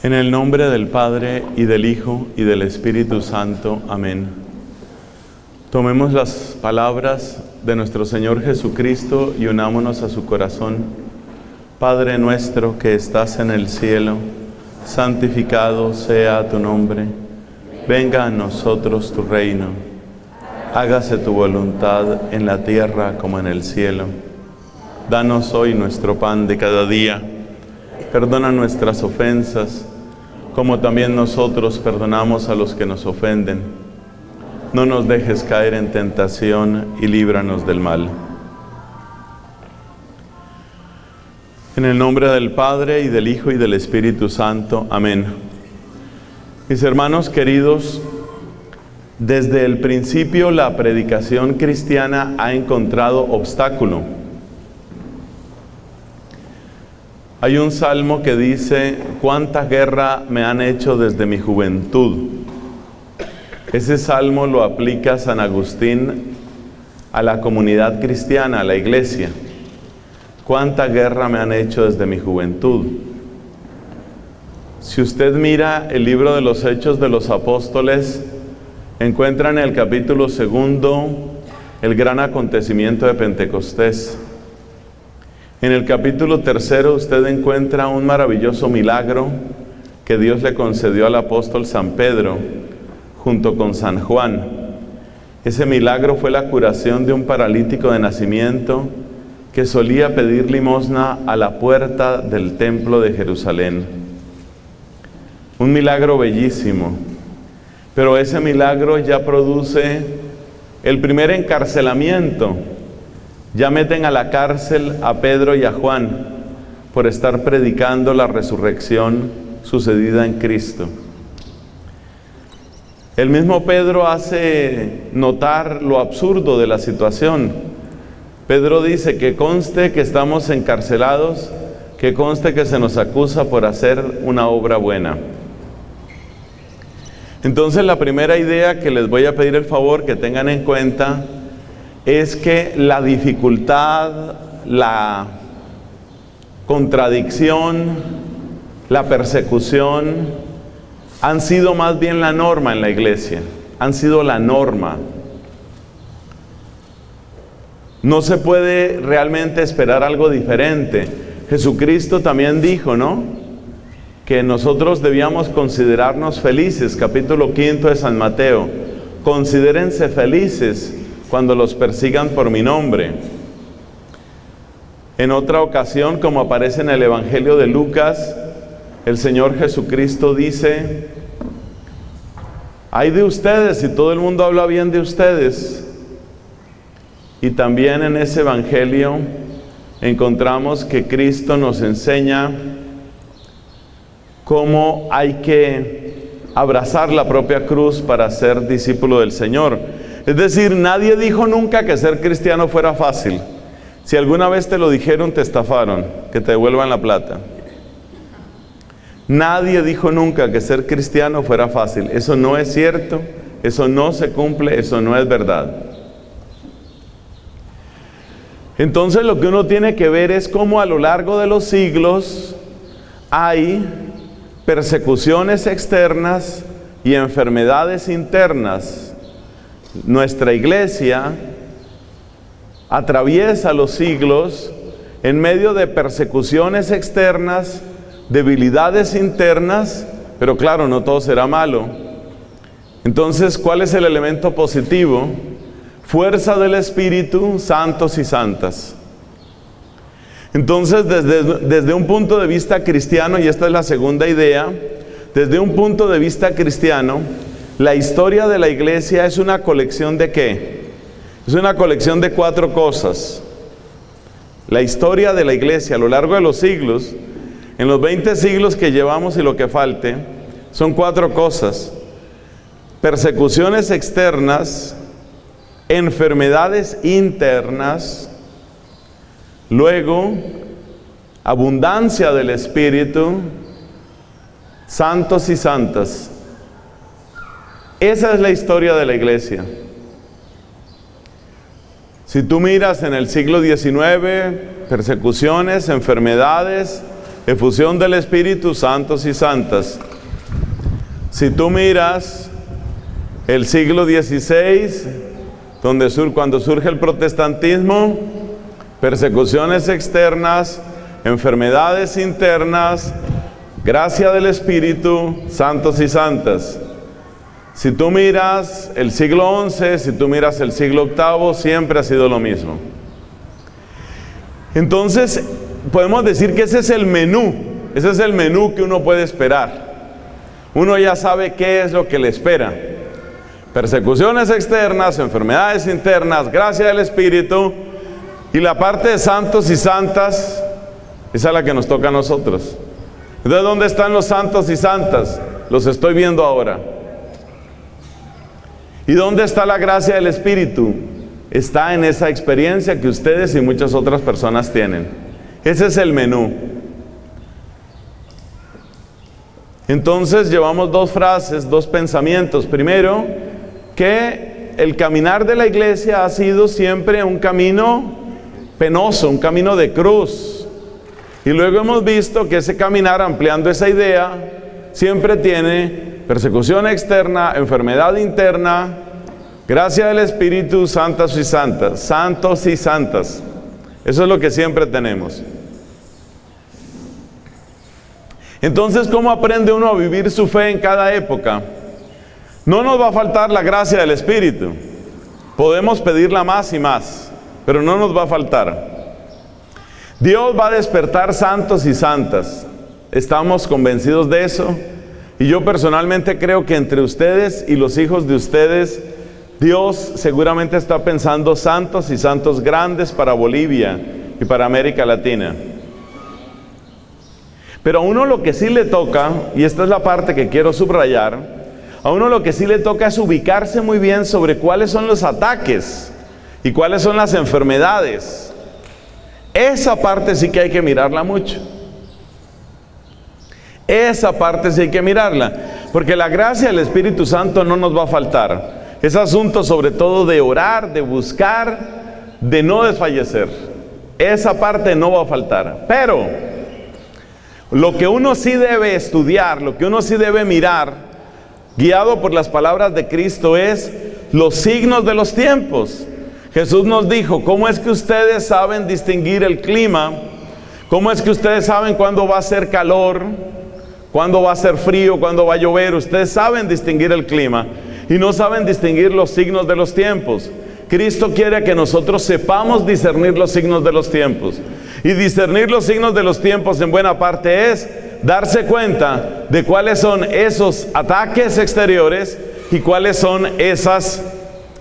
En el nombre del Padre, y del Hijo, y del Espíritu Santo. Amén. Tomemos las palabras de nuestro Señor Jesucristo y unámonos a su corazón. Padre nuestro que estás en el cielo, santificado sea tu nombre. Venga a nosotros tu reino. Hágase tu voluntad en la tierra como en el cielo. Danos hoy nuestro pan de cada día. Perdona nuestras ofensas, como también nosotros perdonamos a los que nos ofenden. No nos dejes caer en tentación y líbranos del mal. En el nombre del Padre, y del Hijo, y del Espíritu Santo. Amén. Mis hermanos queridos, desde el principio la predicación cristiana ha encontrado obstáculo. Hay un salmo que dice: «¿Cuánta guerra me han hecho desde mi juventud?». Ese salmo lo aplica San Agustín a la comunidad cristiana, a la iglesia. «¿Cuánta guerra me han hecho desde mi juventud?». Si usted mira el libro de los Hechos de los Apóstoles, encuentra en el capítulo 2 el gran acontecimiento de Pentecostés. En el capítulo 3 usted encuentra un maravilloso milagro que Dios le concedió al apóstol San Pedro junto con San Juan. Ese milagro fue la curación de un paralítico de nacimiento que solía pedir limosna a la puerta del templo de Jerusalén. Un milagro bellísimo, pero ese milagro ya produce el primer encarcelamiento. Ya meten a la cárcel a Pedro y a Juan por estar predicando la resurrección sucedida en Cristo. El mismo Pedro hace notar lo absurdo de la situación. Pedro dice: que conste que estamos encarcelados, que conste que se nos acusa por hacer una obra buena. Entonces, la primera idea que les voy a pedir el favor que tengan en cuenta es que la dificultad, la contradicción, la persecución han sido más bien la norma en la iglesia, han sido la norma. No se puede realmente esperar algo diferente. Jesucristo también dijo, ¿no?, que nosotros debíamos considerarnos felices. Capítulo 5 de San Mateo: considérense felices cuando los persigan por mi nombre. En otra ocasión, como aparece en el Evangelio de Lucas, el Señor Jesucristo dice: «Ay de ustedes si todo el mundo habla bien de ustedes». Y también en ese Evangelio encontramos que Cristo nos enseña cómo hay que abrazar la propia cruz para ser discípulo del Señor. Es decir, nadie dijo nunca que ser cristiano fuera fácil. Si alguna vez te lo dijeron, te estafaron, que te devuelvan la plata. Nadie dijo nunca que ser cristiano fuera fácil. Eso no es cierto, eso no se cumple, eso no es verdad. Entonces, lo que uno tiene que ver es cómo a lo largo de los siglos hay persecuciones externas y enfermedades internas. Nuestra iglesia atraviesa los siglos en medio de persecuciones externas, debilidades internas, pero claro, no todo será malo. Entonces, ¿cuál es el elemento positivo? Fuerza del Espíritu, santos y santas. Entonces, desde un punto de vista cristiano, y esta es la segunda idea, desde un punto de vista cristiano, la historia de la iglesia es una colección ¿de qué? Es una colección de 4 cosas. La historia de la iglesia a lo largo de los siglos, en los 20 siglos que llevamos y lo que falte, son 4 cosas: persecuciones externas, enfermedades internas, luego abundancia del Espíritu, santos y santas. Esa es la historia de la iglesia. Si tú miras en el siglo XIX, persecuciones, enfermedades, efusión del Espíritu, santos y santas. Si tú miras el siglo XVI, cuando surge el protestantismo, persecuciones externas, enfermedades internas, gracia del Espíritu, santos y santas. Si tú miras el siglo XI, si tú miras el siglo VIII, siempre ha sido lo mismo. Entonces, podemos decir que ese es el menú que uno puede esperar. Uno ya sabe qué es lo que le espera. Persecuciones externas, enfermedades internas, gracia del Espíritu, y la parte de santos y santas, esa es la que nos toca a nosotros. Entonces, ¿dónde están los santos y santas? Los estoy viendo ahora. ¿Y dónde está la gracia del Espíritu? Está en esa experiencia que ustedes y muchas otras personas tienen. Ese es el menú. Entonces llevamos dos frases, dos pensamientos. Primero, que el caminar de la iglesia ha sido siempre un camino penoso, un camino de cruz. Y luego hemos visto que ese caminar, ampliando esa idea, siempre tiene persecución externa, enfermedad interna, gracia del Espíritu, santos y santas, santos y santas. Eso es lo que siempre tenemos. Entonces, ¿cómo aprende uno a vivir su fe en cada época? No nos va a faltar la gracia del Espíritu. Podemos pedirla más y más, pero no nos va a faltar. Dios va a despertar santos y santas. Estamos convencidos de eso. Y yo personalmente creo que entre ustedes y los hijos de ustedes, Dios seguramente está pensando santos y santos grandes para Bolivia y para América Latina. Pero a uno lo que sí le toca, y esta es la parte que quiero subrayar, a uno lo que sí le toca es ubicarse muy bien sobre cuáles son los ataques y cuáles son las enfermedades. Esa parte sí que hay que mirarla mucho. Esa parte sí hay que mirarla, porque la gracia del Espíritu Santo no nos va a faltar. Es asunto sobre todo de orar, de buscar, de no desfallecer. Esa parte no va a faltar. Pero lo que uno sí debe estudiar, lo que uno sí debe mirar, guiado por las palabras de Cristo, es los signos de los tiempos. Jesús nos dijo, ¿cómo es que ustedes saben distinguir el clima? ¿Cómo es que ustedes saben cuándo va a ser calor? ¿Cuándo va a ser frío? ¿Cuándo va a llover? Ustedes saben distinguir el clima y no saben distinguir los signos de los tiempos. Cristo quiere que nosotros sepamos discernir los signos de los tiempos. Y discernir los signos de los tiempos en buena parte es darse cuenta de cuáles son esos ataques exteriores y cuáles son esas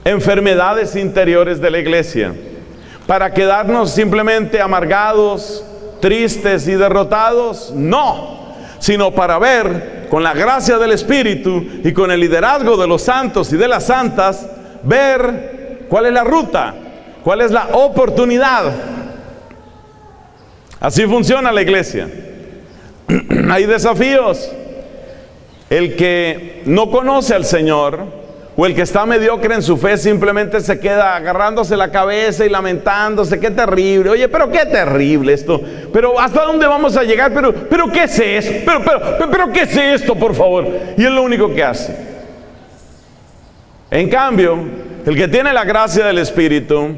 enfermedades interiores de la iglesia. Para quedarnos simplemente amargados, tristes y derrotados, no, sino para ver con la gracia del Espíritu y con el liderazgo de los santos y de las santas, ver cuál es la ruta, cuál es la oportunidad. Así funciona la iglesia. Hay desafíos. El que no conoce al Señor o el que está mediocre en su fe simplemente se queda agarrándose la cabeza y lamentándose. Qué terrible. Oye, pero qué terrible esto. Pero ¿hasta dónde vamos a llegar? Pero ¿qué es esto? Pero ¿qué es esto, por favor? Y es lo único que hace. En cambio, el que tiene la gracia del Espíritu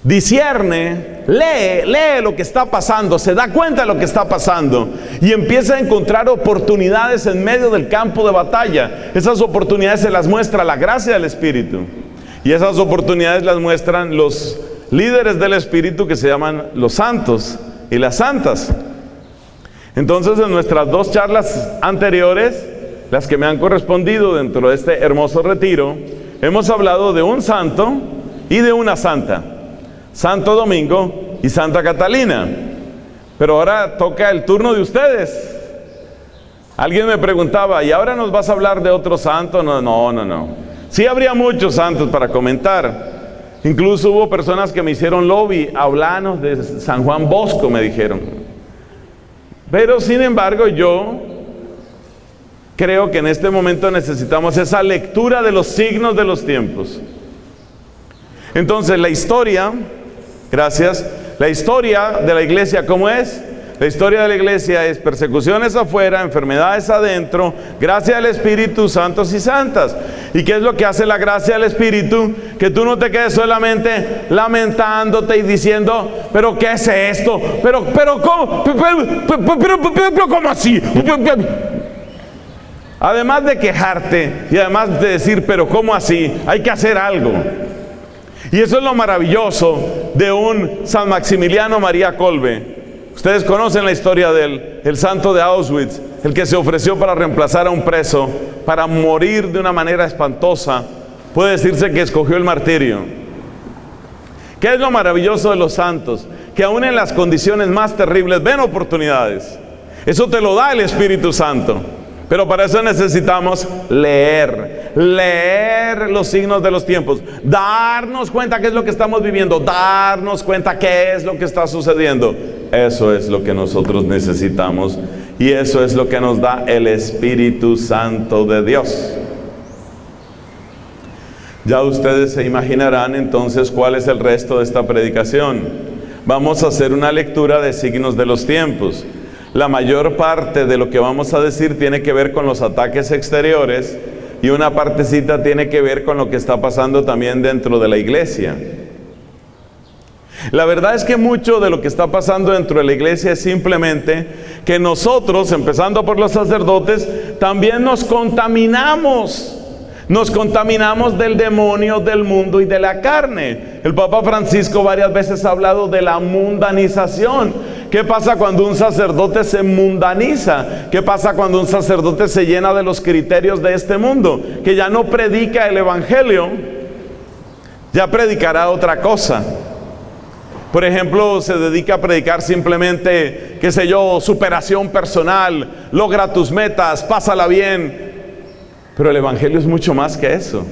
discierne, lee lo que está pasando, se da cuenta de lo que está pasando y empieza a encontrar oportunidades en medio del campo de batalla. Esas oportunidades se las muestra la gracia del Espíritu y esas oportunidades las muestran los líderes del Espíritu que se llaman los santos y las santas. Entonces, en nuestras dos charlas anteriores, las que me han correspondido dentro de este hermoso retiro, hemos hablado de un santo y de una santa, Santo Domingo y Santa Catalina. Pero ahora toca el turno de ustedes. Alguien me preguntaba, ¿y ahora nos vas a hablar de otro santo? No. Sí habría muchos santos para comentar. Incluso hubo personas que me hicieron lobby, hablanos de San Juan Bosco, me dijeron. Pero sin embargo yo creo que en este momento necesitamos esa lectura de los signos de los tiempos. Entonces la historia, gracias, la historia de la iglesia, ¿cómo es? La historia de la iglesia es persecuciones afuera, enfermedades adentro, gracia del Espíritu, santos y santas. ¿Y qué es lo que hace la gracia del Espíritu? Que tú no te quedes solamente lamentándote y diciendo, pero ¿qué es esto? Pero ¿cómo? Pero ¿cómo así? Además de quejarte y además de decir, pero ¿cómo así? Hay que hacer algo. Y eso es lo maravilloso de un San Maximiliano María Kolbe. Ustedes conocen la historia del santo de Auschwitz, el que se ofreció para reemplazar a un preso, para morir de una manera espantosa. Puede decirse que escogió el martirio. ¿Qué es lo maravilloso de los santos? Que aún en las condiciones más terribles ven oportunidades. Eso te lo da el Espíritu Santo. Pero para eso necesitamos leer los signos de los tiempos, darnos cuenta qué es lo que estamos viviendo, darnos cuenta qué es lo que está sucediendo. Eso es lo que nosotros necesitamos y eso es lo que nos da el Espíritu Santo de Dios. Ya ustedes se imaginarán entonces cuál es el resto de esta predicación. Vamos a hacer una lectura de signos de los tiempos. La mayor parte de lo que vamos a decir tiene que ver con los ataques exteriores y una partecita tiene que ver con lo que está pasando también dentro de la iglesia. La verdad es que mucho de lo que está pasando dentro de la iglesia es simplemente que nosotros, empezando por los sacerdotes, también nos contaminamos. Nos contaminamos del demonio, del mundo y de la carne. El Papa Francisco varias veces ha hablado de la mundanización. ¿Qué pasa cuando un sacerdote se mundaniza? ¿Qué pasa cuando un sacerdote se llena de los criterios de este mundo? Que ya no predica el evangelio, ya predicará otra cosa. Por ejemplo, se dedica a predicar simplemente, qué sé yo, superación personal, logra tus metas, pásala bien. Pero el evangelio es mucho más que eso.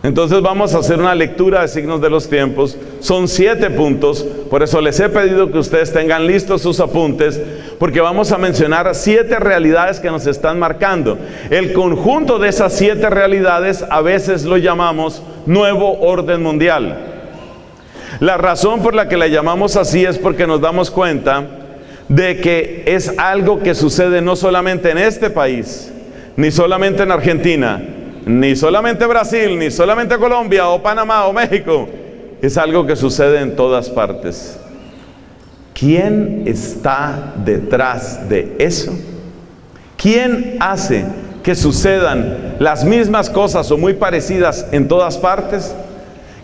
Entonces vamos a hacer una lectura de signos de los tiempos. Son 7 puntos, por eso les he pedido que ustedes tengan listos sus apuntes, porque vamos a mencionar 7 realidades que nos están marcando. El conjunto de esas 7 realidades a veces lo llamamos nuevo orden mundial. La razón por la que la llamamos así es porque nos damos cuenta de que es algo que sucede no solamente en este país, ni solamente en Argentina, ni solamente Brasil, ni solamente Colombia, o Panamá, o México. Es algo que sucede en todas partes. ¿Quién está detrás de eso? ¿Quién hace que sucedan las mismas cosas o muy parecidas en todas partes?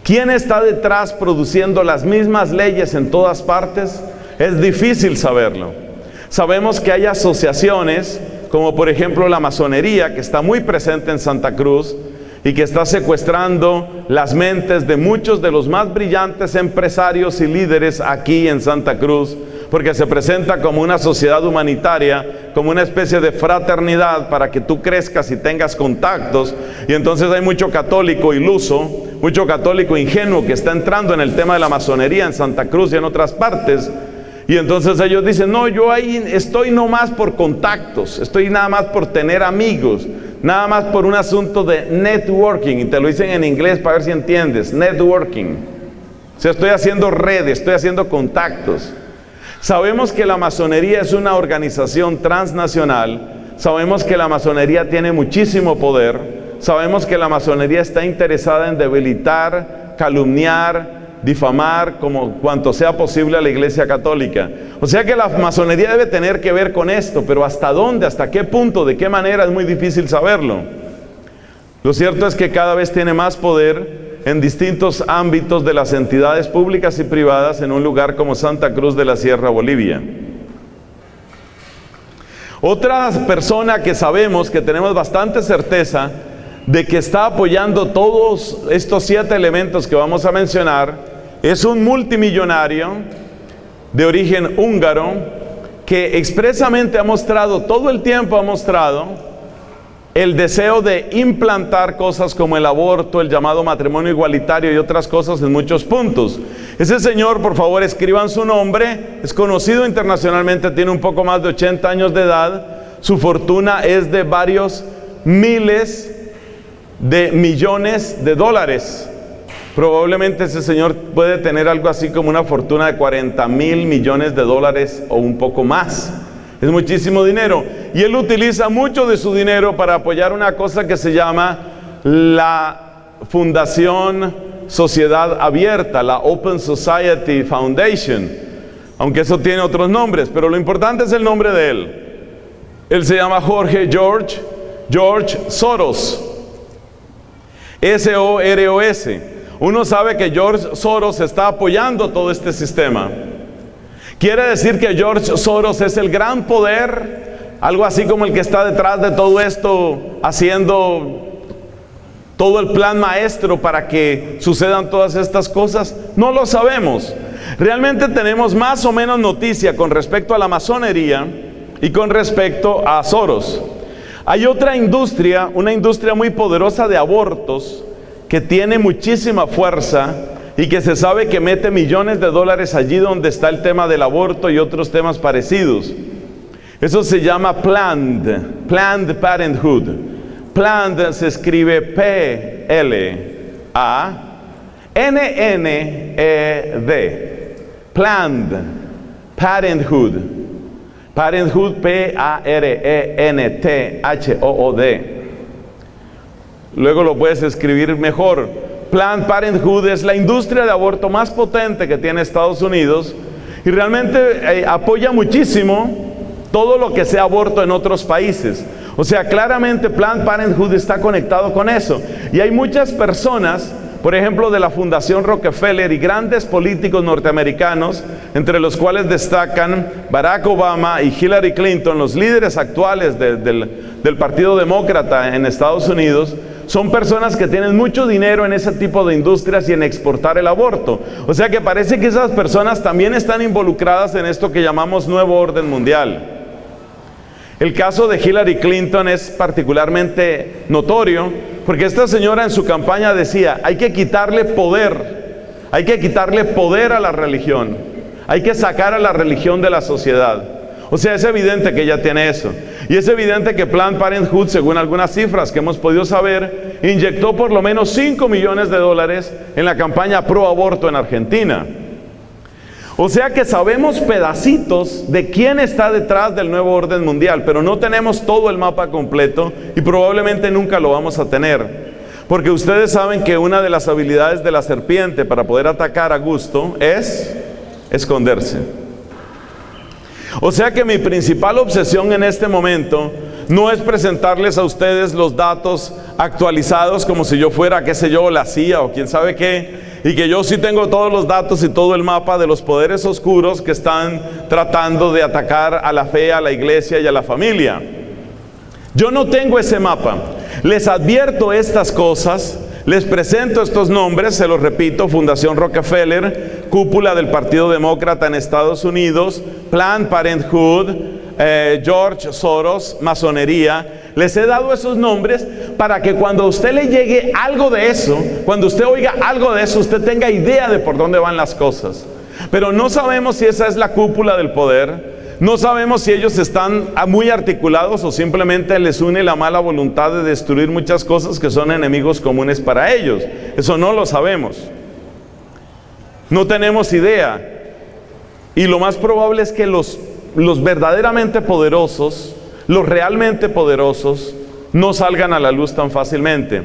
¿Quién está detrás produciendo las mismas leyes en todas partes? Es difícil saberlo. Sabemos que hay asociaciones, como por ejemplo la masonería, que está muy presente en Santa Cruz y que está secuestrando las mentes de muchos de los más brillantes empresarios y líderes aquí en Santa Cruz, porque se presenta como una sociedad humanitaria, como una especie de fraternidad para que tú crezcas y tengas contactos. Y entonces hay mucho católico iluso, mucho católico ingenuo que está entrando en el tema de la masonería en Santa Cruz y en otras partes. Y entonces ellos dicen, no, yo ahí estoy nomás por contactos, estoy nada más por tener amigos, nada más por un asunto de networking, y te lo dicen en inglés para ver si entiendes, networking. O sea, estoy haciendo redes, estoy haciendo contactos. Sabemos que la masonería es una organización transnacional, sabemos que la masonería tiene muchísimo poder, sabemos que la masonería está interesada en debilitar, calumniar, difamar como cuanto sea posible a la Iglesia Católica. O sea que la masonería debe tener que ver con esto, pero ¿hasta dónde? ¿Hasta qué punto? ¿De qué manera? Es muy difícil saberlo. Lo cierto es que cada vez tiene más poder en distintos ámbitos de las entidades públicas y privadas en un lugar como Santa Cruz de la Sierra, Bolivia. Otra persona que sabemos, que tenemos bastante certeza de que está apoyando todos estos 7 elementos que vamos a mencionar, es un multimillonario de origen húngaro que expresamente ha mostrado, todo el tiempo ha mostrado el deseo de implantar cosas como el aborto, el llamado matrimonio igualitario y otras cosas en muchos puntos. Ese señor, por favor, escriban su nombre, es conocido internacionalmente, tiene un poco más de 80 años de edad, su fortuna es de varios miles de millones de dólares, Probablemente ese señor puede tener algo así como una fortuna de 40,000 millones de dólares o un poco más. Es muchísimo dinero. Y él utiliza mucho de su dinero para apoyar una cosa que se llama la Fundación Sociedad Abierta, la Open Society Foundation. Aunque eso tiene otros nombres, pero lo importante es el nombre de él. Él se llama George Soros. S-O-R-O-S. Uno sabe que George Soros está apoyando todo este sistema. Quiere decir que George Soros es el gran poder, algo así como el que está detrás de todo esto, haciendo todo el plan maestro para que sucedan todas estas cosas. No lo sabemos. Realmente tenemos más o menos noticia con respecto a la masonería y con respecto a Soros. Hay otra industria, una industria muy poderosa de abortos, que tiene muchísima fuerza y que se sabe que mete millones de dólares allí donde está el tema del aborto y otros temas parecidos. Eso se llama Planned Parenthood. Planned se escribe P-L-A-N-N-E-D. Planned Parenthood. Parenthood, P-A-R-E-N-T-H-O-O-D. Luego lo puedes escribir mejor. Planned Parenthood es la industria de aborto más potente que tiene Estados Unidos y realmente apoya muchísimo todo lo que sea aborto en otros países. O sea, claramente Planned Parenthood está conectado con eso. Y hay muchas personas, por ejemplo, de la Fundación Rockefeller y grandes políticos norteamericanos, entre los cuales destacan Barack Obama y Hillary Clinton, los líderes actuales del Partido Demócrata en Estados Unidos. Son personas que tienen mucho dinero en ese tipo de industrias y en exportar el aborto. O sea que parece que esas personas también están involucradas en esto que llamamos nuevo orden mundial. El caso de Hillary Clinton es particularmente notorio porque esta señora en su campaña decía, hay que quitarle poder a la religión, hay que sacar a la religión de la sociedad. O sea, es evidente que ella tiene eso. Y es evidente que Planned Parenthood, según algunas cifras que hemos podido saber, inyectó por lo menos 5 millones de dólares en la campaña pro aborto en Argentina. O sea que sabemos pedacitos de quién está detrás del nuevo orden mundial, pero no tenemos todo el mapa completo y probablemente nunca lo vamos a tener. Porque ustedes saben que una de las habilidades de la serpiente para poder atacar a gusto es esconderse. O sea que mi principal obsesión en este momento no es presentarles a ustedes los datos actualizados como si yo fuera, qué sé yo, la CIA o quién sabe qué, y que yo sí tengo todos los datos y todo el mapa de los poderes oscuros que están tratando de atacar a la fe, a la iglesia y a la familia. Yo no tengo ese mapa. Les advierto estas cosas, les presento estos nombres, se los repito: Fundación Rockefeller, cúpula del Partido Demócrata en Estados Unidos, Planned Parenthood, George Soros, masonería. Les he dado esos nombres para que cuando a usted le llegue algo de eso, cuando usted oiga algo de eso, usted tenga idea de por dónde van las cosas. Pero no sabemos si esa es la cúpula del poder. No sabemos si ellos están muy articulados o simplemente les une la mala voluntad de destruir muchas cosas que son enemigos comunes para ellos. Eso no lo sabemos. No tenemos idea. Y lo más probable es que los verdaderamente poderosos, los realmente poderosos, no salgan a la luz tan fácilmente.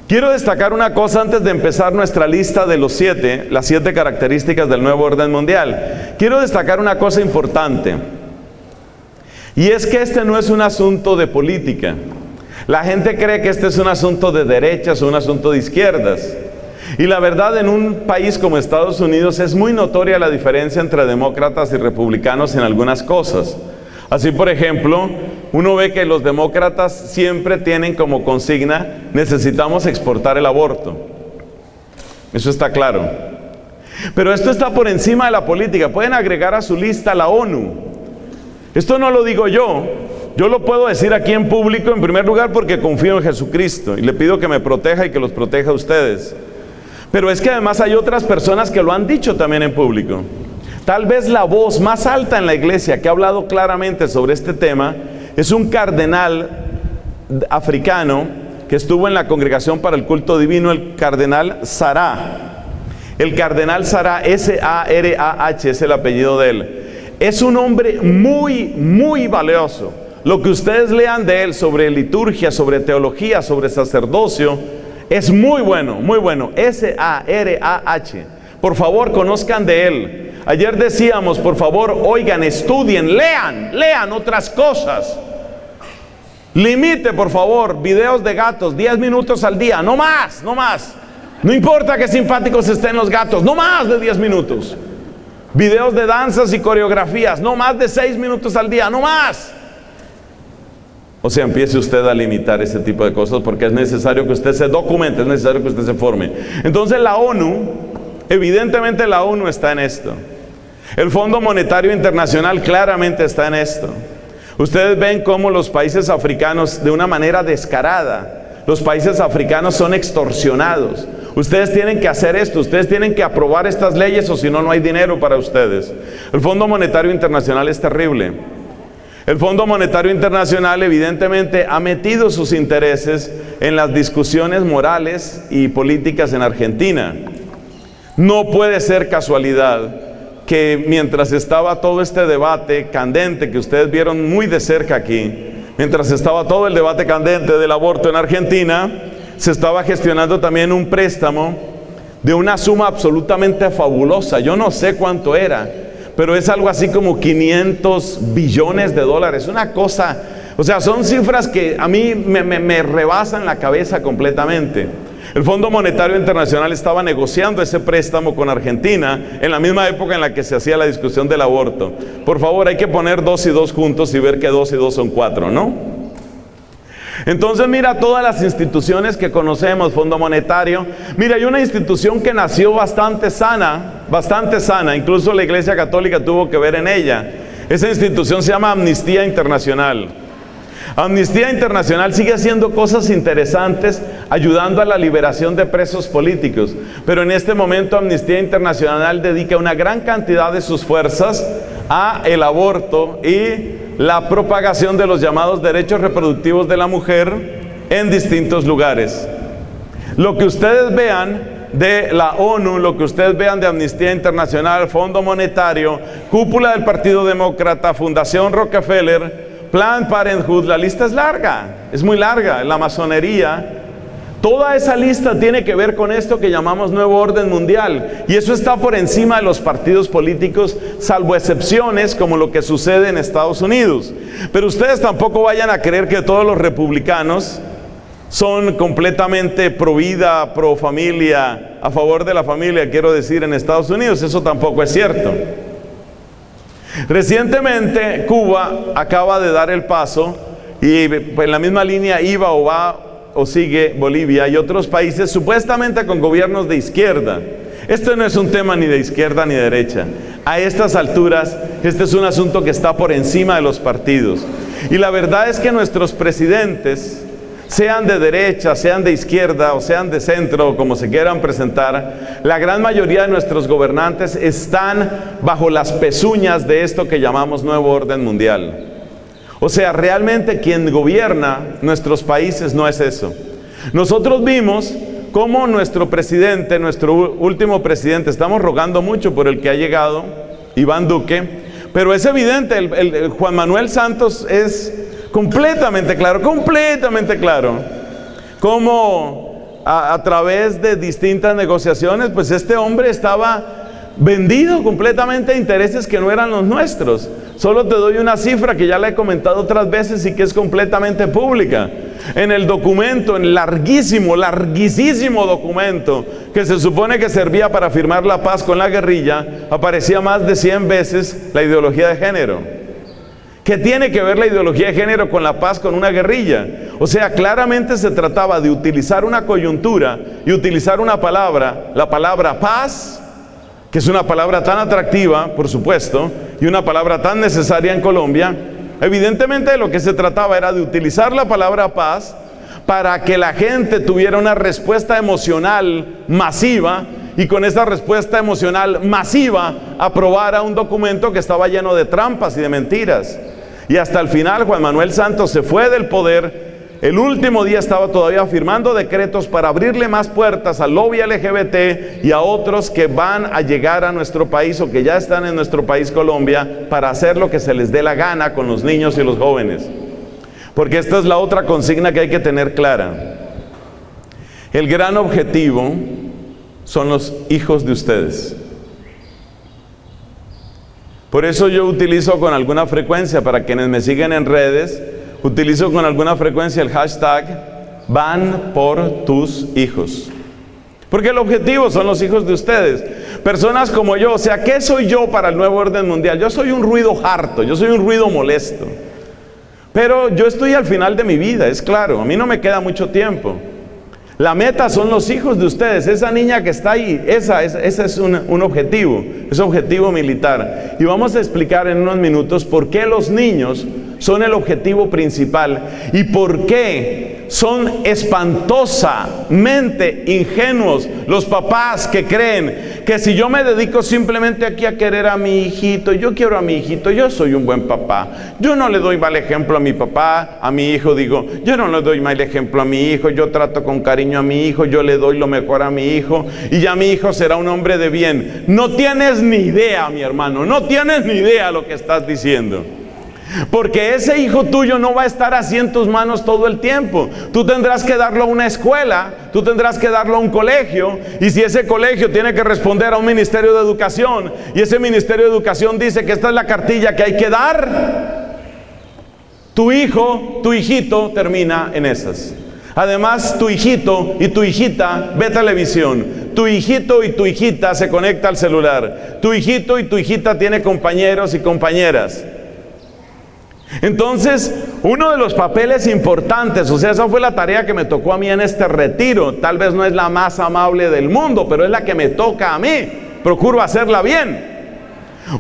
Quiero destacar una cosa antes de empezar nuestra lista de las 7 características del nuevo orden mundial. Quiero destacar una cosa importante. Y es que este no es un asunto de política. La gente cree que este es un asunto de derechas o un asunto de izquierdas. Y la verdad, en un país como Estados Unidos es muy notoria la diferencia entre demócratas y republicanos en algunas cosas. Así, por ejemplo, uno ve que los demócratas siempre tienen como consigna: necesitamos exportar el aborto. Eso está claro. Pero esto está por encima de la política. Pueden agregar a su lista la ONU. Esto no lo digo yo. Yo lo puedo decir aquí en público, en primer lugar, porque confío en Jesucristo y le pido que me proteja y que los proteja a ustedes. Pero es que además hay otras personas que lo han dicho también en público. Tal vez la voz más alta en la iglesia que ha hablado claramente sobre este tema es un cardenal africano que estuvo en la Congregación para el Culto Divino, el cardenal Sarah. El cardenal Sarah, S-A-R-A-H, es el apellido de él. Es un hombre muy, muy valioso. Lo que ustedes lean de él sobre liturgia, sobre teología, sobre sacerdocio, es muy bueno, muy bueno. S-A-R-A-H. Por favor, conozcan de él. Ayer decíamos, por favor, oigan, estudien, lean otras cosas. Limite, por favor, videos de gatos, 10 minutos al día, no más, no más. No importa que simpáticos estén los gatos, no más de 10 minutos. Videos de danzas y coreografías, no más de 6 minutos al día, no más. O sea, empiece usted a limitar ese tipo de cosas porque es necesario que usted se documente, es necesario que usted se forme. Entonces la ONU, evidentemente la ONU está en esto. El Fondo Monetario Internacional claramente está en esto. Ustedes ven cómo los países africanos, de una manera descarada, los países africanos son extorsionados. Ustedes tienen que hacer esto, ustedes tienen que aprobar estas leyes o si no, no hay dinero para ustedes. El Fondo Monetario Internacional es terrible. El Fondo Monetario Internacional evidentemente ha metido sus intereses en las discusiones morales y políticas en Argentina. No puede ser casualidad que mientras estaba todo este debate candente que ustedes vieron muy de cerca aquí, mientras estaba todo el debate candente del aborto en Argentina, se estaba gestionando también un préstamo de una suma absolutamente fabulosa. Yo no sé cuánto era, pero es algo así como 500 billones de dólares. Una cosa, o sea, son cifras que a mí me rebasan la cabeza completamente. El Fondo Monetario Internacional estaba negociando ese préstamo con Argentina en la misma época en la que se hacía la discusión del aborto. Por favor, hay que poner 2 y 2 juntos y ver que 2 y 2 son 4, ¿no? Entonces mira todas las instituciones que conocemos, Fondo Monetario. Mira, hay una institución que nació bastante sana, incluso la Iglesia Católica tuvo que ver en ella. Esa institución se llama Amnistía Internacional. Amnistía Internacional sigue haciendo cosas interesantes, ayudando a la liberación de presos políticos. Pero en este momento Amnistía Internacional dedica una gran cantidad de sus fuerzas a el aborto y la propagación de los llamados derechos reproductivos de la mujer en distintos lugares. Lo que ustedes vean de la ONU, lo que ustedes vean de Amnistía Internacional, Fondo Monetario, Cúpula del Partido Demócrata, Fundación Rockefeller, Planned Parenthood, la lista es larga, es muy larga, la masonería, toda esa lista tiene que ver con esto que llamamos nuevo orden mundial, y eso está por encima de los partidos políticos, salvo excepciones como lo que sucede en Estados Unidos. Pero ustedes tampoco vayan a creer que todos los republicanos son completamente pro vida, pro familia, a favor de la familia, quiero decir, en Estados Unidos. Eso tampoco es cierto. Recientemente Cuba acaba de dar el paso y en la misma línea iba o va o sigue Bolivia y otros países supuestamente con gobiernos de izquierda. Esto no es un tema ni de izquierda ni de derecha. A estas alturas, este es un asunto que está por encima de los partidos. Y la verdad es que nuestros presidentes, sean de derecha, sean de izquierda o sean de centro, como se quieran presentar, la gran mayoría de nuestros gobernantes están bajo las pezuñas de esto que llamamos nuevo orden mundial. O sea, realmente quien gobierna nuestros países no es eso. Nosotros vimos cómo nuestro presidente, nuestro último presidente, estamos rogando mucho por el que ha llegado, Iván Duque, pero es evidente, el Juan Manuel Santos es completamente claro, cómo a través de distintas negociaciones, pues este hombre estaba vendido completamente a intereses que no eran los nuestros. Solo te doy una cifra que ya la he comentado otras veces y que es completamente pública. En el documento, en larguísimo documento que se supone que servía para firmar la paz con la guerrilla, aparecía más de 100 veces la ideología de género. ¿Qué tiene que ver la ideología de género con la paz, con una guerrilla? O sea, claramente se trataba de utilizar una coyuntura y utilizar una palabra, la palabra paz, que es una palabra tan atractiva, por supuesto, y una palabra tan necesaria en Colombia. Evidentemente de lo que se trataba era de utilizar la palabra paz para que la gente tuviera una respuesta emocional masiva y con esa respuesta emocional masiva aprobara un documento que estaba lleno de trampas y de mentiras. Y hasta el final Juan Manuel Santos se fue del poder el último día estaba todavía firmando decretos para abrirle más puertas al lobby LGBT y a otros que van a llegar a nuestro país o que ya están en nuestro país, Colombia, para hacer lo que se les dé la gana con los niños y los jóvenes. Porque esta es la otra consigna que hay que tener clara. El gran objetivo son los hijos de ustedes. Por eso yo utilizo con alguna frecuencia, para quienes me siguen en redes, utilizo con alguna frecuencia el hashtag Van por tus hijos. Porque el objetivo son los hijos de ustedes. Personas como yo, o sea, ¿qué soy yo para el nuevo orden mundial? Yo soy un ruido harto, yo soy un ruido molesto. Pero yo estoy al final de mi vida, es claro, a mí no me queda mucho tiempo. La meta son los hijos de ustedes, esa niña que está ahí, ese es un objetivo, es objetivo militar. Y vamos a explicar en unos minutos por qué los niños son el objetivo principal y por qué son espantosamente ingenuos los papás que creen que si yo me dedico simplemente aquí a querer a mi hijito, yo quiero a mi hijito, yo soy un buen papá. Yo no le doy mal ejemplo a mi papá, a mi hijo digo, yo no le doy mal ejemplo a mi hijo, yo trato con cariño a mi hijo, yo le doy lo mejor a mi hijo y ya mi hijo será un hombre de bien. No tienes ni idea, mi hermano, no tienes ni idea lo que estás diciendo. Porque ese hijo tuyo no va a estar así en tus manos todo el tiempo. Tú tendrás que darlo a una escuela, tú tendrás que darlo a un colegio, y si ese colegio tiene que responder a un ministerio de educación, y ese ministerio de educación dice que esta es la cartilla que hay que dar, tu hijo, tu hijito termina en esas. Además, tu hijito y tu hijita ve televisión. Tu hijito y tu hijita se conecta al celular. Tu hijito y tu hijita tiene compañeros y compañeras. Entonces, uno de los papeles importantes, o sea, esa fue la tarea que me tocó a mí en este retiro. Tal vez no es la más amable del mundo, pero es la que me toca a mí. Procuro hacerla bien.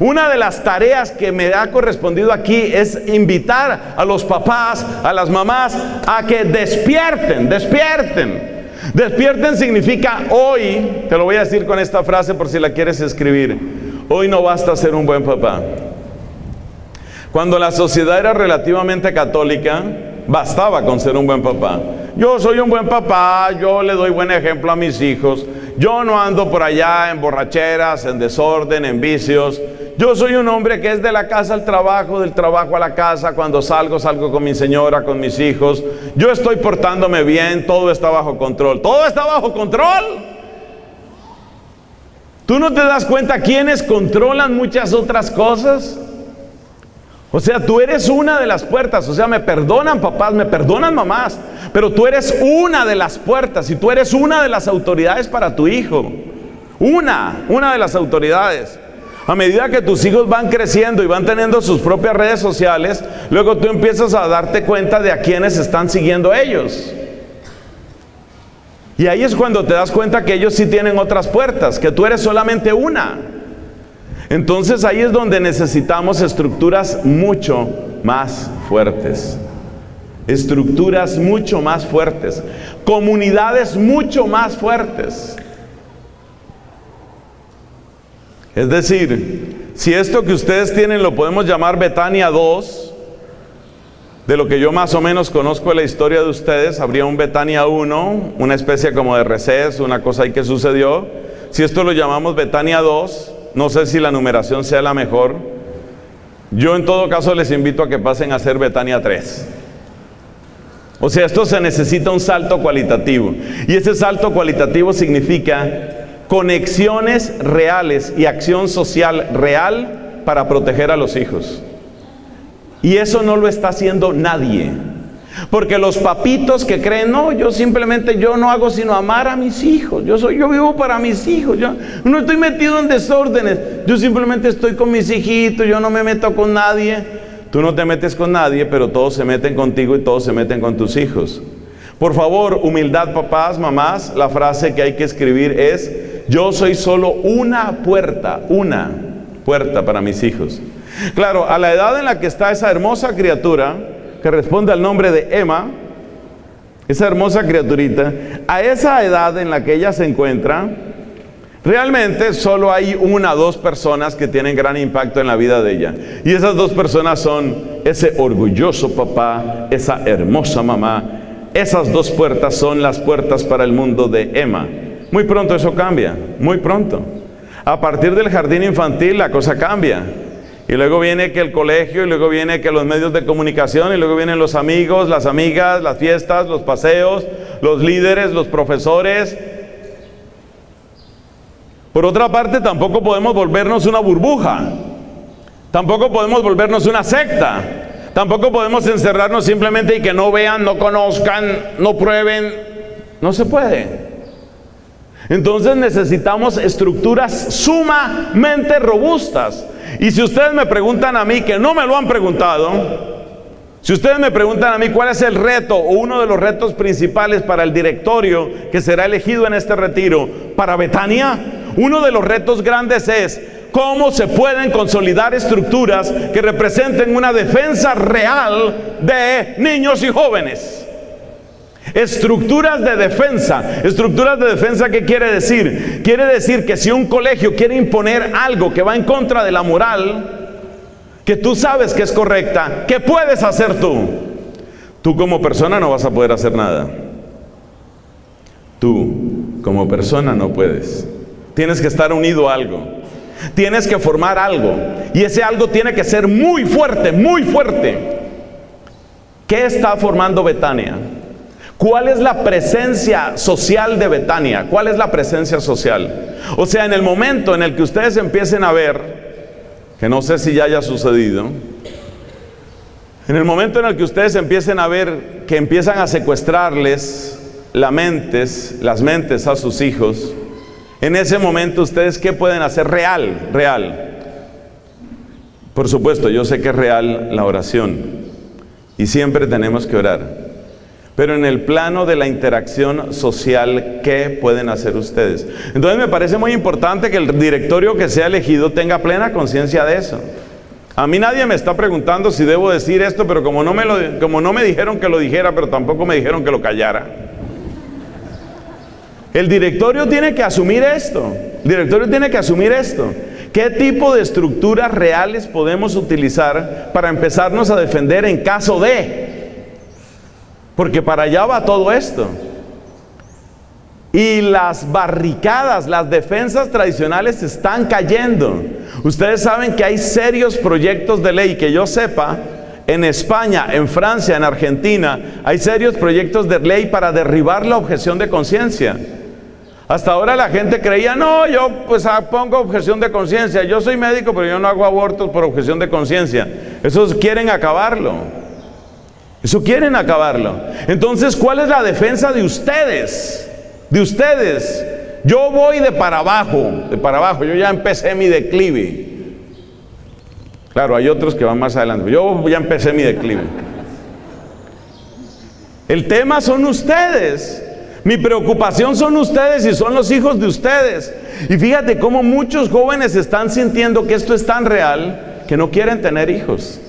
Una de las tareas que me ha correspondido aquí es invitar a los papás, a las mamás, a que despierten. Despierten significa hoy, te lo voy a decir con esta frase por si la quieres escribir. Hoy no basta ser un buen papá. Cuando la sociedad era relativamente católica, bastaba con ser un buen papá. Yo soy un buen papá, yo le doy buen ejemplo a mis hijos, yo no ando por allá en borracheras, en desorden, en vicios. Yo soy un hombre que es de la casa al trabajo, del trabajo a la casa. Cuando salgo con mi señora, con mis hijos. Yo estoy portándome bien, todo está bajo control. ¿Todo está bajo control? ¿Tú no te das cuenta quiénes controlan muchas otras cosas? O sea, tú eres una de las puertas. O sea, me perdonan papás, me perdonan mamás, pero tú eres una de las puertas y tú eres una de las autoridades para tu hijo. Una de las autoridades. A medida que tus hijos van creciendo y van teniendo sus propias redes sociales, luego tú empiezas a darte cuenta de a quiénes están siguiendo ellos. Y ahí es cuando te das cuenta que ellos sí tienen otras puertas, que tú eres solamente una. Entonces ahí es donde necesitamos estructuras mucho más fuertes. Estructuras mucho más fuertes. Comunidades mucho más fuertes. Es decir, si esto que ustedes tienen lo podemos llamar Betania 2, de lo que yo más o menos conozco de la historia de ustedes, habría un Betania 1, una especie como de receso, una cosa ahí que sucedió. Si esto lo llamamos Betania 2, no sé si la numeración sea la mejor. Yo en todo caso les invito a que pasen a ser Betania 3. O sea, esto se necesita un salto cualitativo. Y ese salto cualitativo significa conexiones reales y acción social real para proteger a los hijos. Y eso no lo está haciendo nadie. Porque los papitos que creen, no, yo no hago sino amar a mis hijos. Yo vivo para mis hijos. Yo no estoy metido en desórdenes. Yo simplemente estoy con mis hijitos, yo no me meto con nadie. Tú no te metes con nadie, pero todos se meten contigo y todos se meten con tus hijos. Por favor, humildad, papás, mamás, la frase que hay que escribir es: yo soy solo una puerta para mis hijos. Claro, a la edad en la que está esa hermosa criatura, que responde al nombre de Emma, esa hermosa criaturita, a esa edad en la que ella se encuentra, realmente solo hay 1 o 2 personas que tienen gran impacto en la vida de ella. Y esas 2 personas son ese orgulloso papá, esa hermosa mamá, Esas dos puertas son las puertas para el mundo de Emma. Muy pronto eso cambia, muy pronto. A partir del jardín infantil la cosa cambia. Y luego viene que el colegio, y luego viene que los medios de comunicación, y luego vienen los amigos, las amigas, las fiestas, los paseos, los líderes, los profesores. Por otra parte, tampoco podemos volvernos una burbuja. Tampoco podemos volvernos una secta. Tampoco podemos encerrarnos simplemente y que no vean, no conozcan, no prueben. No se puede. Entonces necesitamos estructuras sumamente robustas. Y si ustedes me preguntan a mí, que no me lo han preguntado, si ustedes me preguntan a mí cuál es el reto o uno de los retos principales para el directorio que será elegido en este retiro para Betania, uno de los retos grandes es cómo se pueden consolidar estructuras que representen una defensa real de niños y jóvenes. Estructuras de defensa. Estructuras de defensa, ¿qué quiere decir? Quiere decir que si un colegio quiere imponer algo que va en contra de la moral, que tú sabes que es correcta, ¿qué puedes hacer tú? Tú como persona no vas a poder hacer nada. Tú como persona no puedes. Tienes que estar unido a algo. Tienes que formar algo. Y ese algo tiene que ser muy fuerte, muy fuerte. ¿Qué está formando Betania? ¿Cuál es la presencia social de Betania? ¿Cuál es la presencia social? O sea, en el momento en el que ustedes empiecen a ver, que no sé si ya haya sucedido, en el momento en el que ustedes empiecen a ver que empiezan a secuestrarles las mentes a sus hijos, en ese momento ustedes ¿qué pueden hacer? Real. Por supuesto, yo sé que es real la oración y siempre tenemos que orar. Pero en el plano de la interacción social, ¿qué pueden hacer ustedes? Entonces me parece muy importante que el directorio que sea elegido tenga plena conciencia de eso. A mí nadie me está preguntando si debo decir esto, pero como no me dijeron que lo dijera, pero tampoco me dijeron que lo callara. El directorio tiene que asumir esto. El directorio tiene que asumir esto. ¿Qué tipo de estructuras reales podemos utilizar para empezarnos a defender en caso de? Porque para allá va todo esto. Y las barricadas, las defensas tradicionales están cayendo. Ustedes saben que hay serios proyectos de ley, que yo sepa, en España, en Francia, en Argentina, hay serios proyectos de ley para derribar la objeción de conciencia. Hasta ahora la gente creía, no, yo pues pongo objeción de conciencia, yo soy médico, pero yo no hago abortos por objeción de conciencia. Esos quieren acabarlo. Eso quieren acabarlo. Entonces, ¿cuál es la defensa de ustedes? De ustedes. Yo voy de para abajo, yo ya empecé mi declive. Claro, hay otros que van más adelante. Yo ya empecé mi declive. El tema son ustedes. Mi preocupación son ustedes y son los hijos de ustedes. Y fíjate cómo muchos jóvenes están sintiendo que esto es tan real que no quieren tener hijos.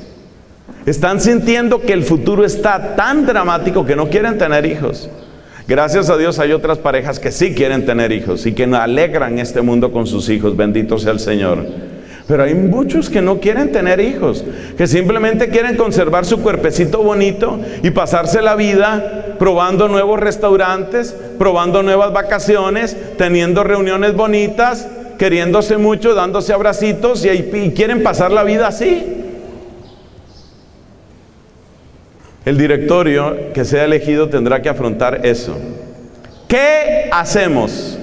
Están sintiendo que el futuro está tan dramático que no quieren tener hijos. Gracias a Dios hay otras parejas que sí quieren tener hijos y que alegran este mundo con sus hijos, bendito sea el Señor. Pero hay muchos que no quieren tener hijos, que simplemente quieren conservar su cuerpecito bonito y pasarse la vida probando nuevos restaurantes, probando nuevas vacaciones, teniendo reuniones bonitas, queriéndose mucho, dándose abracitos y quieren pasar la vida así. El directorio que sea elegido tendrá que afrontar eso. ¿Qué hacemos?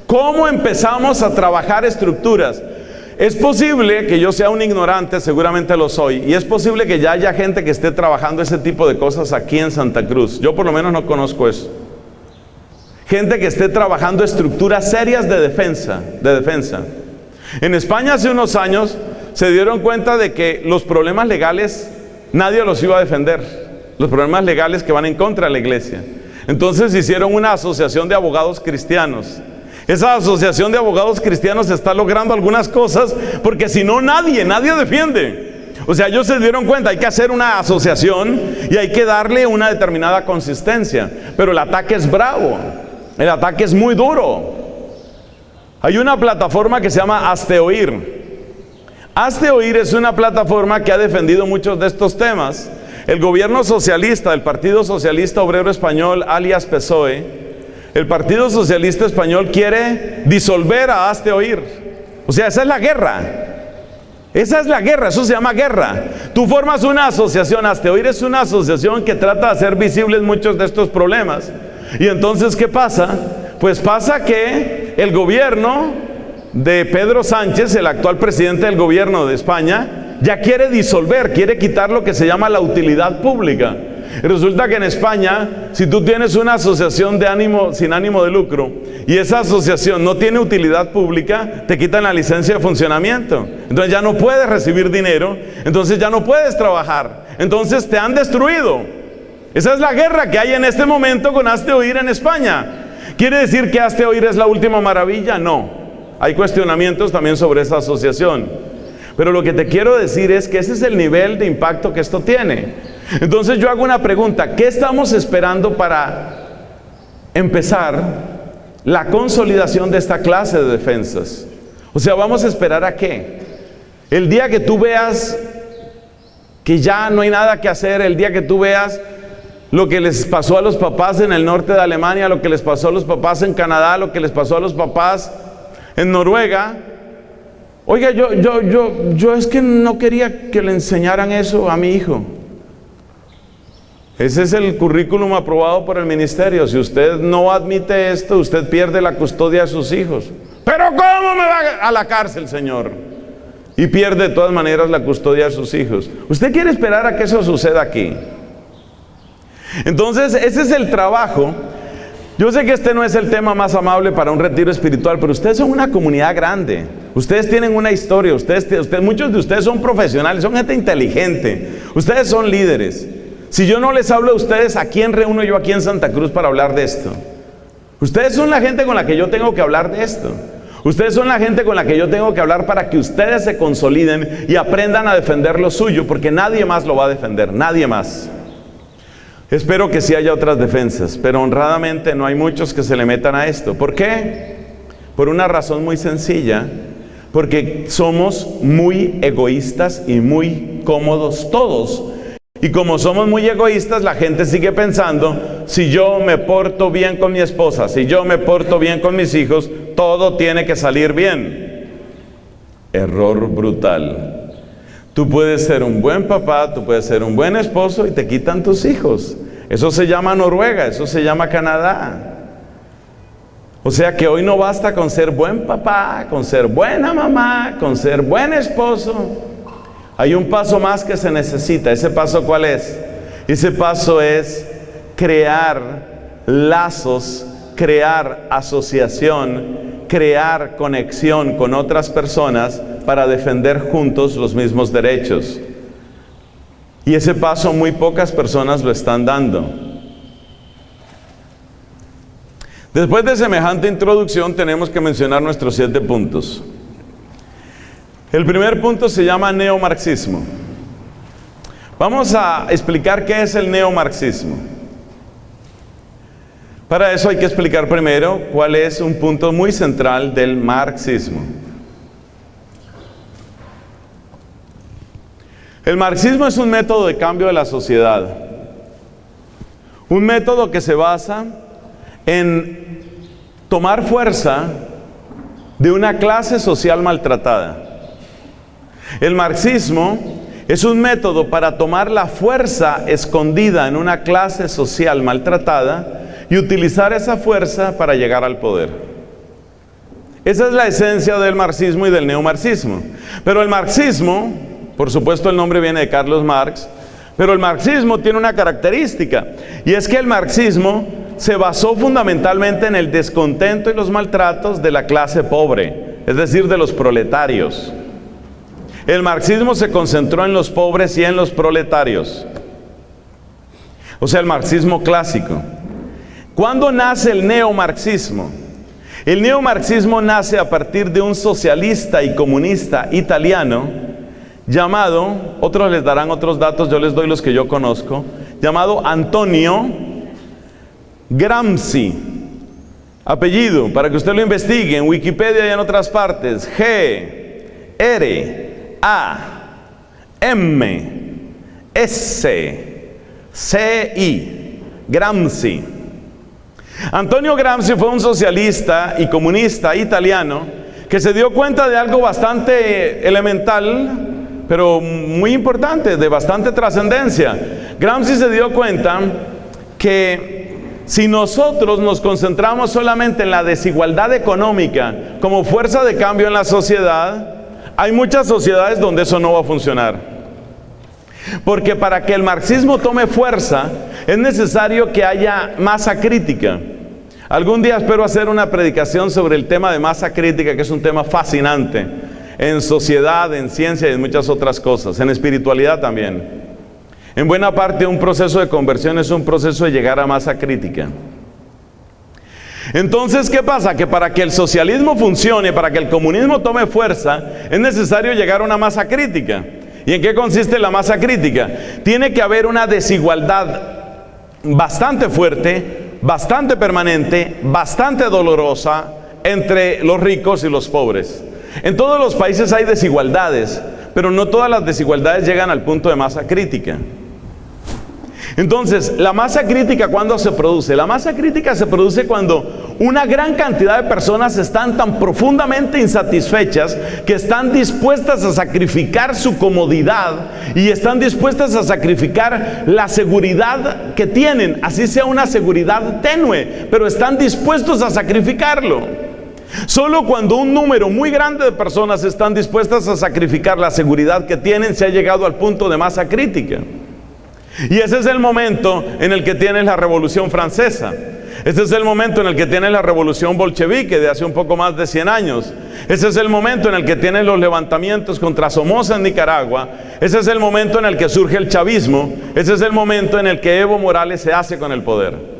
¿Cómo empezamos a trabajar estructuras? Es posible que yo sea un ignorante, seguramente lo soy, y es posible que ya haya gente que esté trabajando ese tipo de cosas aquí en Santa Cruz. Yo por lo menos no conozco eso. Gente que esté trabajando estructuras serias de defensa. En España hace unos años se dieron cuenta de que los problemas legales nadie los iba a defender. Los problemas legales que van en contra de la iglesia. Entonces hicieron una asociación de abogados cristianos. Esa asociación de abogados cristianos está logrando algunas cosas porque si no nadie defiende. O sea, ellos se dieron cuenta, hay que hacer una asociación y hay que darle una determinada consistencia. Pero el ataque es bravo, el ataque es muy duro. Hay una plataforma que se llama Hazte Oír. Hazte Oír es una plataforma que ha defendido muchos de estos temas. el gobierno socialista del Partido Socialista Obrero Español, alias PSOE, el Partido Socialista Español quiere disolver a Hazte Oír. O sea, esa es la guerra. Esa es la guerra, eso se llama guerra. Tú formas una asociación, Hazte Oír es una asociación que trata de hacer visibles muchos de estos problemas. Y entonces, ¿qué pasa? Pues pasa que el gobierno de Pedro Sánchez, el actual presidente del gobierno de España, ya quiere disolver, quiere quitar lo que se llama la utilidad pública. Y resulta que en España, si tú tienes una asociación sin ánimo de lucro y esa asociación no tiene utilidad pública, te quitan la licencia de funcionamiento. Entonces ya no puedes recibir dinero, entonces ya no puedes trabajar, entonces te han destruido. Esa es la guerra que hay en este momento con Hazte Oír en España. ¿Quiere decir que Hazte Oír es la última maravilla? No. Hay cuestionamientos también sobre esa asociación. Pero lo que te quiero decir es que ese es el nivel de impacto que esto tiene. Entonces yo hago una pregunta: ¿qué estamos esperando para empezar la consolidación de esta clase de defensas? O sea, ¿vamos a esperar a qué? El día que tú veas que ya no hay nada que hacer, el día que tú veas lo que les pasó a los papás en el norte de Alemania, lo que les pasó a los papás en Canadá, lo que les pasó a los papás en Noruega. Oiga, yo es que no quería que le enseñaran eso a mi hijo. Ese es el currículum aprobado por el ministerio. Si usted no admite esto, usted pierde la custodia de sus hijos. ¿Pero cómo me va a la cárcel, señor? Y pierde de todas maneras la custodia de sus hijos. ¿Usted quiere esperar a que eso suceda aquí? Entonces, ese es el trabajo. Yo sé que este no es el tema más amable para un retiro espiritual, pero ustedes son una comunidad grande. Ustedes tienen una historia. Muchos de ustedes son profesionales, son gente inteligente. Ustedes son líderes. Si yo no les hablo a ustedes, ¿a quién reúno yo aquí en Santa Cruz para hablar de esto? Ustedes son la gente con la que yo tengo que hablar de esto. Ustedes son la gente con la que yo tengo que hablar para que ustedes se consoliden y aprendan a defender lo suyo, porque nadie más lo va a defender, nadie más. Espero que sí haya otras defensas, pero honradamente no hay muchos que se le metan a esto. ¿Por qué? Por una razón muy sencilla, porque somos muy egoístas y muy cómodos todos. Y como somos muy egoístas, la gente sigue pensando: si yo me porto bien con mi esposa, si yo me porto bien con mis hijos, todo tiene que salir bien. Error brutal. Tú puedes ser un buen papá, tú puedes ser un buen esposo y te quitan tus hijos. Eso se llama Noruega, eso se llama Canadá. O sea que hoy no basta con ser buen papá, con ser buena mamá, con ser buen esposo. Hay un paso más que se necesita. ¿Ese paso cuál es? Ese paso es crear lazos, crear asociación, crear conexión con otras personas para defender juntos los mismos derechos. Y ese paso muy pocas personas lo están dando. Después de semejante introducción tenemos que mencionar nuestros 7 puntos. El primer punto se llama neomarxismo. Vamos a explicar qué es el neomarxismo. Para eso hay que explicar primero cuál es un punto muy central del marxismo. El marxismo es un método de cambio de la sociedad. Un método que se basa en tomar fuerza de una clase social maltratada. El marxismo es un método para tomar la fuerza escondida en una clase social maltratada y utilizar esa fuerza para llegar al poder. Esa es la esencia del marxismo y del neomarxismo. Pero el marxismo, por supuesto el nombre viene de Carlos Marx, pero el marxismo tiene una característica, y es que el marxismo se basó fundamentalmente en el descontento y los maltratos de la clase pobre, es decir, de los proletarios. El marxismo se concentró en los pobres y en los proletarios. O sea, el marxismo clásico. ¿Cuándo nace el neomarxismo? El neomarxismo nace a partir de un socialista y comunista italiano llamado, otros les darán otros datos, yo les doy los que yo conozco, llamado Antonio Gramsci. Apellido, para que usted lo investigue en Wikipedia y en otras partes: G-R-A-M-S-C-I. C-I, Gramsci. Antonio Gramsci fue un socialista y comunista italiano que se dio cuenta de algo bastante elemental, pero muy importante, de bastante trascendencia. Gramsci se dio cuenta que si nosotros nos concentramos solamente en la desigualdad económica como fuerza de cambio en la sociedad, hay muchas sociedades donde eso no va a funcionar. Porque para que el marxismo tome fuerza, es necesario que haya masa crítica. Algún día espero hacer una predicación sobre el tema de masa crítica, que es un tema fascinante en sociedad, en ciencia y en muchas otras cosas, en espiritualidad también. En buena parte, un proceso de conversión es un proceso de llegar a masa crítica. Entonces, ¿qué pasa? Que para que el socialismo funcione, para que el comunismo tome fuerza, es necesario llegar a una masa crítica. ¿Y en qué consiste la masa crítica? Tiene que haber una desigualdad bastante fuerte, bastante permanente, bastante dolorosa entre los ricos y los pobres. En todos los países hay desigualdades, pero no todas las desigualdades llegan al punto de masa crítica. Entonces, la masa crítica, ¿cuándo se produce? La masa crítica se produce cuando una gran cantidad de personas están tan profundamente insatisfechas que están dispuestas a sacrificar su comodidad y están dispuestas a sacrificar la seguridad que tienen, así sea una seguridad tenue, pero están dispuestos a sacrificarlo. Solo cuando un número muy grande de personas están dispuestas a sacrificar la seguridad que tienen, se ha llegado al punto de masa crítica. Y ese es el momento en el que tienes la Revolución Francesa. Ese es el momento en el que tienes la Revolución Bolchevique de hace un poco más de 100 años. Ese es el momento en el que tienes los levantamientos contra Somoza en Nicaragua. Ese es el momento en el que surge el chavismo. Ese es el momento en el que Evo Morales se hace con el poder.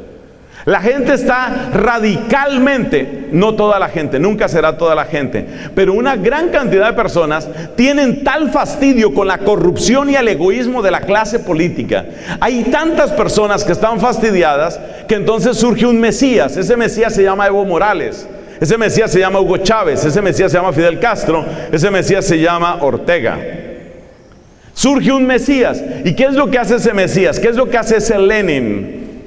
La gente está radicalmente, no toda la gente, nunca será toda la gente, pero una gran cantidad de personas tienen tal fastidio con la corrupción y el egoísmo de la clase política. Hay tantas personas que están fastidiadas que entonces surge un Mesías. Ese Mesías se llama Evo Morales, ese Mesías se llama Hugo Chávez, ese Mesías se llama Fidel Castro, ese Mesías se llama Ortega. Surge un Mesías. ¿Y qué es lo que hace ese Mesías? ¿Qué es lo que hace ese Lenin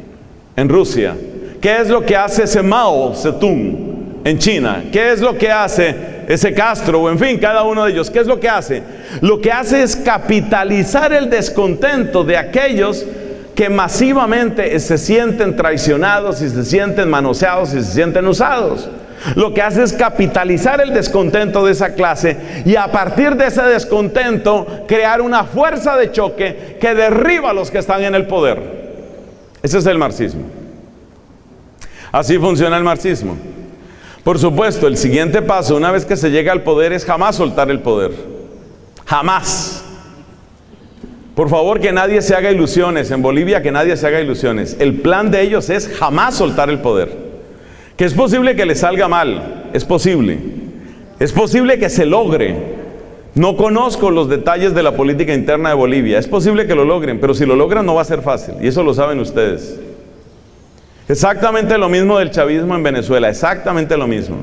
en Rusia? ¿Qué es lo que hace ese Mao Zedong en China? ¿Qué es lo que hace ese Castro? O en fin, cada uno de ellos. ¿Qué es lo que hace? Lo que hace es capitalizar el descontento de aquellos que masivamente se sienten traicionados y se sienten manoseados y se sienten usados. Lo que hace es capitalizar el descontento de esa clase y a partir de ese descontento crear una fuerza de choque que derriba a los que están en el poder. Ese es el marxismo. Así funciona el marxismo. Por supuesto, el siguiente paso, una vez que se llega al poder, es jamás soltar el poder. Jamás. Por favor, que nadie se haga ilusiones. En Bolivia, que nadie se haga ilusiones. El plan de ellos es jamás soltar el poder. Que es posible que les salga mal. Es posible. Es posible que se logre. No conozco los detalles de la política interna de Bolivia. Es posible que lo logren, pero si lo logran no va a ser fácil. Y eso lo saben ustedes. Exactamente lo mismo del chavismo en Venezuela, exactamente lo mismo.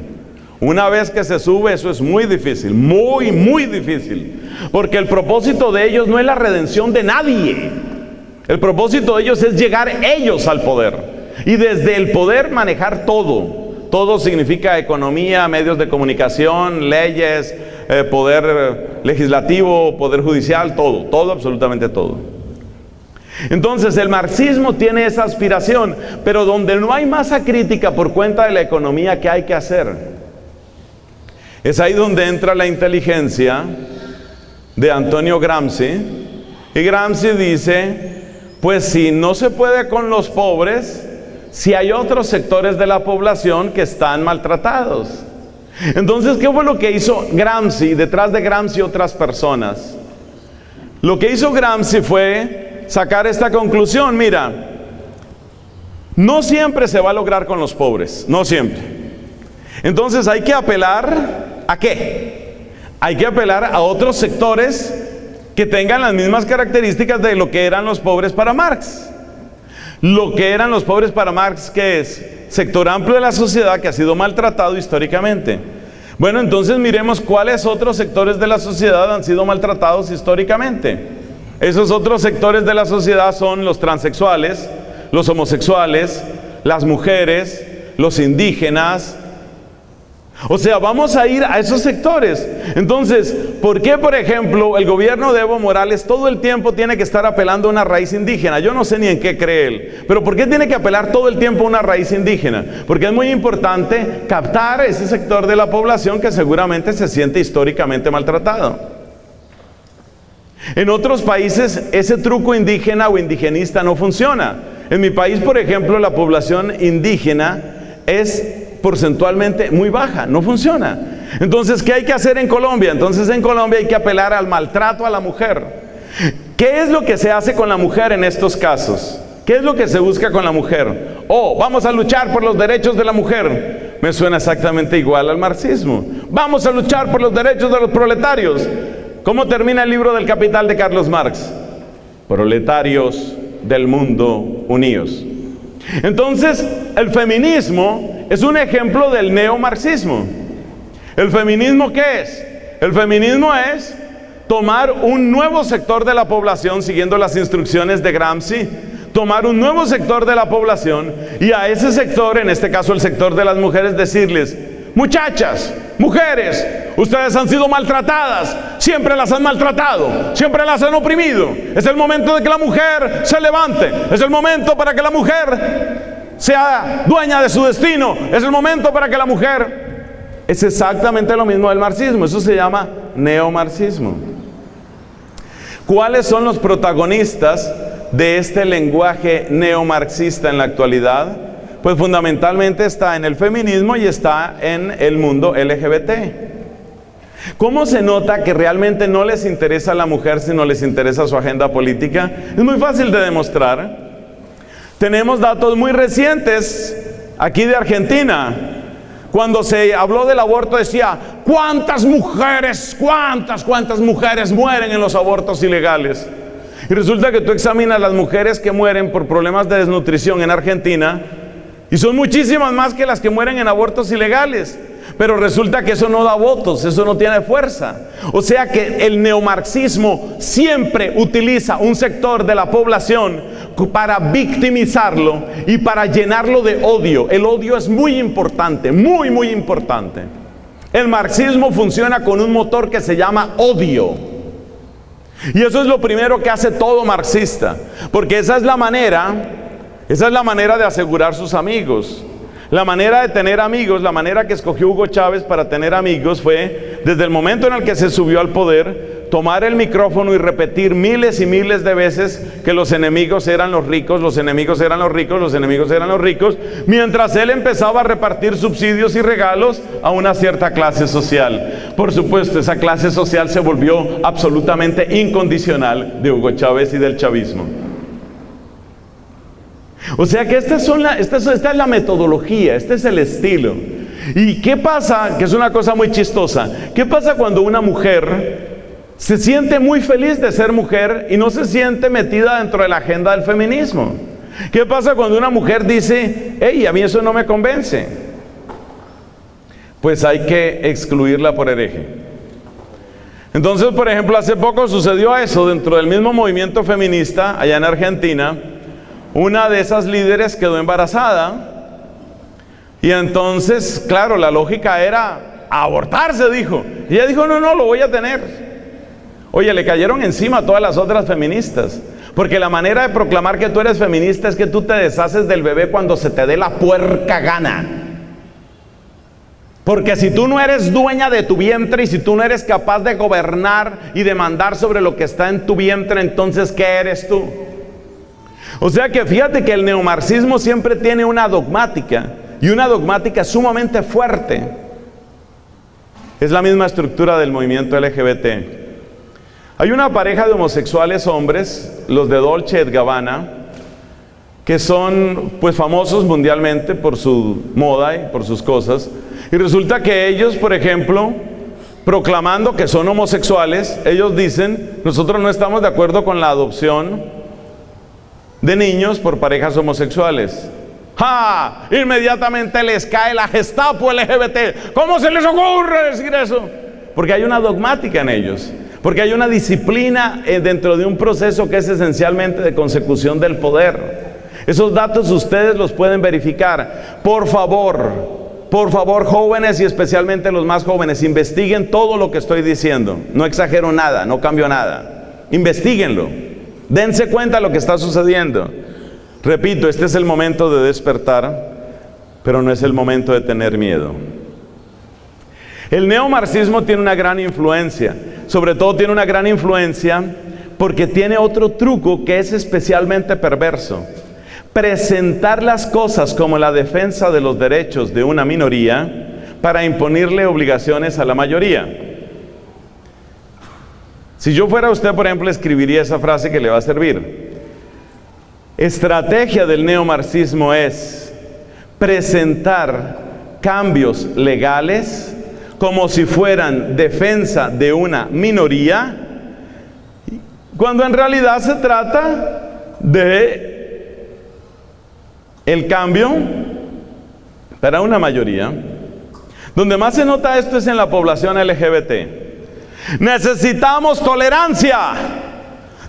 Una vez que se sube, eso es muy difícil, muy, muy difícil. Porque el propósito de ellos no es la redención de nadie. El propósito de ellos es llegar ellos al poder. Y desde el poder manejar todo. Todo significa economía, medios de comunicación, leyes, poder legislativo, poder judicial, todo, todo, absolutamente todo. Entonces el marxismo tiene esa aspiración, pero donde no hay masa crítica por cuenta de la economía, ¿qué hay que hacer? Es ahí donde entra la inteligencia de Antonio Gramsci. Y Gramsci dice, pues si no se puede con los pobres, si hay otros sectores de la población que están maltratados. Entonces, ¿qué fue lo que hizo Gramsci? Detrás de Gramsci otras personas. Lo que hizo Gramsci fue sacar esta conclusión. Mira, no siempre se va a lograr con los pobres, no siempre. Entonces hay que apelar ¿a qué? Hay que apelar a otros sectores que tengan las mismas características de lo que eran los pobres para Marx. Lo que eran los pobres para Marx, ¿qué es? Sector amplio de la sociedad que ha sido maltratado históricamente. Bueno, entonces miremos cuáles otros sectores de la sociedad han sido maltratados históricamente. Esos otros sectores de la sociedad son los transexuales, los homosexuales, las mujeres, los indígenas. O sea, vamos a ir a esos sectores. Entonces, ¿por qué, por ejemplo, el gobierno de Evo Morales todo el tiempo tiene que estar apelando a una raíz indígena? Yo no sé ni en qué cree él, pero ¿por qué tiene que apelar todo el tiempo a una raíz indígena? Porque es muy importante captar ese sector de la población que seguramente se siente históricamente maltratado. En otros países ese truco indígena o indigenista no funciona. En mi país, por ejemplo, la población indígena es porcentualmente muy baja, no funciona. Entonces, ¿qué hay que hacer en Colombia? Entonces, en Colombia hay que apelar al maltrato a la mujer. ¿Qué es lo que se hace con la mujer en estos casos? ¿Qué es lo que se busca con la mujer? Vamos a luchar por los derechos de la mujer. Me suena exactamente igual al marxismo. Vamos a luchar por los derechos de los proletarios. ¿Cómo termina el libro del Capital de Carlos Marx? Proletarios del mundo unidos. Entonces, el feminismo es un ejemplo del neomarxismo. ¿El feminismo qué es? El feminismo es tomar un nuevo sector de la población, siguiendo las instrucciones de Gramsci, tomar un nuevo sector de la población y a ese sector, en este caso el sector de las mujeres, decirles: muchachas, mujeres, ustedes han sido maltratadas, siempre las han maltratado, siempre las han oprimido. Es el momento de que la mujer se levante, es el momento para que la mujer sea dueña de su destino, es el momento para que la mujer... Es exactamente lo mismo del marxismo, eso se llama neomarxismo. ¿Cuáles son los protagonistas de este lenguaje neomarxista en la actualidad? Pues fundamentalmente está en el feminismo y está en el mundo LGBT. ¿Cómo se nota que realmente no les interesa a la mujer, sino les interesa su agenda política? Es muy fácil de demostrar. Tenemos datos muy recientes aquí de Argentina. Cuando se habló del aborto decía: ¿cuántas mujeres mueren en los abortos ilegales? Y resulta que tú examinas las mujeres que mueren por problemas de desnutrición en Argentina y son muchísimas más que las que mueren en abortos ilegales. Pero resulta que eso no da votos, eso no tiene fuerza. O sea que el neomarxismo siempre utiliza un sector de la población para victimizarlo y para llenarlo de odio. El odio es muy importante, muy, muy importante. El marxismo funciona con un motor que se llama odio. Y eso es lo primero que hace todo marxista, porque esa es la manera de asegurar sus amigos. La manera de tener amigos, la manera que escogió Hugo Chávez para tener amigos fue, desde el momento en el que se subió al poder, tomar el micrófono y repetir miles y miles de veces que los enemigos eran los ricos, los enemigos eran los ricos, los enemigos eran los ricos, mientras él empezaba a repartir subsidios y regalos a una cierta clase social. Por supuesto, esa clase social se volvió absolutamente incondicional de Hugo Chávez y del chavismo. O sea que esta es la metodología, este es el estilo. ¿Y qué pasa? Que es una cosa muy chistosa. ¿Qué pasa cuando una mujer se siente muy feliz de ser mujer y no se siente metida dentro de la agenda del feminismo? ¿Qué pasa cuando una mujer dice: hey, a mí eso no me convence? Pues hay que excluirla por hereje. Entonces, por ejemplo, hace poco sucedió eso dentro del mismo movimiento feminista allá en Argentina. Una de esas líderes quedó embarazada y entonces, claro, la lógica era abortarse, dijo. Y ella dijo: no, lo voy a tener. Oye, le cayeron encima a todas las otras feministas, porque la manera de proclamar que tú eres feminista es que tú te deshaces del bebé cuando se te dé la puerca gana. Porque si tú no eres dueña de tu vientre y si tú no eres capaz de gobernar y de mandar sobre lo que está en tu vientre, entonces ¿qué eres tú? O sea que fíjate que el neomarxismo siempre tiene una dogmática, y una dogmática sumamente fuerte. Es la misma estructura del movimiento LGBT. Hay una pareja de homosexuales hombres, los de Dolce & Gabbana, que son pues famosos mundialmente por su moda y por sus cosas. Y resulta que ellos, por ejemplo, proclamando que son homosexuales, ellos dicen: nosotros no estamos de acuerdo con la adopción de niños por parejas homosexuales. ¡Ja! Inmediatamente les cae la Gestapo LGBT. ¿Cómo se les ocurre decir eso? Porque hay una dogmática en ellos. Porque hay una disciplina dentro de un proceso que es esencialmente de consecución del poder. Esos datos ustedes los pueden verificar. Por favor, jóvenes y especialmente los más jóvenes, investiguen todo lo que estoy diciendo. No exagero nada, no cambio nada. Investíguenlo. Dense cuenta de lo que está sucediendo. Repito, este es el momento de despertar, pero no es el momento de tener miedo. El neomarxismo tiene una gran influencia. Sobre todo tiene una gran influencia porque tiene otro truco que es especialmente perverso. Presentar las cosas como la defensa de los derechos de una minoría para imponerle obligaciones a la mayoría. Si yo fuera usted, por ejemplo, escribiría esa frase que le va a servir. Estrategia del neomarxismo es presentar cambios legales como si fueran defensa de una minoría, cuando en realidad se trata de el cambio para una mayoría. Donde más se nota esto es en la población LGBT. Necesitamos tolerancia.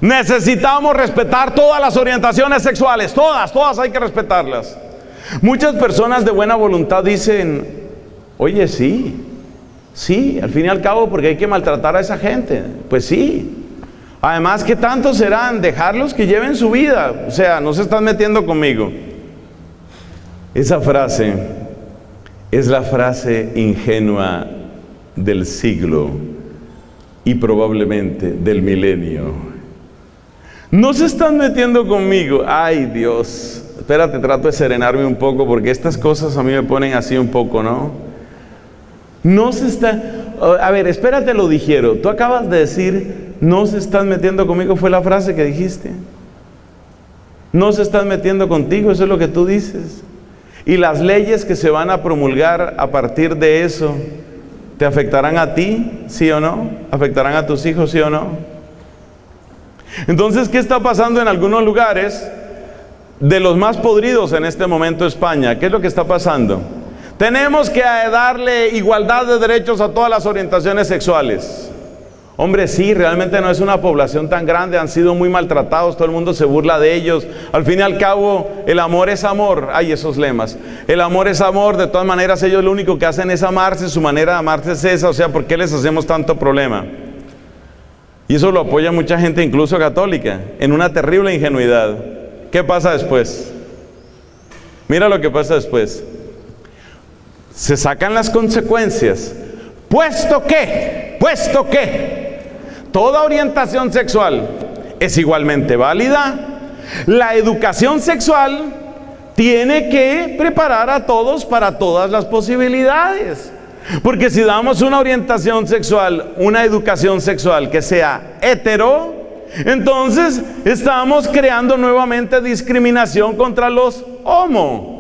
Necesitamos respetar todas las orientaciones sexuales. Todas hay que respetarlas. Muchas personas de buena voluntad dicen, oye, sí, al fin y al cabo, porque hay que maltratar a esa gente. Pues sí. Además, ¿qué tanto serán? Dejarlos que lleven su vida. O sea, no se están metiendo conmigo. Esa frase es la frase ingenua del siglo y probablemente del milenio. No se están metiendo conmigo. Ay, Dios. Espérate, trato de serenarme un poco porque estas cosas a mí me ponen así un poco, ¿no? No se está... A ver, espérate, lo dijeron. Tú acabas de decir, no se están metiendo conmigo, fue la frase que dijiste. No se están metiendo contigo, eso es lo que tú dices. Y las leyes que se van a promulgar a partir de eso, ¿te afectarán a ti, sí o no? ¿Afectarán a tus hijos, sí o no? Entonces, ¿qué está pasando en algunos lugares? De los más podridos en este momento España, ¿qué es lo que está pasando? Tenemos que darle igualdad de derechos a todas las orientaciones sexuales. Hombre, sí, realmente no es una población tan grande, han sido muy maltratados, todo el mundo se burla de ellos. Al fin y al cabo, el amor es amor. Hay esos lemas. El amor es amor, de todas maneras ellos lo único que hacen es amarse, su manera de amarse es esa, o sea, ¿por qué les hacemos tanto problema? Y eso lo apoya mucha gente, incluso católica, en una terrible ingenuidad. ¿Qué pasa después? Mira lo que pasa después. Se sacan las consecuencias. Puesto que toda orientación sexual es igualmente válida, la educación sexual tiene que preparar a todos para todas las posibilidades. Porque si damos una orientación sexual, una educación sexual que sea hetero, entonces estamos creando nuevamente discriminación contra los homo.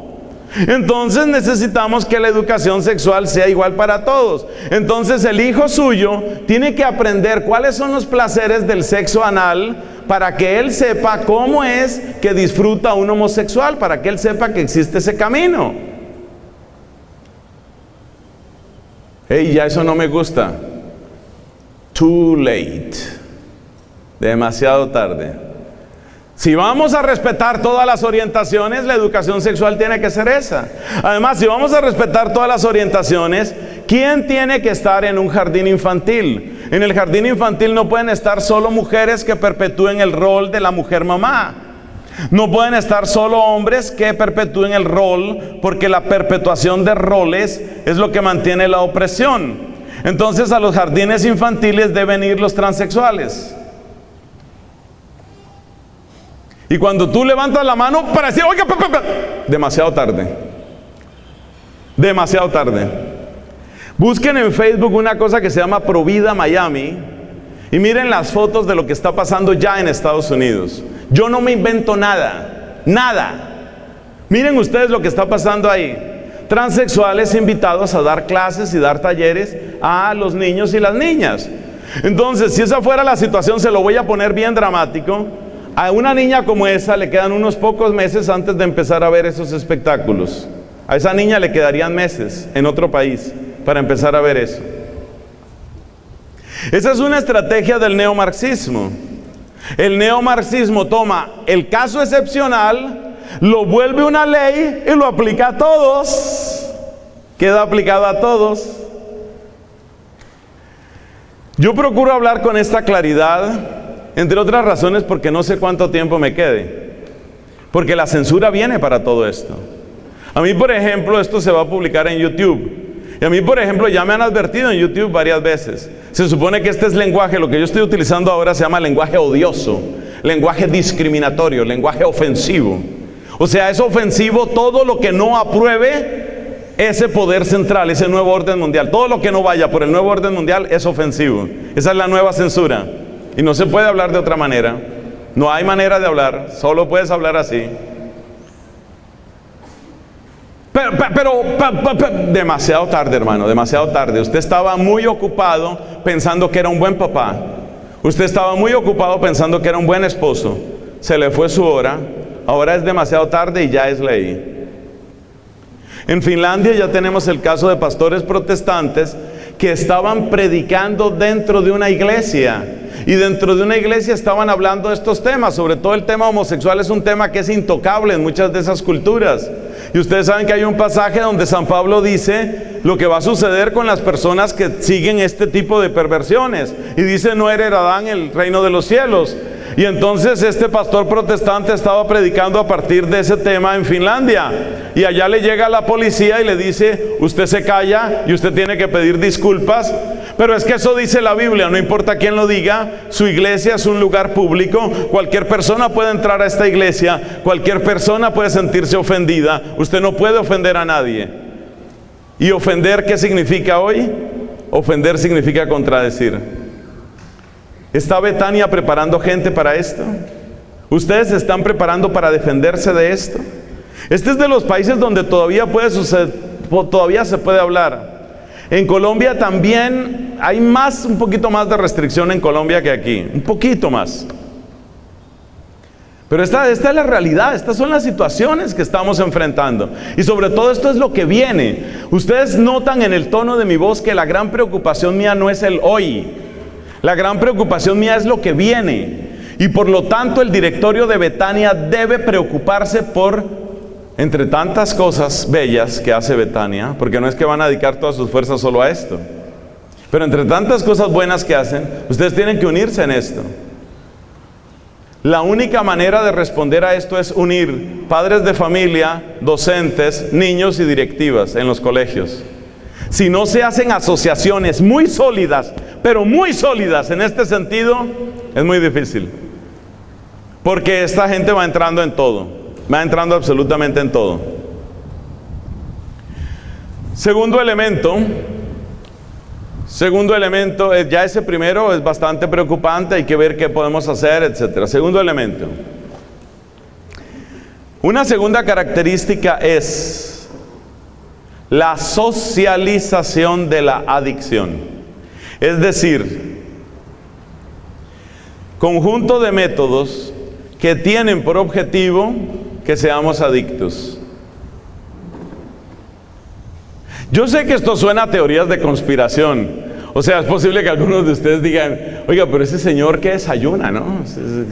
Entonces necesitamos que la educación sexual sea igual para todos. Entonces el hijo suyo tiene que aprender cuáles son los placeres del sexo anal para que él sepa cómo es que disfruta un homosexual, para que él sepa que existe ese camino. Hey, ya eso no me gusta. Too late. Demasiado tarde. Si vamos a respetar todas las orientaciones, la educación sexual tiene que ser esa. Además, si vamos a respetar todas las orientaciones, ¿quién tiene que estar en un jardín infantil? En el jardín infantil no pueden estar solo mujeres que perpetúen el rol de la mujer mamá. No pueden estar solo hombres que perpetúen el rol, porque la perpetuación de roles es lo que mantiene la opresión. Entonces a los jardines infantiles deben ir los transexuales. Y cuando tú levantas la mano para decir, oiga, demasiado tarde. Demasiado tarde. Busquen en Facebook una cosa que se llama Provida Miami y miren las fotos de lo que está pasando ya en Estados Unidos. Yo no me invento nada. Miren ustedes lo que está pasando ahí. Transexuales invitados a dar clases y dar talleres a los niños y las niñas. Entonces, si esa fuera la situación, se lo voy a poner bien dramático. A una niña como esa le quedan unos pocos meses antes de empezar a ver esos espectáculos. A esa niña le quedarían meses en otro país para empezar a ver eso. Esa es una estrategia del neomarxismo. El neomarxismo toma el caso excepcional, lo vuelve una ley y lo aplica a todos. Queda aplicado a todos. Yo procuro hablar con esta claridad, entre otras razones porque no sé cuánto tiempo me quede. Porque la censura viene para todo esto. A mí, por ejemplo, esto se va a publicar en YouTube. Y a mí, por ejemplo, ya me han advertido en YouTube varias veces. Se supone que este es lenguaje, lo que yo estoy utilizando ahora se llama lenguaje odioso, lenguaje discriminatorio, lenguaje ofensivo. O sea, es ofensivo todo lo que no apruebe ese poder central, ese nuevo orden mundial. Todo lo que no vaya por el nuevo orden mundial es ofensivo. Esa es la nueva censura. Y no se puede hablar de otra manera. No hay manera de hablar, solo puedes hablar así. Pero demasiado tarde, hermano, demasiado tarde. Usted estaba muy ocupado pensando que era un buen papá. Usted estaba muy ocupado pensando que era un buen esposo. Se le fue su hora. Ahora es demasiado tarde y ya es ley. En Finlandia ya tenemos el caso de pastores protestantes que estaban predicando dentro de una iglesia. Y dentro de una iglesia estaban hablando de estos temas. Sobre todo el tema homosexual es un tema que es intocable en muchas de esas culturas. Y ustedes saben que hay un pasaje donde San Pablo dice lo que va a suceder con las personas que siguen este tipo de perversiones. Y dice, no heredarán el reino de los cielos. Y entonces este pastor protestante estaba predicando a partir de ese tema en Finlandia. Y allá le llega la policía y le dice, usted se calla y usted tiene que pedir disculpas. Pero es que eso dice la Biblia, no importa quién lo diga, su iglesia es un lugar público, cualquier persona puede entrar a esta iglesia, cualquier persona puede sentirse ofendida, usted no puede ofender a nadie. ¿Y ofender qué significa hoy? Ofender significa contradecir. ¿Está Betania preparando gente para esto? ¿Ustedes se están preparando para defenderse de esto? Este es de los países donde todavía puede suceder, todavía se puede hablar. En Colombia también hay un poquito más de restricción en Colombia que aquí, un poquito más. Pero esta es la realidad, estas son las situaciones que estamos enfrentando. Y sobre todo esto es lo que viene. Ustedes notan en el tono de mi voz que la gran preocupación mía no es el hoy. La gran preocupación mía es lo que viene. Y por lo tanto el directorio de Betania debe preocuparse por, entre tantas cosas bellas que hace Betania, porque no es que van a dedicar todas sus fuerzas solo a esto, pero entre tantas cosas buenas que hacen, ustedes tienen que unirse en esto. La única manera de responder a esto es unir padres de familia, docentes, niños y directivas en los colegios. Si no se hacen asociaciones muy sólidas, pero muy sólidas en este sentido, es muy difícil. Porque esta gente va entrando en todo, va entrando absolutamente en todo. Segundo elemento, ya ese primero es bastante preocupante, hay que ver qué podemos hacer, etc. Segundo elemento. Una segunda característica es la socialización de la adicción. Es decir, conjunto de métodos que tienen por objetivo que seamos adictos. Yo sé que esto suena a teorías de conspiración. O sea, es posible que algunos de ustedes digan, oiga, pero ese señor que desayuna, ¿no?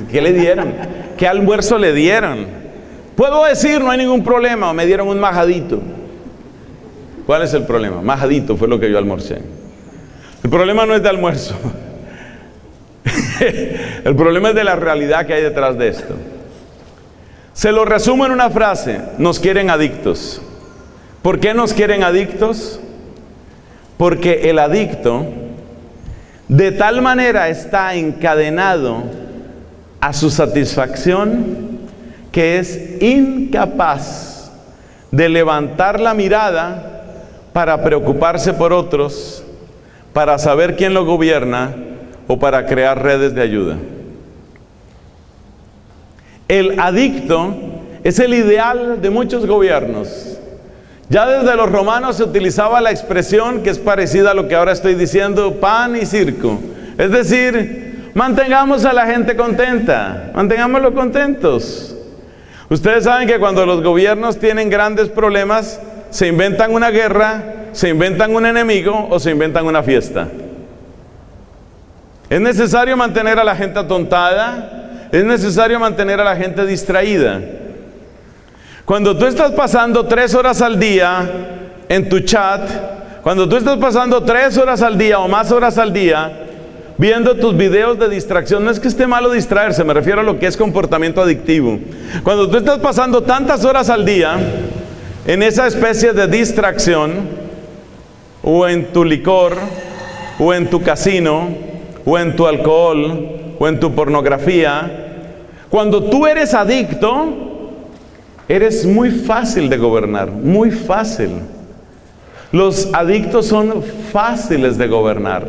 ¿Qué le dieron? ¿Qué almuerzo le dieron? Puedo decir, no hay ningún problema, me dieron un majadito. ¿Cuál es el problema? Majadito fue lo que yo almorcé. El problema no es de almuerzo. El problema es de la realidad que hay detrás de esto. Se lo resumo en una frase: nos quieren adictos. ¿Por qué nos quieren adictos? Porque el adicto de tal manera está encadenado a su satisfacción que es incapaz de levantar la mirada para preocuparse por otros, para saber quién lo gobierna o para crear redes de ayuda. El adicto es el ideal de muchos gobiernos. Ya desde los romanos se utilizaba la expresión que es parecida a lo que ahora estoy diciendo, pan y circo. Es decir, mantengamos a la gente contenta, mantengámoslos contentos. Ustedes saben que cuando los gobiernos tienen grandes problemas, se inventan una guerra, se inventan un enemigo o se inventan una fiesta. Es necesario mantener a la gente atontada, es necesario mantener a la gente distraída. Cuando tú estás pasando 3 horas al día en tu chat, cuando tú estás pasando 3 horas al día o más horas al día viendo tus videos de distracción, no es que esté malo distraerse, me refiero a lo que es comportamiento adictivo. Cuando tú estás pasando tantas horas al día en esa especie de distracción, o en tu licor, o en tu casino, o en tu alcohol, o en tu pornografía, cuando tú eres adicto, eres muy fácil de gobernar, muy fácil. Los adictos son fáciles de gobernar.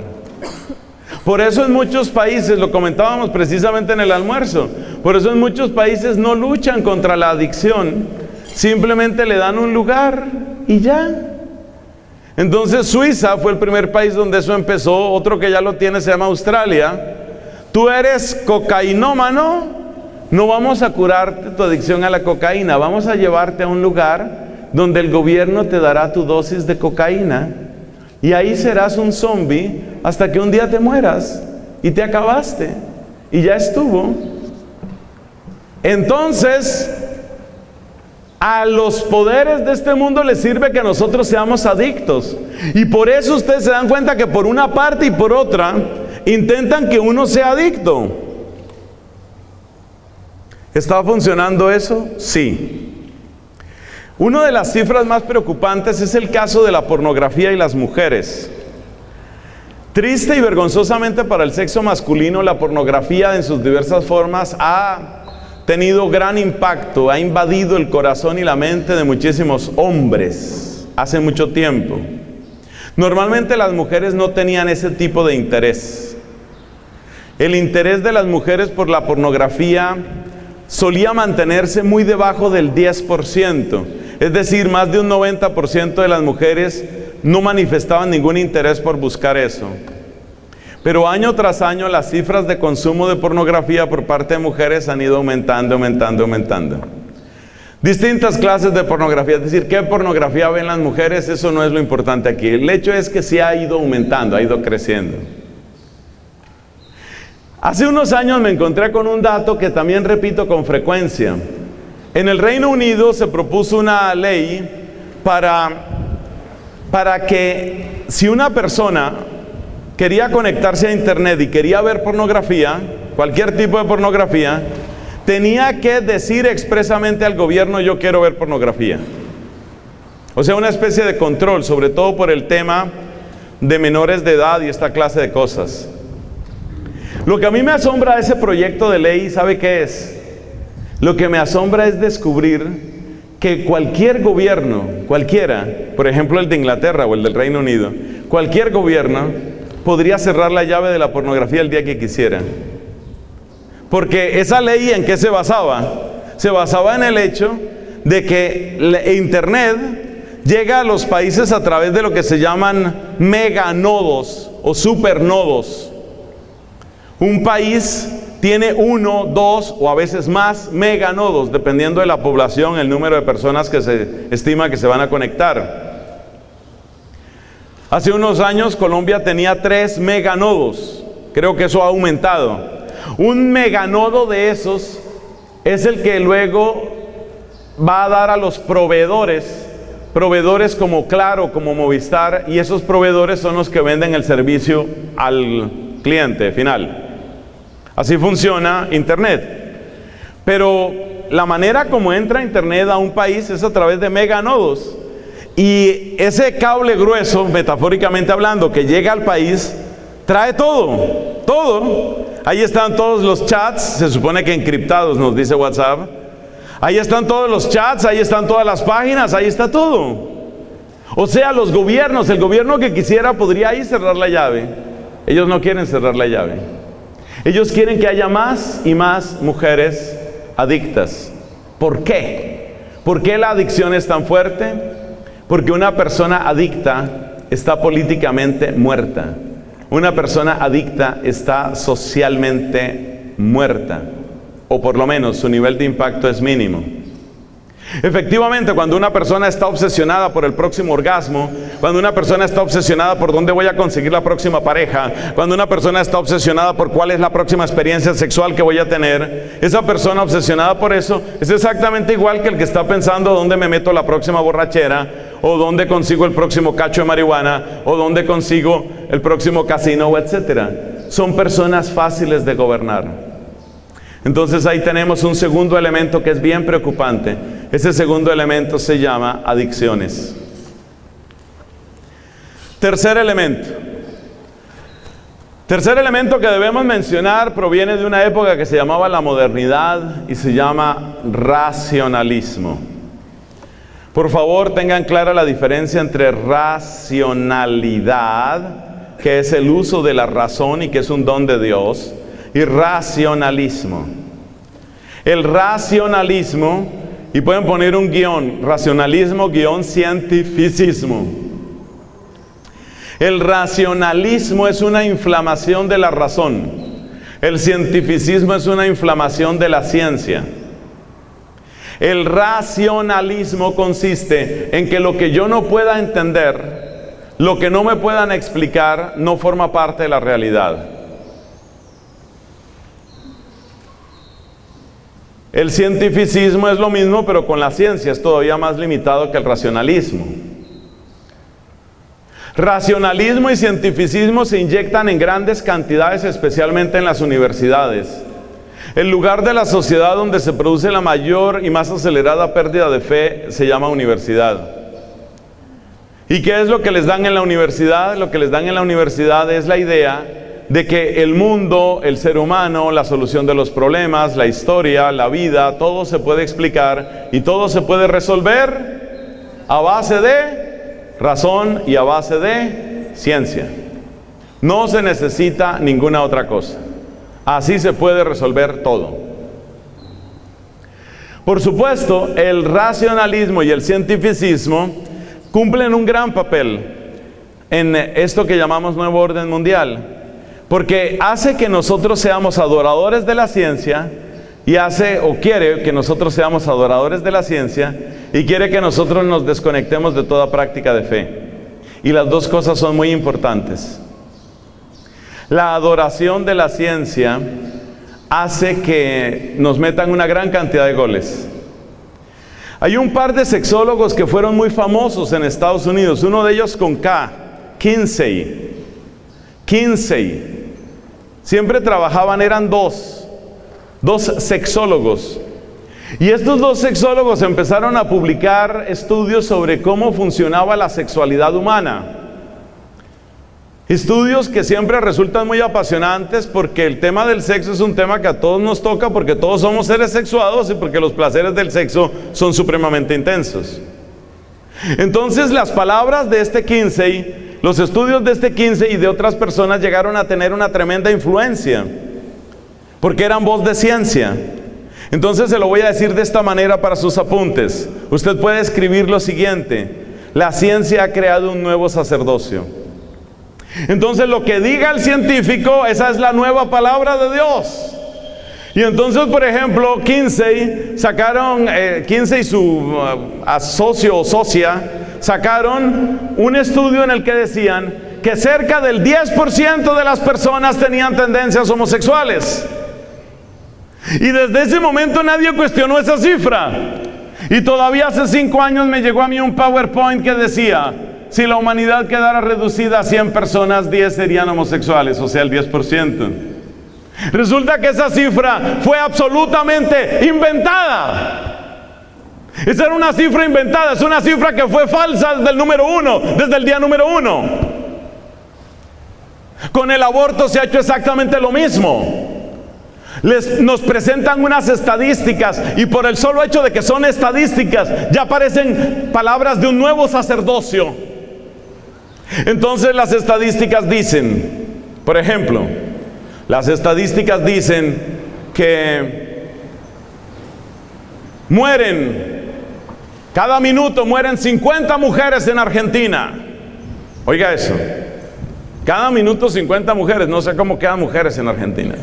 Por eso en muchos países, lo comentábamos precisamente en el almuerzo, por eso en muchos países no luchan contra la adicción, simplemente le dan un lugar y ya. Entonces Suiza fue el primer país donde eso empezó, otro que ya lo tiene se llama Australia. Tú eres cocainómano, no vamos a curarte tu adicción a la cocaína, vamos a llevarte a un lugar donde el gobierno te dará tu dosis de cocaína y ahí serás un zombie hasta que un día te mueras y te acabaste y ya estuvo. Entonces, a los poderes de este mundo les sirve que nosotros seamos adictos. Y por eso ustedes se dan cuenta que por una parte y por otra intentan que uno sea adicto. ¿Está funcionando eso? Sí. Una de las cifras más preocupantes es el caso de la pornografía y las mujeres. Triste y vergonzosamente para el sexo masculino, la pornografía en sus diversas formas ha tenido gran impacto, ha invadido el corazón y la mente de muchísimos hombres hace mucho tiempo. Normalmente las mujeres no tenían ese tipo de interés. El interés de las mujeres por la pornografía solía mantenerse muy debajo del 10%. Es decir, más de un 90% de las mujeres no manifestaban ningún interés por buscar eso. Pero año tras año las cifras de consumo de pornografía por parte de mujeres han ido aumentando. Distintas clases de pornografía, es decir, ¿qué pornografía ven las mujeres? Eso no es lo importante aquí. El hecho es que sí ha ido aumentando, ha ido creciendo. Hace unos años me encontré con un dato que también repito con frecuencia. En el Reino Unido se propuso una ley para que si una persona quería conectarse a internet y quería ver pornografía, cualquier tipo de pornografía, tenía que decir expresamente al gobierno: yo quiero ver pornografía. O sea, una especie de control, sobre todo por el tema de menores de edad y esta clase de cosas. Lo que a mí me asombra de ese proyecto de ley, ¿sabe qué es? Lo que me asombra es descubrir que cualquier gobierno, cualquiera, por ejemplo el de Inglaterra o el del Reino Unido, cualquier gobierno podría cerrar la llave de la pornografía el día que quisiera. Porque esa ley, ¿en qué se basaba? Se basaba en el hecho de que Internet llega a los países a través de lo que se llaman meganodos o supernodos. Un país tiene 1, 2 o a veces más meganodos, dependiendo de la población, el número de personas que se estima que se van a conectar. Hace unos años Colombia tenía 3 meganodos, creo que eso ha aumentado. Un meganodo de esos es el que luego va a dar a los proveedores como Claro, como Movistar, y esos proveedores son los que venden el servicio al cliente final. Así funciona Internet. Pero la manera como entra Internet a un país es a través de meganodos. Y ese cable grueso, metafóricamente hablando, que llega al país, trae todo. Ahí están todos los chats, se supone que encriptados, nos dice WhatsApp. Ahí están todos los chats, ahí están todas las páginas, ahí está todo. O sea, los gobiernos, el gobierno que quisiera podría ahí cerrar la llave. Ellos no quieren cerrar la llave. Ellos quieren que haya más y más mujeres adictas. ¿Por qué? ¿Por qué la adicción es tan fuerte? Porque una persona adicta está políticamente muerta. Una persona adicta está socialmente muerta. O por lo menos su nivel de impacto es mínimo. Efectivamente, cuando una persona está obsesionada por el próximo orgasmo, cuando una persona está obsesionada por dónde voy a conseguir la próxima pareja, cuando una persona está obsesionada por cuál es la próxima experiencia sexual que voy a tener, esa persona obsesionada por eso es exactamente igual que el que está pensando dónde me meto la próxima borrachera, o dónde consigo el próximo cacho de marihuana, o dónde consigo el próximo casino, etcétera. Son personas fáciles de gobernar. Entonces ahí tenemos un segundo elemento que es bien preocupante. Ese segundo elemento se llama adicciones. Tercer elemento. Tercer elemento que debemos mencionar proviene de una época que se llamaba la modernidad y se llama racionalismo. Por favor, tengan clara la diferencia entre racionalidad, que es el uso de la razón y que es un don de Dios, y racionalismo. El racionalismo, y pueden poner un guión, racionalismo, guión, cientificismo. El racionalismo es una inflamación de la razón. El cientificismo es una inflamación de la ciencia. El racionalismo consiste en que lo que yo no pueda entender, lo que no me puedan explicar, no forma parte de la realidad. El cientificismo es lo mismo, pero con la ciencia es todavía más limitado que el racionalismo. Racionalismo y cientificismo se inyectan en grandes cantidades, especialmente en las universidades. El lugar de la sociedad donde se produce la mayor y más acelerada pérdida de fe se llama universidad. ¿Y qué es lo que les dan en la universidad? Lo que les dan en la universidad es la idea de que el mundo, el ser humano, la solución de los problemas, la historia, la vida, todo se puede explicar y todo se puede resolver a base de razón y a base de ciencia. No se necesita ninguna otra cosa. Así se puede resolver todo. Por supuesto, el racionalismo y el cientificismo cumplen un gran papel en esto que llamamos nuevo orden mundial, porque hace que nosotros seamos adoradores de la ciencia y quiere que nosotros seamos adoradores de la ciencia y quiere que nosotros nos desconectemos de toda práctica de fe. Y las dos cosas son muy importantes. La adoración de la ciencia hace que nos metan una gran cantidad de goles. Hay un par de sexólogos que fueron muy famosos en Estados Unidos, uno de ellos con K, Kinsey. Siempre trabajaban, eran dos sexólogos. Y estos dos sexólogos empezaron a publicar estudios sobre cómo funcionaba la sexualidad humana. Estudios que siempre resultan muy apasionantes porque el tema del sexo es un tema que a todos nos toca porque todos somos seres sexuados y porque los placeres del sexo son supremamente intensos. Entonces las palabras de este Kinsey, los estudios de este Kinsey y de otras personas llegaron a tener una tremenda influencia porque eran voz de ciencia. Entonces se lo voy a decir de esta manera para sus apuntes. Usted puede escribir lo siguiente: la ciencia ha creado un nuevo sacerdocio. Entonces lo que diga el científico, esa es la nueva palabra de Dios. Y entonces, por ejemplo, Kinsey y su socio o socia sacaron un estudio en el que decían que cerca del 10% de las personas tenían tendencias homosexuales. Y desde ese momento nadie cuestionó esa cifra. Y todavía hace 5 años me llegó a mí un PowerPoint que decía: si la humanidad quedara reducida a 100 personas, 10 serían homosexuales, o sea, el 10%. Resulta que esa cifra fue absolutamente inventada. Esa era una cifra inventada, es una cifra que fue falsa desde desde el día número 1. Con el aborto se ha hecho exactamente lo mismo. Nos presentan unas estadísticas y por el solo hecho de que son estadísticas ya aparecen palabras de un nuevo sacerdocio. Entonces las estadísticas dicen, por ejemplo, las estadísticas dicen que cada minuto mueren 50 mujeres en Argentina. Oiga eso, cada minuto 50 mujeres, no sé cómo quedan mujeres en Argentina.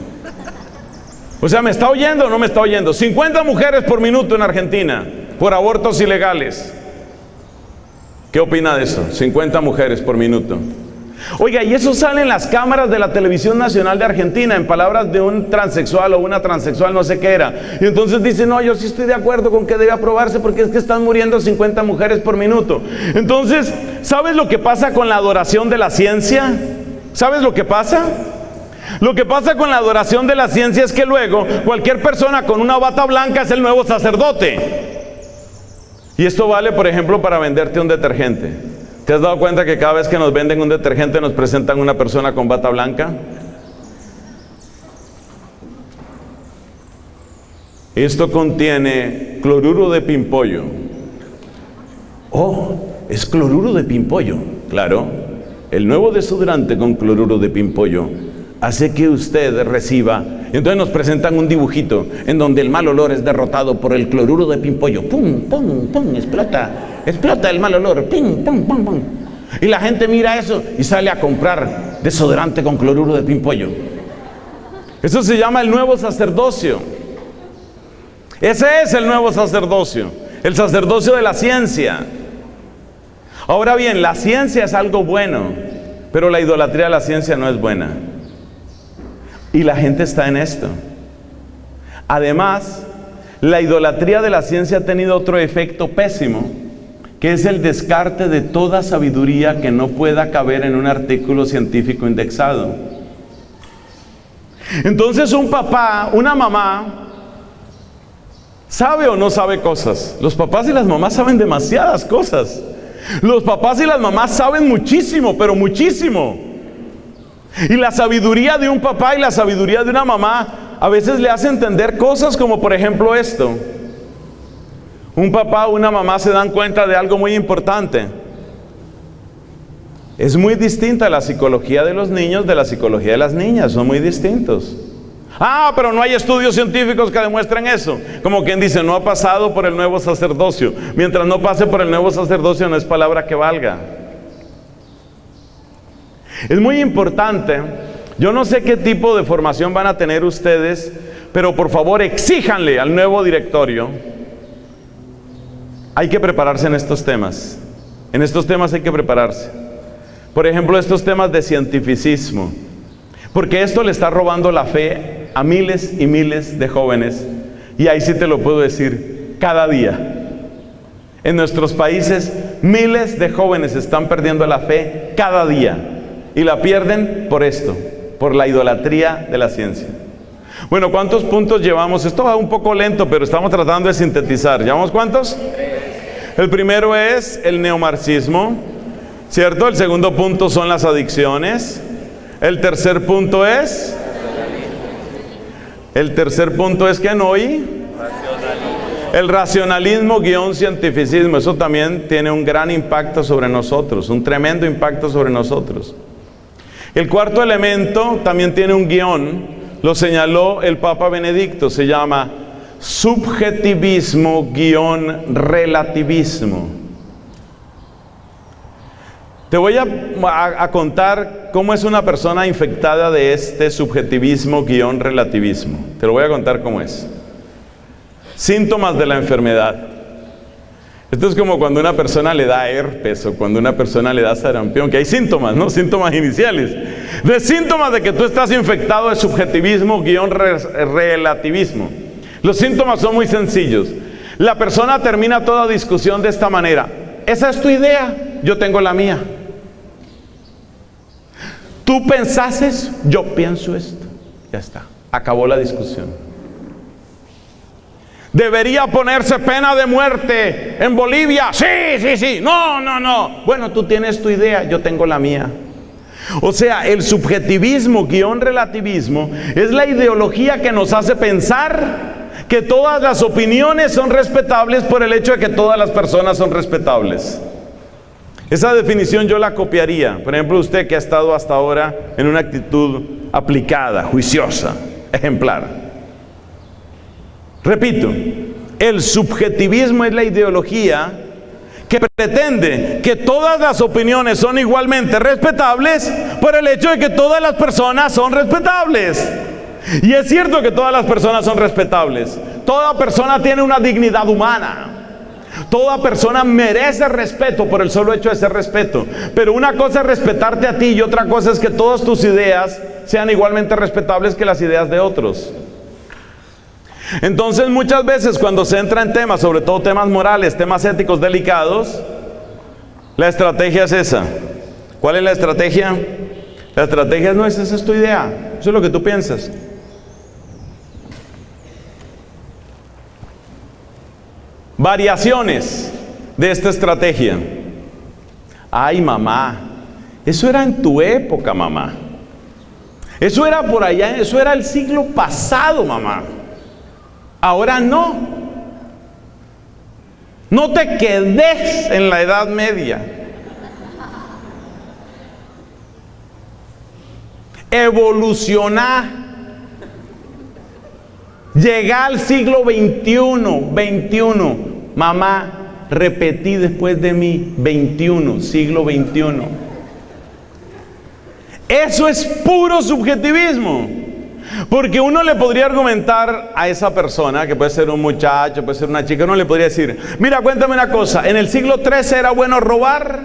O sea, ¿me está oyendo o no me está oyendo? 50 mujeres por minuto en Argentina. por abortos ilegales. ¿Qué opina de eso? 50 mujeres por minuto. Oiga, y eso sale en las cámaras de la televisión nacional de Argentina, en palabras de un transexual o una transexual, no sé qué era. Y entonces dice, no, yo sí estoy de acuerdo con que debe aprobarse porque es que están muriendo 50 mujeres por minuto. Entonces, ¿sabes lo que pasa con la adoración de la ciencia? ¿Sabes lo que pasa? Lo que pasa con la adoración de la ciencia es que luego cualquier persona con una bata blanca es el nuevo sacerdote. Y esto vale, por ejemplo, para venderte un detergente. ¿Te has dado cuenta que cada vez que nos venden un detergente nos presentan una persona con bata blanca? Esto contiene cloruro de pimpollo. Oh, es cloruro de pimpollo. Claro, el nuevo desodorante con cloruro de pimpollo hace que usted reciba. Entonces nos presentan un dibujito en donde el mal olor es derrotado por el cloruro de pimpollo. ¡Pum, pum, pum! Explota el mal olor. ¡Pum, pum, pum, pum! Y la gente mira eso y sale a comprar desodorante con cloruro de pimpollo. Eso se llama el nuevo sacerdocio. Ese es el nuevo sacerdocio. El sacerdocio de la ciencia. Ahora bien, la ciencia es algo bueno, pero la idolatría de la ciencia no es buena. Y la gente está en esto. Además, la idolatría de la ciencia ha tenido otro efecto pésimo, que es el descarte de toda sabiduría que no pueda caber en un artículo científico indexado. Entonces un papá, una mamá, ¿sabe o no sabe cosas? Los papás y las mamás saben demasiadas cosas. Los papás y las mamás saben muchísimo, pero muchísimo. Y la sabiduría de un papá y la sabiduría de una mamá a veces le hace entender cosas como por ejemplo esto. Un papá o una mamá se dan cuenta de algo muy importante. Es muy distinta la psicología de los niños de la psicología de las niñas, son muy distintos. Ah, pero no hay estudios científicos que demuestren eso. Como quien dice, no ha pasado por el nuevo sacerdocio. Mientras no pase por el nuevo sacerdocio no es palabra que valga. Es muy importante, yo no sé qué tipo de formación van a tener ustedes, pero por favor exíjanle al nuevo directorio. Hay que prepararse en estos temas. En estos temas hay que prepararse. Por ejemplo, estos temas de cientificismo. Porque esto le está robando la fe a miles y miles de jóvenes. Y ahí sí te lo puedo decir, cada día. En nuestros países, miles de jóvenes están perdiendo la fe cada día. Y la pierden por esto, por la idolatría de la ciencia. Bueno, ¿cuántos puntos llevamos? Esto va un poco lento, pero estamos tratando de sintetizar. ¿Llevamos cuántos? El primero es el neomarxismo, ¿cierto? El segundo punto son las adicciones. El tercer punto es... El tercer punto es ¿qué no oí? El racionalismo guión cientificismo. Eso también tiene un gran impacto sobre nosotros, un tremendo impacto sobre nosotros. El cuarto elemento también tiene un guión, lo señaló el Papa Benedicto, se llama subjetivismo guión relativismo. Te voy a contar cómo es una persona infectada de este subjetivismo guión relativismo. Te lo voy a contar cómo es. Síntomas de la enfermedad. Esto es como cuando una persona le da herpes o cuando una persona le da sarampión, que hay síntomas, ¿no? Síntomas iniciales. De síntomas de que tú estás infectado de subjetivismo guión relativismo. Los síntomas son muy sencillos. La persona termina toda discusión de esta manera. Esa es tu idea, yo tengo la mía. Tú pensases, yo pienso esto. Ya está, acabó la discusión. ¿Debería ponerse pena de muerte en Bolivia? Sí. No. Bueno, tú tienes tu idea, yo tengo la mía. O sea, el subjetivismo guión relativismo es la ideología que nos hace pensar que todas las opiniones son respetables por el hecho de que todas las personas son respetables. Esa definición yo la copiaría. Por ejemplo, usted que ha estado hasta ahora en una actitud aplicada, juiciosa, ejemplar. Repito, el subjetivismo es la ideología que pretende que todas las opiniones son igualmente respetables por el hecho de que todas las personas son respetables. Y es cierto que todas las personas son respetables. Toda persona tiene una dignidad humana. Toda persona merece respeto por el solo hecho de ser respeto. Pero una cosa es respetarte a ti y otra cosa es que todas tus ideas sean igualmente respetables que las ideas de otros. Entonces muchas veces cuando se entra en temas, sobre todo temas morales, temas éticos delicados, la estrategia es esa. ¿Cuál es la estrategia? La estrategia no es, esa es tu idea, eso es lo que tú piensas. Variaciones de esta estrategia. Ay, mamá, eso era en tu época, mamá. Eso era por allá, eso era el siglo pasado, mamá. Ahora no. No te quedes en la Edad Media. Evoluciona. Llega al siglo XXI. Mamá, repetí después de mí, siglo XXI. Eso es puro subjetivismo. Porque uno le podría argumentar a esa persona, que puede ser un muchacho, puede ser una chica, uno le podría decir, mira, cuéntame una cosa, ¿en el siglo XIII era bueno robar?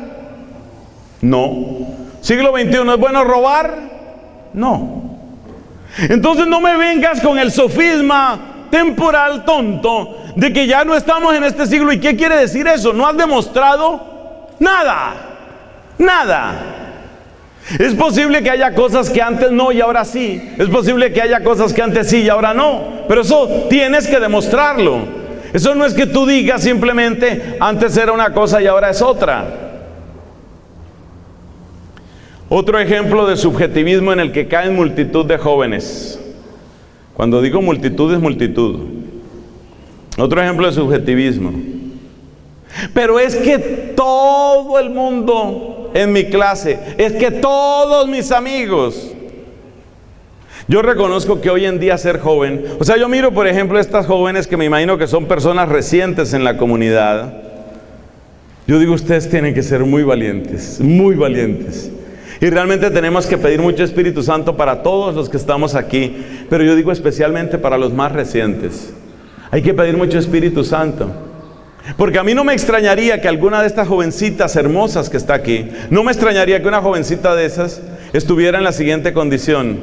No. ¿Siglo XXI es bueno robar? No. Entonces no me vengas con el sofisma temporal tonto de que ya no estamos en este siglo. ¿Y qué quiere decir eso? No has demostrado nada. Nada. Es posible que haya cosas que antes no y ahora sí. Es posible que haya cosas que antes sí y ahora no. Pero eso tienes que demostrarlo. Eso no es que tú digas simplemente antes era una cosa y ahora es otra. Otro ejemplo de subjetivismo en el que caen multitud de jóvenes. Cuando digo multitud es multitud. Otro ejemplo de subjetivismo. Pero es que todo el mundo en mi clase, es que todos mis amigos. Yo reconozco que hoy en día ser joven, o sea, yo miro por ejemplo estas jóvenes que me imagino que son personas recientes en la comunidad. Yo digo, ustedes tienen que ser muy valientes, muy valientes. Y realmente tenemos que pedir mucho Espíritu Santo para todos los que estamos aquí, pero yo digo especialmente para los más recientes. Hay que pedir mucho Espíritu Santo. Porque a mí no me extrañaría que alguna de estas jovencitas hermosas que está aquí, no me extrañaría que una jovencita de esas estuviera en la siguiente condición.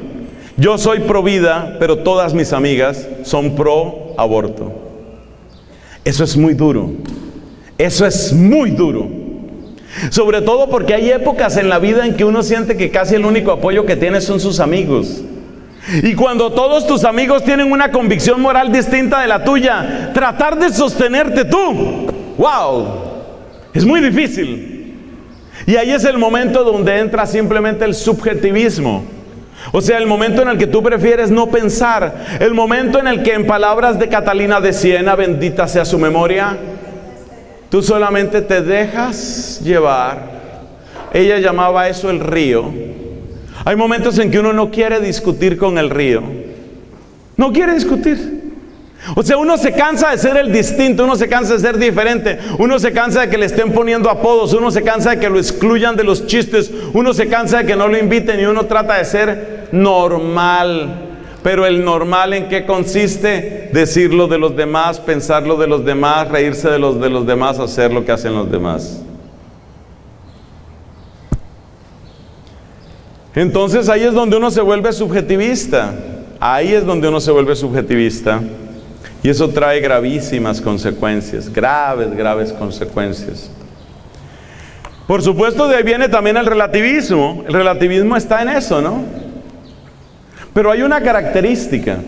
Yo soy pro vida, pero todas mis amigas son pro aborto. Eso es muy duro. Eso es muy duro. Sobre todo porque hay épocas en la vida en que uno siente que casi el único apoyo que tiene son sus amigos. Y cuando todos tus amigos tienen una convicción moral distinta de la tuya, tratar de sostenerte tú, ¡wow!, es muy difícil. Y ahí es el momento donde entra simplemente el subjetivismo. O sea, el momento en el que tú prefieres no pensar. El momento en el que, en palabras de Catalina de Siena, bendita sea su memoria, tú solamente te dejas llevar. Ella llamaba eso el río. Hay momentos en que uno no quiere discutir con el río. No quiere discutir. O sea, uno se cansa de ser el distinto, uno se cansa de ser diferente, uno se cansa de que le estén poniendo apodos, uno se cansa de que lo excluyan de los chistes, uno se cansa de que no lo inviten y uno trata de ser normal. Pero el normal, ¿en qué consiste? Decir lo de los demás, pensar lo de los demás, reírse de los demás, hacer lo que hacen los demás. Entonces ahí es donde uno se vuelve subjetivista. Ahí es donde uno se vuelve subjetivista. Y eso trae gravísimas consecuencias, graves consecuencias. Por supuesto, de ahí viene también el relativismo. El relativismo está en eso, ¿no? Pero hay una característica,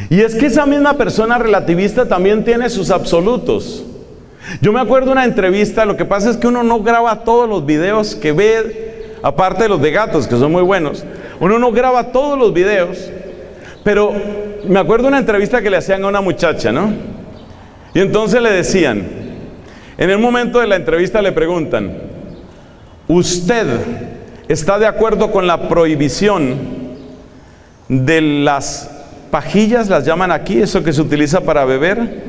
y es que esa misma persona relativista también tiene sus absolutos. Yo me acuerdo de una entrevista, lo que pasa es que uno no graba todos los videos que ve, aparte de los de gatos, que son muy buenos. Uno no graba todos los videos, pero me acuerdo de una entrevista que le hacían a una muchacha, ¿no? Y entonces le decían, en el momento de la entrevista le preguntan, ¿usted está de acuerdo con la prohibición de las pajillas, las llaman aquí, eso que se utiliza para beber?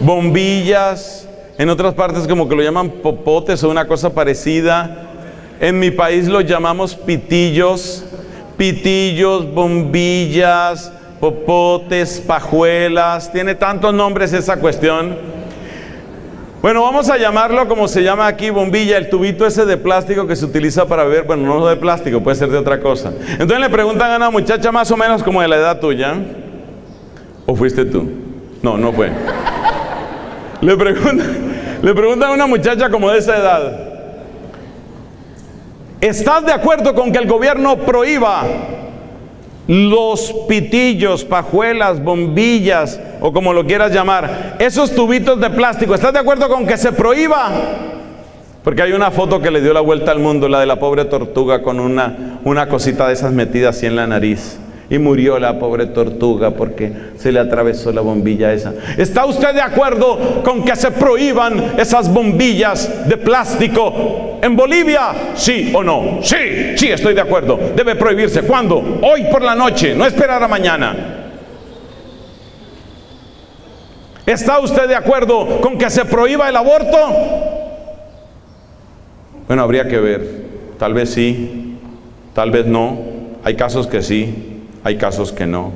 Bombillas. En otras partes como que lo llaman popotes o una cosa parecida. En mi país lo llamamos pitillos, bombillas, popotes, pajuelas. Tiene tantos nombres esa cuestión. Bueno, vamos a llamarlo como se llama aquí, bombilla, el tubito ese de plástico que se utiliza para beber. Bueno, no de plástico, puede ser de otra cosa. Entonces le preguntan a una muchacha más o menos como de la edad tuya. ¿O fuiste tú? No, no fue. Le preguntan a una muchacha como de esa edad: ¿estás de acuerdo con que el gobierno prohíba los pitillos, pajuelas, bombillas, o como lo quieras llamar, esos tubitos de plástico? ¿Estás de acuerdo con que se prohíba? Porque hay una foto que le dio la vuelta al mundo, la de la pobre tortuga con una cosita de esas metida así en la nariz. Y murió la pobre tortuga porque se le atravesó la bombilla esa. ¿Está usted de acuerdo con que se prohíban esas bombillas de plástico en Bolivia? ¿Sí o no? Sí, sí, estoy de acuerdo. Debe prohibirse. ¿Cuándo? Hoy por la noche, no esperar a mañana. ¿Está usted de acuerdo con que se prohíba el aborto? Bueno, habría que ver. Tal vez sí, tal vez no. Hay casos que sí, hay casos que no.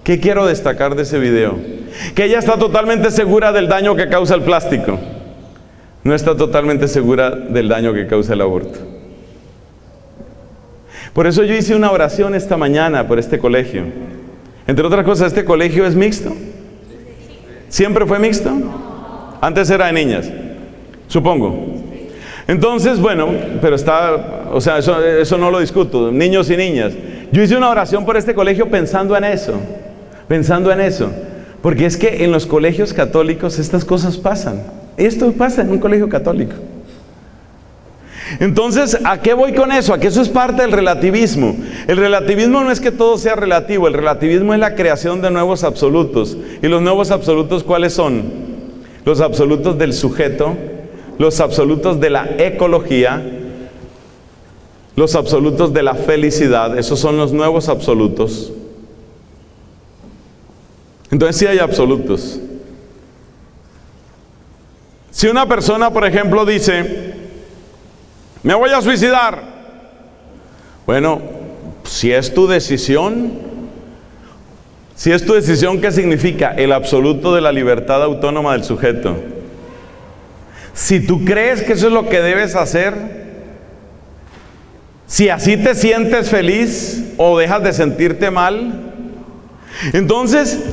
¿Qué quiero destacar de ese video? Que ella está totalmente segura del daño que causa el plástico. No está totalmente segura del daño que causa el aborto. Por eso yo hice una oración esta mañana por este colegio. Entre otras cosas, este colegio es mixto. ¿Siempre fue mixto? Antes era de niñas, supongo. Entonces, bueno, pero está, o sea, eso no lo discuto, niños y niñas. Yo hice una oración por este colegio pensando en eso, porque es que en los colegios católicos estas cosas pasan. Esto pasa en un colegio católico. Entonces, ¿a qué voy con eso? A que eso es parte del relativismo. El relativismo no es que todo sea relativo, el relativismo es la creación de nuevos absolutos. ¿Y los nuevos absolutos cuáles son? Los absolutos del sujeto, los absolutos de la ecología, los absolutos de la felicidad. Esos son los nuevos absolutos. Entonces sí hay absolutos. Si una persona, por ejemplo, dice: me voy a suicidar. Bueno, si es tu decisión, ¿qué significa? El absoluto de la libertad autónoma del sujeto. Si tú crees que eso es lo que debes hacer, si así te sientes feliz o dejas de sentirte mal, entonces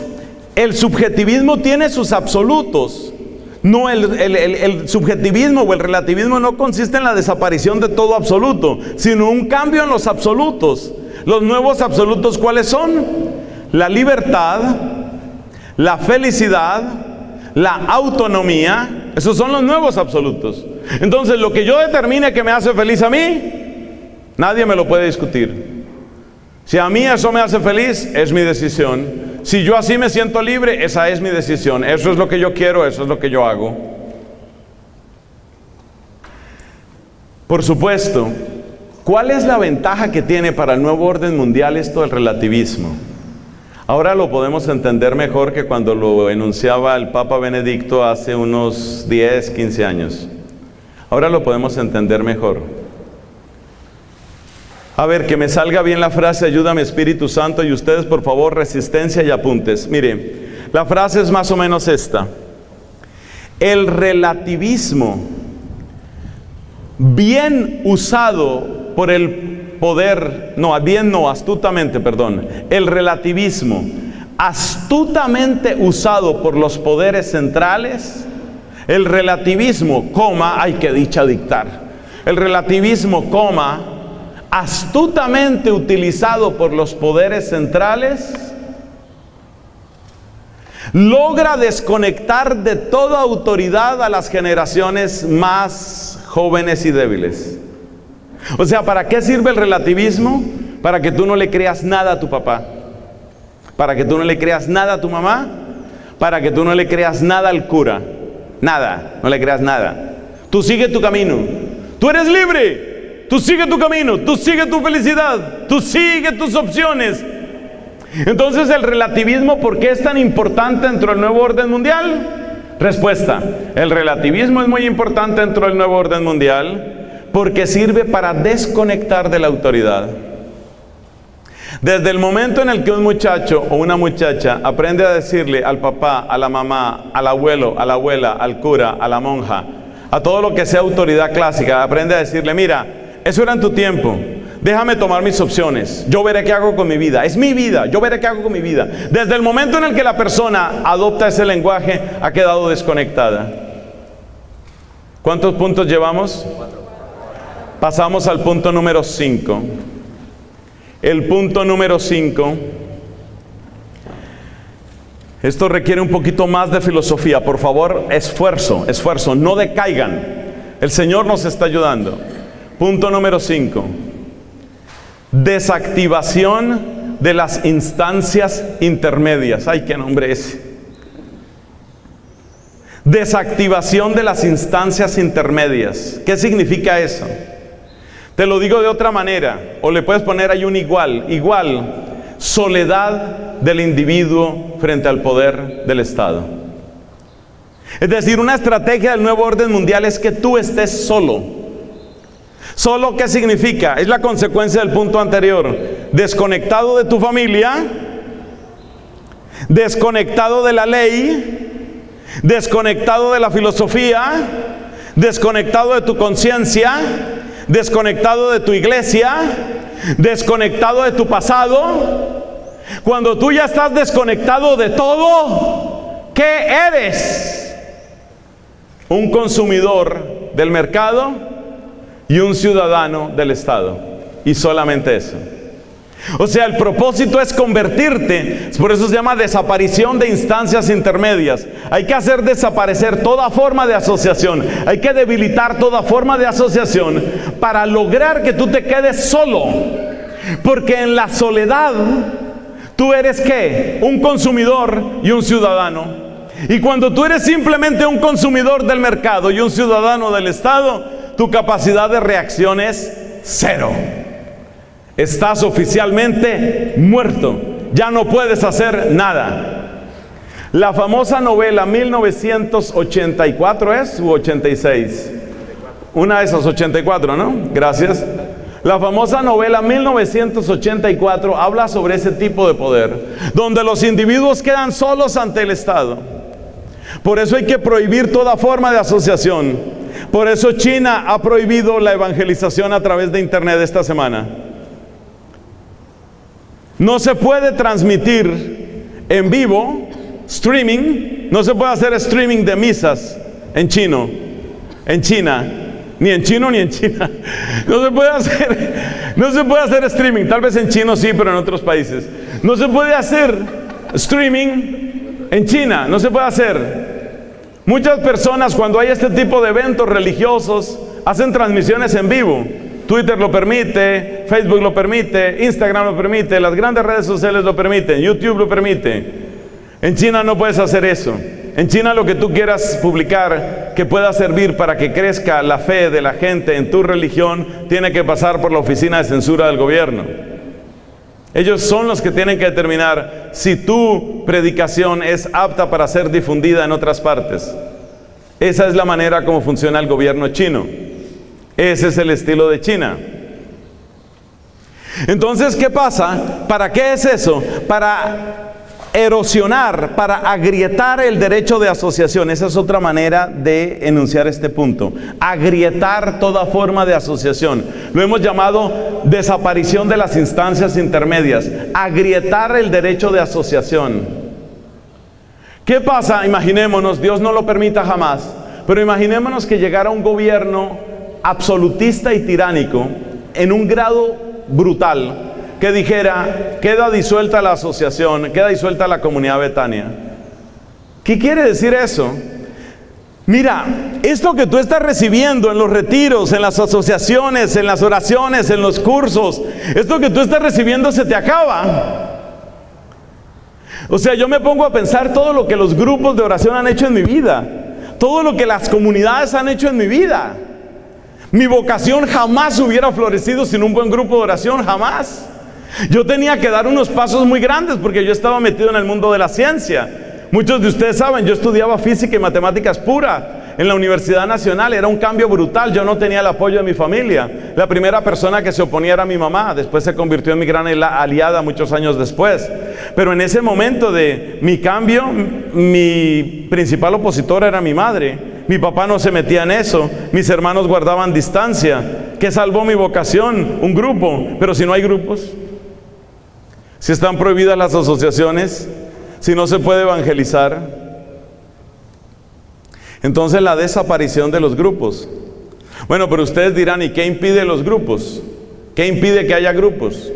el subjetivismo tiene sus absolutos. No, el subjetivismo o el relativismo no consiste en la desaparición de todo absoluto, sino un cambio en los absolutos. Los nuevos absolutos, ¿cuáles son? La libertad, la felicidad, la autonomía. Esos son los nuevos absolutos. Entonces, lo que yo determine que me hace feliz a mí, nadie me lo puede discutir. Si a mí eso me hace feliz, es mi decisión. Si yo así me siento libre, esa es mi decisión. Eso es lo que yo quiero, eso es lo que yo hago. Por supuesto, ¿cuál es la ventaja que tiene para el nuevo orden mundial esto del relativismo? Ahora lo podemos entender mejor que cuando lo enunciaba el Papa Benedicto hace unos 10, 15 años. Ahora lo podemos entender mejor. A ver, que me salga bien la frase, ayúdame Espíritu Santo, y ustedes por favor resistencia y apuntes. Mire, la frase es más o menos esta: el relativismo bien usado por el poder, astutamente, el relativismo astutamente usado por los poderes centrales, el relativismo, ay que dicha dictar, el relativismo, astutamente utilizado por los poderes centrales, logra desconectar de toda autoridad a las generaciones más jóvenes y débiles. O sea, ¿para qué sirve el relativismo? Para que tú no le creas nada a tu papá, para que tú no le creas nada a tu mamá, para que tú no le creas nada al cura, nada, no le creas nada. Tú sigue tu camino, tú eres libre. Tú sigue tu camino, tú sigue tu felicidad, tú sigue tus opciones. Entonces, el relativismo, ¿por qué es tan importante dentro del nuevo orden mundial? Respuesta: el relativismo es muy importante dentro del nuevo orden mundial porque sirve para desconectar de la autoridad. Desde el momento en el que un muchacho o una muchacha aprende a decirle al papá, a la mamá, al abuelo, a la abuela, al cura, a la monja, a todo lo que sea autoridad clásica, aprende a decirle: mira, eso era en tu tiempo, déjame tomar mis opciones, yo veré qué hago con mi vida, es mi vida, yo veré qué hago con mi vida. Desde el momento en el que la persona adopta ese lenguaje, ha quedado desconectada. ¿Cuántos puntos llevamos? Pasamos al punto número 5. El punto número 5. Esto requiere un poquito más de filosofía. Por favor, esfuerzo, no decaigan. El Señor nos está ayudando. Punto número 5. Desactivación de las instancias intermedias. Ay, qué nombre es. Desactivación de las instancias intermedias. ¿Qué significa eso? Te lo digo de otra manera, o le puedes poner ahí un igual, soledad del individuo frente al poder del Estado. Es decir, una estrategia del nuevo orden mundial es que tú estés solo. ¿Solo qué significa? Es la consecuencia del punto anterior. Desconectado de tu familia, desconectado de la ley, desconectado de la filosofía, desconectado de tu conciencia, desconectado de tu iglesia, desconectado de tu pasado. Cuando tú ya estás desconectado de todo, ¿qué eres? Un consumidor del mercado y un ciudadano del Estado. Y solamente eso. O sea, el propósito es convertirte, por eso se llama desaparición de instancias intermedias. Hay que hacer desaparecer toda forma de asociación, hay que debilitar toda forma de asociación para lograr que tú te quedes solo. Porque en la soledad, tú eres ¿qué? Un consumidor y un ciudadano. Y cuando tú eres simplemente un consumidor del mercado y un ciudadano del Estado, tu capacidad de reacción es cero. Estás oficialmente muerto. Ya no puedes hacer nada. La famosa novela 1984 ¿es? ¿U 86? Una de esas, 84, ¿no? Gracias. La famosa novela 1984 habla sobre ese tipo de poder, donde los individuos quedan solos ante el Estado. Por eso hay que prohibir toda forma de asociación. Por eso China ha prohibido la evangelización a través de internet esta semana. No se puede transmitir en vivo, streaming, no se puede hacer streaming de misas en China, ni en chino ni en China. No se puede hacer streaming, tal vez en chino sí, pero en otros países. No se puede hacer streaming en China, no se puede hacer. Muchas personas cuando hay este tipo de eventos religiosos hacen transmisiones en vivo. Twitter lo permite, Facebook lo permite, Instagram lo permite, las grandes redes sociales lo permiten, YouTube lo permite. En China no puedes hacer eso. En China lo que tú quieras publicar que pueda servir para que crezca la fe de la gente en tu religión, tiene que pasar por la oficina de censura del gobierno. Ellos son los que tienen que determinar si tu predicación es apta para ser difundida en otras partes. Esa es la manera como funciona el gobierno chino. Ese es el estilo de China. Entonces, ¿qué pasa? ¿Para qué es eso? Para erosionar, para agrietar el derecho de asociación. Esa es otra manera de enunciar este punto. Agrietar toda forma de asociación. Lo hemos llamado desaparición de las instancias intermedias. Agrietar el derecho de asociación. ¿Qué pasa? Imaginémonos, Dios no lo permita jamás, pero imaginémonos que llegara un gobierno absolutista y tiránico en un grado brutal, que dijera: queda disuelta la asociación, queda disuelta la comunidad Betania. ¿Qué quiere decir eso? Mira, esto que tú estás recibiendo en los retiros, en las asociaciones, en las oraciones, en los cursos, esto que tú estás recibiendo se te acaba. O sea, yo me pongo a pensar todo lo que los grupos de oración han hecho en mi vida, todo lo que las comunidades han hecho en mi vida. Mi vocación jamás hubiera florecido sin un buen grupo de oración, jamás. Yo tenía que dar unos pasos muy grandes porque yo estaba metido en el mundo de la ciencia. Muchos de ustedes saben, yo estudiaba física y matemáticas pura. En la Universidad Nacional era un cambio brutal. Yo no tenía el apoyo de mi familia. La primera persona que se oponía era mi mamá. Después se convirtió en mi gran aliada muchos años después. Pero en ese momento de mi cambio, mi principal opositor era mi madre. Mi papá no se metía en eso. Mis hermanos guardaban distancia. ¿Qué salvó mi vocación? Un grupo. Pero si no hay grupos, si están prohibidas las asociaciones, si no se puede evangelizar, entonces la desaparición de los grupos. Bueno, pero ustedes dirán, ¿y qué impide los grupos? ¿Qué impide que haya grupos?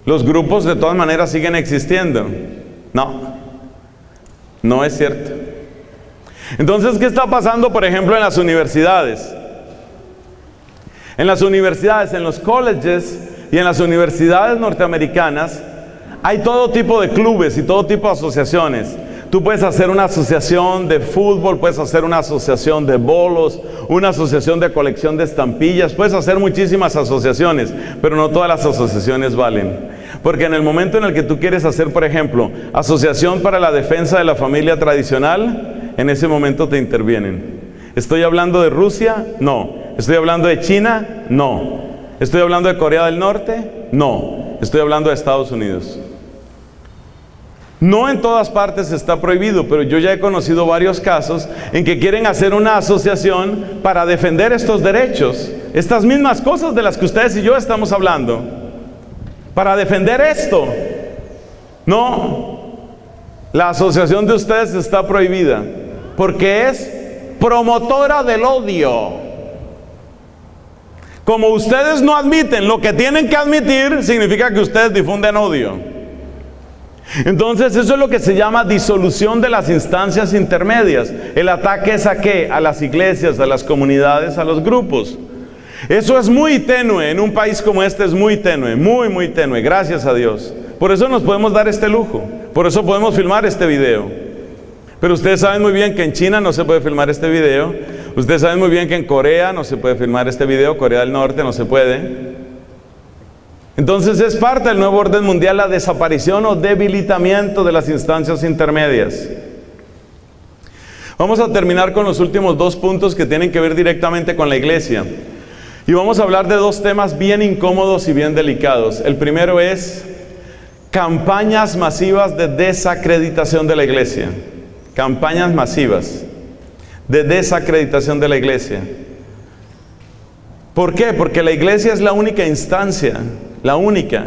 Los grupos de todas maneras siguen existiendo. No, no es cierto. Entonces, ¿qué está pasando, por ejemplo, en las universidades? En las universidades, en los colleges y en las universidades norteamericanas, hay todo tipo de clubes y todo tipo de asociaciones. Tú puedes hacer una asociación de fútbol, puedes hacer una asociación de bolos, una asociación de colección de estampillas, puedes hacer muchísimas asociaciones, pero no todas las asociaciones valen. Porque en el momento en el que tú quieres hacer, por ejemplo, asociación para la defensa de la familia tradicional, en ese momento te intervienen. ¿Estoy hablando de Rusia? No. ¿Estoy hablando de China? No. ¿Estoy hablando de Corea del Norte? No. Estoy hablando de Estados Unidos. No en todas partes está prohibido, pero yo ya he conocido varios casos en que quieren hacer una asociación para defender estos derechos, estas mismas cosas de las que ustedes y yo estamos hablando, para defender esto. No, la asociación de ustedes está prohibida porque es promotora del odio. Como ustedes no admiten lo que tienen que admitir, significa que ustedes difunden odio. Entonces eso es lo que se llama disolución de las instancias intermedias. El ataque es ¿a qué? A las iglesias, a las comunidades, a los grupos. Eso es muy tenue, en un país como este es muy tenue, muy tenue, gracias a Dios. Por eso nos podemos dar este lujo, por eso podemos filmar este video. Pero ustedes saben muy bien que en China no se puede filmar este video. Ustedes saben muy bien que en Corea no se puede filmar este video, Corea del Norte no se puede. Entonces es parte del nuevo orden mundial la desaparición o debilitamiento de las instancias intermedias. Vamos a terminar con los últimos dos puntos que tienen que ver directamente con la iglesia. Y vamos a hablar de dos temas bien incómodos y bien delicados. El primero es campañas masivas de desacreditación de la iglesia. Campañas masivas de desacreditación de la iglesia. ¿Por qué? Porque la iglesia es la única instancia. La única.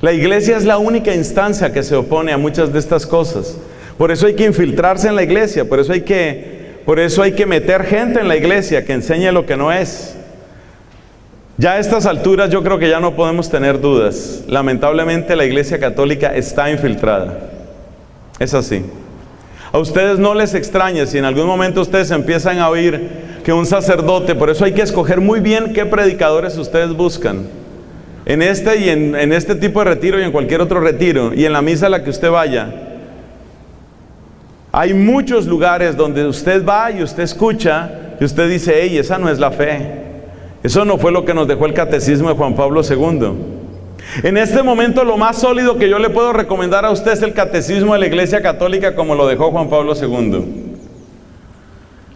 La iglesia es la única instancia que se opone a muchas de estas cosas. Por eso hay que infiltrarse en la iglesia, por eso hay que meter gente en la iglesia que enseñe lo que no es. Ya a estas alturas yo creo que ya no podemos tener dudas. Lamentablemente la iglesia católica está infiltrada. Es así. A ustedes no les extraña si en algún momento ustedes empiezan a oír que un sacerdote, por eso hay que escoger muy bien qué predicadores ustedes buscan. En este y en este tipo de retiro y en cualquier otro retiro y en la misa a la que usted vaya, hay muchos lugares donde usted va y usted escucha y usted dice, hey, esa no es la fe. Eso no fue lo que nos dejó el catecismo de Juan Pablo II. En este momento lo más sólido que yo le puedo recomendar a usted es el catecismo de la Iglesia Católica como lo dejó Juan Pablo II.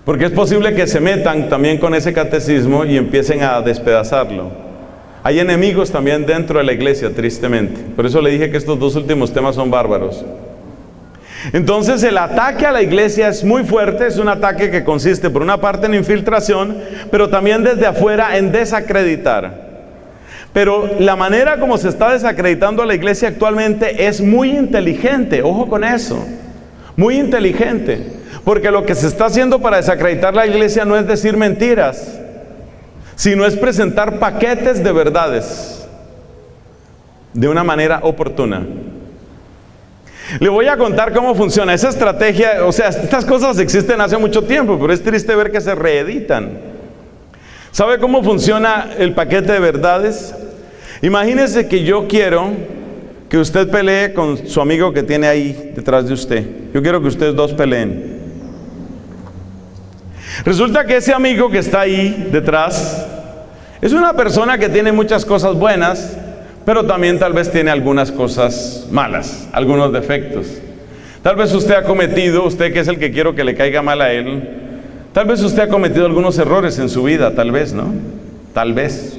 Porque es posible que se metan también con ese catecismo y empiecen a despedazarlo. Hay enemigos también dentro de la iglesia, tristemente. Por eso le dije que estos dos últimos temas son bárbaros. Entonces el ataque a la iglesia es muy fuerte, es un ataque que consiste por una parte en infiltración, pero también desde afuera en desacreditar. Pero la manera como se está desacreditando a la iglesia actualmente es muy inteligente, ojo con eso, muy inteligente. Porque lo que se está haciendo para desacreditar la iglesia no es decir mentiras, sino es presentar paquetes de verdades de una manera oportuna. Le voy a contar cómo funciona esa estrategia. O sea, estas cosas existen hace mucho tiempo, pero es triste ver que se reeditan. ¿Sabe cómo funciona el paquete de verdades? Imagínese que yo quiero que usted pelee con su amigo que tiene ahí detrás de usted. Yo quiero que ustedes dos peleen. Resulta que ese amigo que está ahí detrás es una persona que tiene muchas cosas buenas, pero también tal vez tiene algunas cosas malas, algunos defectos. Tal vez usted ha cometido, usted que es el que quiero que le caiga mal a él, Tal vez usted ha cometido algunos errores en su vida, tal vez, ¿no? Tal vez.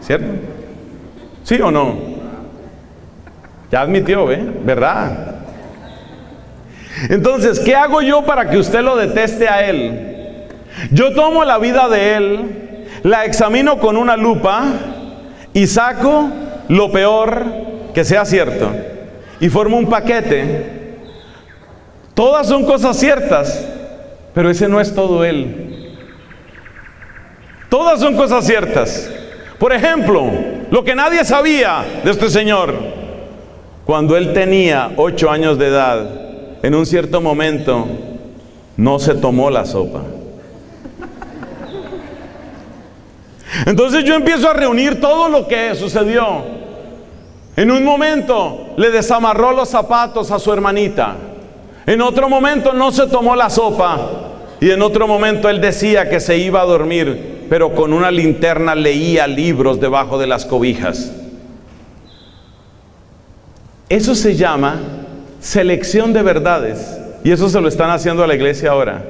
¿Cierto? ¿Sí o no? Ya admitió, ¿verdad? Entonces, ¿qué hago yo para que usted lo deteste a él? Yo tomo la vida de él, la examino con una lupa y saco lo peor que sea cierto y formo un paquete. Todas son cosas ciertas, pero ese no es todo él. Todas son cosas ciertas. Por ejemplo, lo que nadie sabía de este señor: cuando él tenía 8 años de edad, en un cierto momento no se tomó la sopa. Entonces yo empiezo a reunir todo lo que sucedió. En un momento le desamarró los zapatos a su hermanita. En otro momento no se tomó la sopa. Y en otro momento él decía que se iba a dormir, pero con una linterna leía libros debajo de las cobijas. Eso se llama selección de verdades. Y eso se lo están haciendo a la iglesia ahora.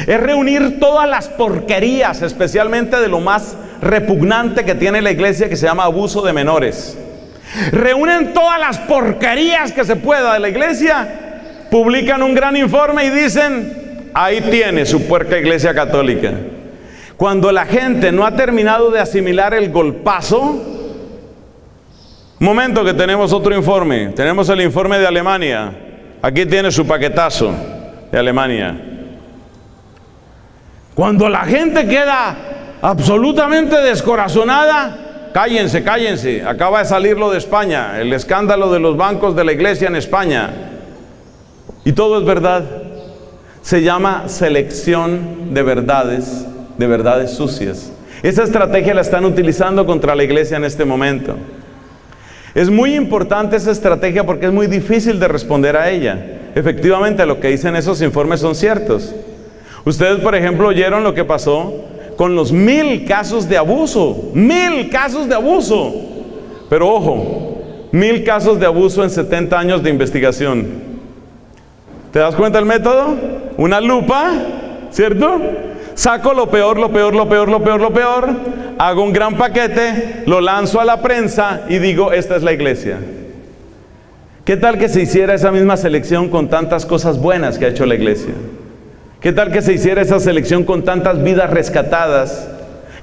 Es reunir todas las porquerías, especialmente de lo más repugnante que tiene la iglesia, que se llama abuso de menores. Reúnen todas las porquerías que se pueda de la iglesia, publican un gran informe y dicen: ahí tiene su puerca iglesia católica. Cuando la gente no ha terminado de asimilar el golpazo. Momento que tenemos otro informe. Tenemos el informe de Alemania. Aquí tiene su paquetazo de Alemania. Cuando la gente queda absolutamente descorazonada, cállense, cállense. Acaba de salir lo de España, el escándalo de los bancos de la iglesia en España. Y todo es verdad. Se llama selección de verdades sucias. Esa estrategia la están utilizando contra la iglesia en este momento. Es muy importante esa estrategia porque es muy difícil de responder a ella. Efectivamente, lo que dicen esos informes son ciertos. Ustedes, por ejemplo, oyeron lo que pasó con los 1000 casos de abuso. 1000 casos de abuso. Pero ojo, 1000 casos de abuso en 70 años de investigación. ¿Te das cuenta el método? Una lupa, ¿cierto? Saco lo peor, lo peor, lo peor, lo peor, lo peor. Hago un gran paquete, lo lanzo a la prensa y digo: esta es la iglesia. ¿Qué tal que se hiciera esa misma selección con tantas cosas buenas que ha hecho la iglesia? ¿Qué tal que se hiciera esa selección con tantas vidas rescatadas?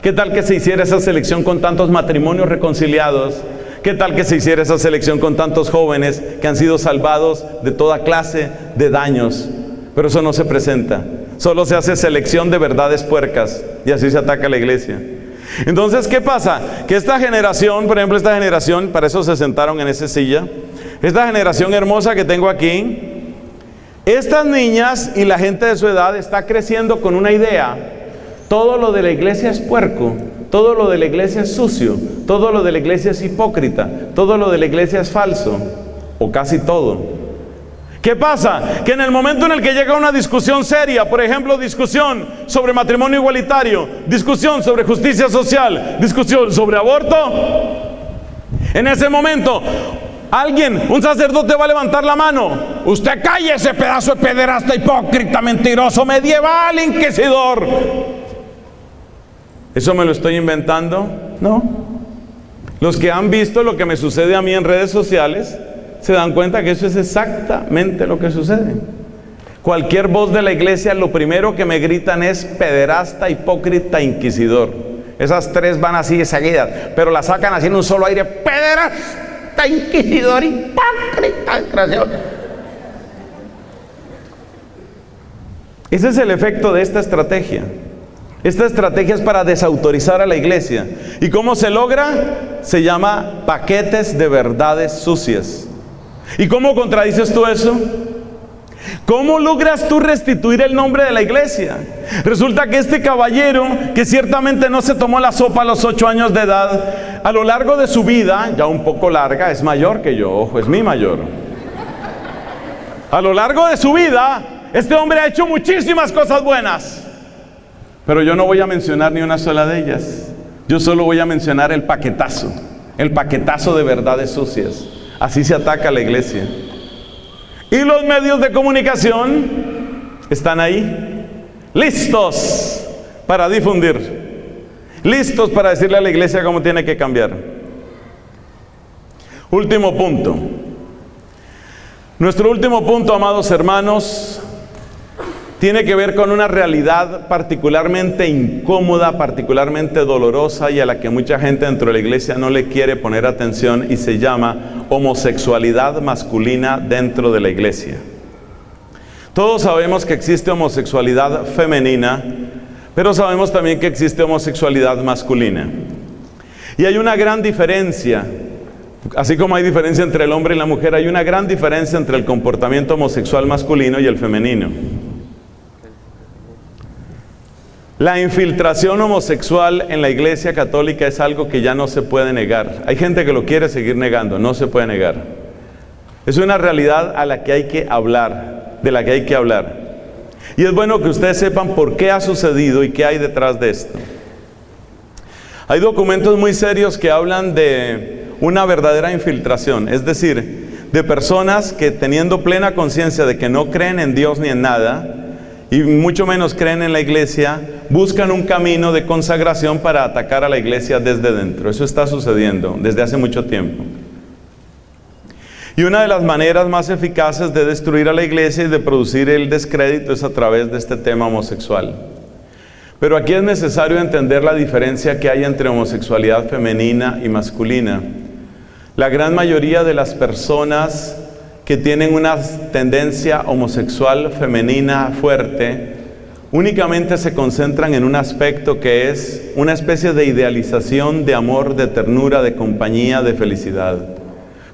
¿Qué tal que se hiciera esa selección con tantos matrimonios reconciliados? ¿Qué tal que se hiciera esa selección con tantos jóvenes que han sido salvados de toda clase de daños? Pero eso no se presenta. Solo se hace selección de verdades puercas y así se ataca a la iglesia. Entonces, ¿qué pasa? Que esta generación, por ejemplo, esta generación, para eso se sentaron en esa silla, esta generación hermosa que tengo aquí, estas niñas y la gente de su edad está creciendo con una idea: todo lo de la iglesia es puerco, todo lo de la iglesia es sucio, todo lo de la iglesia es hipócrita, todo lo de la iglesia es falso, o casi todo. ¿Qué pasa? Que en el momento en el que llega una discusión seria, por ejemplo, discusión sobre matrimonio igualitario, discusión sobre justicia social, discusión sobre aborto, en ese momento un sacerdote va a levantar la mano: usted cállese, pedazo de pederasta, hipócrita, mentiroso, medieval, inquisidor. ¿Eso me lo estoy inventando? No. Los que han visto lo que me sucede a mí en redes sociales se dan cuenta que eso es exactamente lo que sucede. Cualquier voz de la iglesia, lo primero que me gritan es pederasta, hipócrita, inquisidor. Esas tres van así seguidas, pero las sacan así en un solo aire: pederasta, inquisidor, hipócrita, desgraciado. Ese es el efecto de esta estrategia. Esta estrategia es para desautorizar a la iglesia. ¿Y cómo se logra? Se llama paquetes de verdades sucias. ¿Y cómo contradices tú eso? ¿Cómo logras tú restituir el nombre de la iglesia? Resulta que este caballero, que ciertamente no se tomó la sopa a los 8 años de edad, a lo largo de su vida, ya un poco larga, es mayor que yo, ojo, es mi mayor. A lo largo de su vida, este hombre ha hecho muchísimas cosas buenas. Pero yo no voy a mencionar ni una sola de ellas. Yo solo voy a mencionar el paquetazo de verdades sucias. Así se ataca a la iglesia. Y los medios de comunicación están ahí. listos para difundir, listos para decirle a la iglesia cómo tiene que cambiar. Último punto. Nuestro último punto, amados hermanos, tiene que ver con una realidad particularmente incómoda, particularmente dolorosa y a la que mucha gente dentro de la iglesia no le quiere poner atención, y se llama homosexualidad masculina dentro de la iglesia. Todos sabemos que existe homosexualidad femenina, pero sabemos también que existe homosexualidad masculina. Y hay una gran diferencia, así como hay diferencia entre el hombre y la mujer, hay una gran diferencia entre el comportamiento homosexual masculino y el femenino. La infiltración homosexual en la Iglesia Católica es algo que ya no se puede negar. Hay gente que lo quiere seguir negando, no se puede negar. Es una realidad a la que hay que hablar, de la que hay que hablar. Y es bueno que ustedes sepan por qué ha sucedido y qué hay detrás de esto. Hay documentos muy serios que hablan de una verdadera infiltración, es decir, de personas que, teniendo plena conciencia de que no creen en Dios ni en nada, y mucho menos creen en la iglesia, buscan un camino de consagración para atacar a la iglesia desde dentro. Eso está sucediendo desde hace mucho tiempo. Y una de las maneras más eficaces de destruir a la iglesia y de producir el descrédito es a través de este tema homosexual. Pero aquí es necesario entender la diferencia que hay entre homosexualidad femenina y masculina. La gran mayoría de las personas que tienen una tendencia homosexual femenina fuerte, únicamente se concentran en un aspecto que es una especie de idealización de amor, de ternura, de compañía, de felicidad.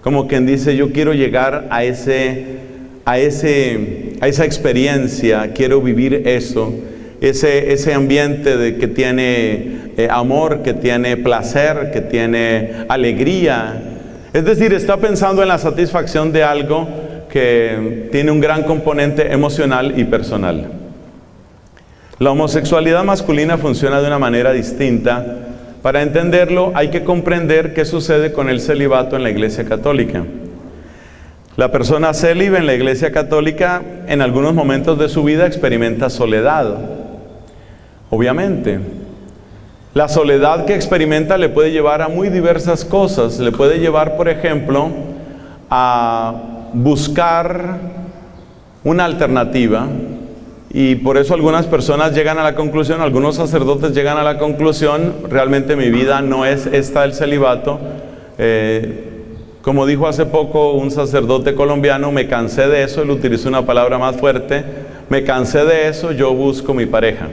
Como quien dice, yo quiero llegar a esa experiencia, quiero vivir eso, ese ambiente que tiene amor, que tiene placer, que tiene alegría. Es decir, está pensando en la satisfacción de algo que tiene un gran componente emocional y personal. La homosexualidad masculina funciona de una manera distinta. Para entenderlo, hay que comprender qué sucede con el celibato en la Iglesia Católica. La persona célibe en la Iglesia Católica, en algunos momentos de su vida, experimenta soledad. Obviamente. La soledad que experimenta le puede llevar a muy diversas cosas. Le puede llevar, por ejemplo, a buscar una alternativa, y por eso algunas personas llegan a la conclusión, algunos sacerdotes llegan a la conclusión, realmente mi vida no es esta del celibato. Como dijo hace poco un sacerdote colombiano, me cansé de eso, él utilizó una palabra más fuerte, me cansé de eso, yo busco mi pareja.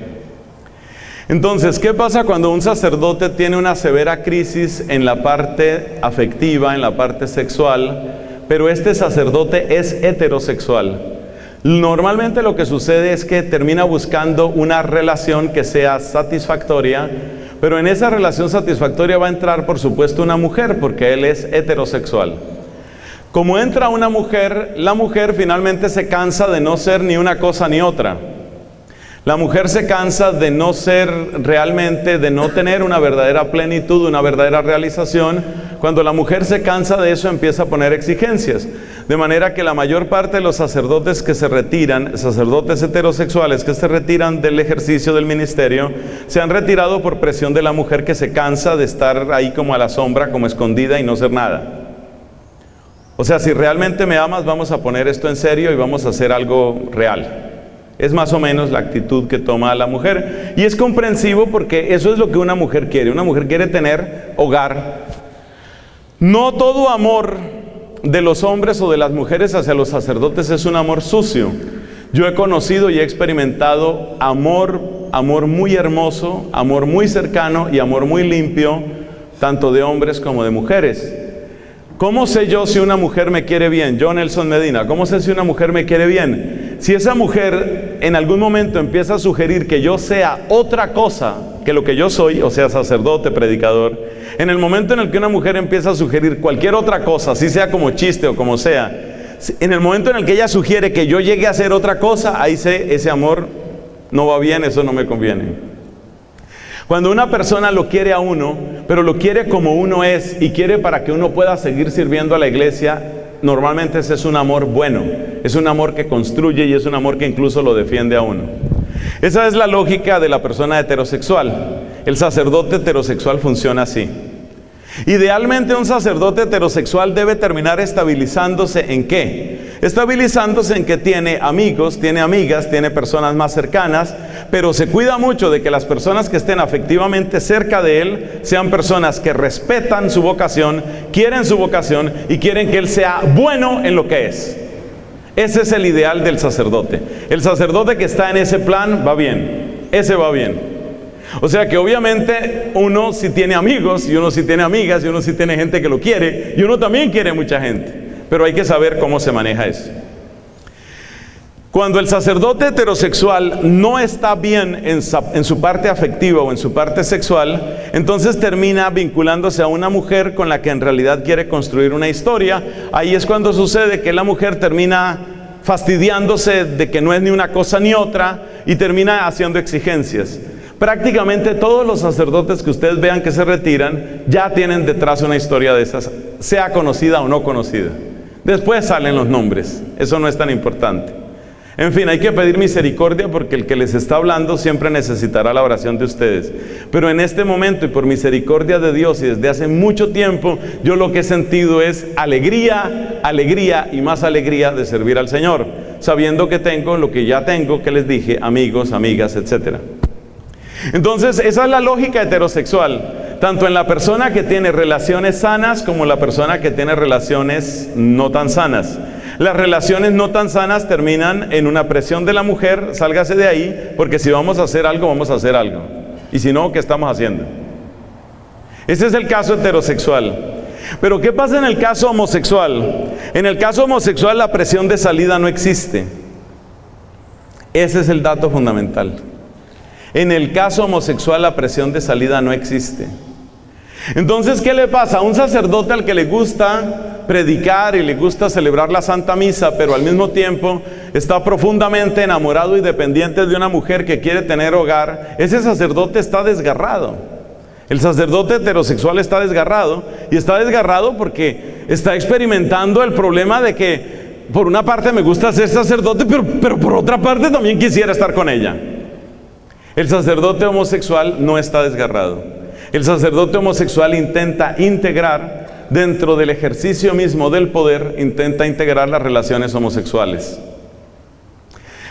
Entonces, ¿qué pasa cuando un sacerdote tiene una severa crisis en la parte afectiva, en la parte sexual, pero este sacerdote es heterosexual? Normalmente lo que sucede es que termina buscando una relación que sea satisfactoria, pero en esa relación satisfactoria va a entrar, por supuesto, una mujer, porque él es heterosexual. Como entra una mujer, la mujer finalmente se cansa de no ser ni una cosa ni otra. La mujer se cansa de no ser realmente, de no tener una verdadera plenitud, una verdadera realización. Cuando la mujer se cansa de eso, empieza a poner exigencias. De manera que la mayor parte de los sacerdotes que se retiran, sacerdotes heterosexuales que se retiran del ejercicio del ministerio, se han retirado por presión de la mujer, que se cansa de estar ahí como a la sombra, como escondida y no ser nada. O sea, si realmente me amas, vamos a poner esto en serio y vamos a hacer algo real. Es más o menos la actitud que toma la mujer. Y es comprensivo, porque eso es lo que una mujer quiere. Una mujer quiere tener hogar. No todo amor de los hombres o de las mujeres hacia los sacerdotes es un amor sucio. Yo he conocido y he experimentado amor muy hermoso, amor muy cercano y amor muy limpio, tanto de hombres como de mujeres. ¿Cómo sé yo si una mujer me quiere bien? Yo, Nelson Medina, ¿cómo sé si una mujer me quiere bien? Si esa mujer en algún momento empieza a sugerir que yo sea otra cosa que lo que yo soy, o sea, sacerdote, predicador, en el momento en el que una mujer empieza a sugerir cualquier otra cosa, así sea como chiste o como sea, en el momento en el que ella sugiere que yo llegue a hacer otra cosa, ahí sé, ese amor no va bien, eso no me conviene. Cuando una persona lo quiere a uno, pero lo quiere como uno es y quiere para que uno pueda seguir sirviendo a la iglesia, normalmente ese es un amor bueno, es un amor que construye y es un amor que incluso lo defiende a uno. Esa es la lógica de la persona heterosexual. El sacerdote heterosexual funciona así. Idealmente un sacerdote heterosexual debe terminar estabilizándose ¿en qué? Estabilizándose en que tiene amigos, tiene amigas, tiene personas más cercanas, pero se cuida mucho de que las personas que estén afectivamente cerca de él sean personas que respetan su vocación, quieren su vocación y quieren que él sea bueno en lo que es. Ese es el ideal del sacerdote. El sacerdote que está en ese plan va bien, ese va bien. O sea que obviamente uno sí tiene amigos, y uno sí tiene amigas, y uno sí tiene gente que lo quiere, y uno también quiere mucha gente. Pero hay que saber cómo se maneja eso. Cuando el sacerdote heterosexual no está bien en su parte afectiva o en su parte sexual, entonces termina vinculándose a una mujer con la que en realidad quiere construir una historia. Ahí es cuando sucede que la mujer termina fastidiándose de que no es ni una cosa ni otra y termina haciendo exigencias. Prácticamente todos los sacerdotes que ustedes vean que se retiran ya tienen detrás una historia de esas, sea conocida o no conocida. Después salen los nombres, eso no es tan importante. En fin, hay que pedir misericordia porque el que les está hablando siempre necesitará la oración de ustedes. Pero en este momento y por misericordia de Dios y desde hace mucho tiempo, yo lo que he sentido es alegría, alegría y más alegría de servir al Señor, sabiendo que tengo lo que ya tengo, que les dije, amigos, amigas, etcétera. Entonces, esa es la lógica heterosexual, tanto en la persona que tiene relaciones sanas como en la persona que tiene relaciones no tan sanas. Las relaciones no tan sanas terminan en una presión de la mujer, sálgase de ahí, porque si vamos a hacer algo, vamos a hacer algo. Y si no, ¿qué estamos haciendo? Ese es el caso heterosexual. Pero ¿qué pasa en el caso homosexual? En el caso homosexual la presión de salida no existe. Ese es el dato fundamental. En el caso homosexual la presión de salida no existe. Entonces, ¿qué le pasa? A un sacerdote al que le gusta predicar y le gusta celebrar la Santa Misa, pero al mismo tiempo está profundamente enamorado y dependiente de una mujer que quiere tener hogar, ese sacerdote está desgarrado. El sacerdote heterosexual está desgarrado, y está desgarrado porque está experimentando el problema de que por una parte me gusta ser sacerdote, pero por otra parte también quisiera estar con ella. El sacerdote homosexual no está desgarrado. El sacerdote homosexual intenta integrar, dentro del ejercicio mismo del poder, intenta integrar las relaciones homosexuales.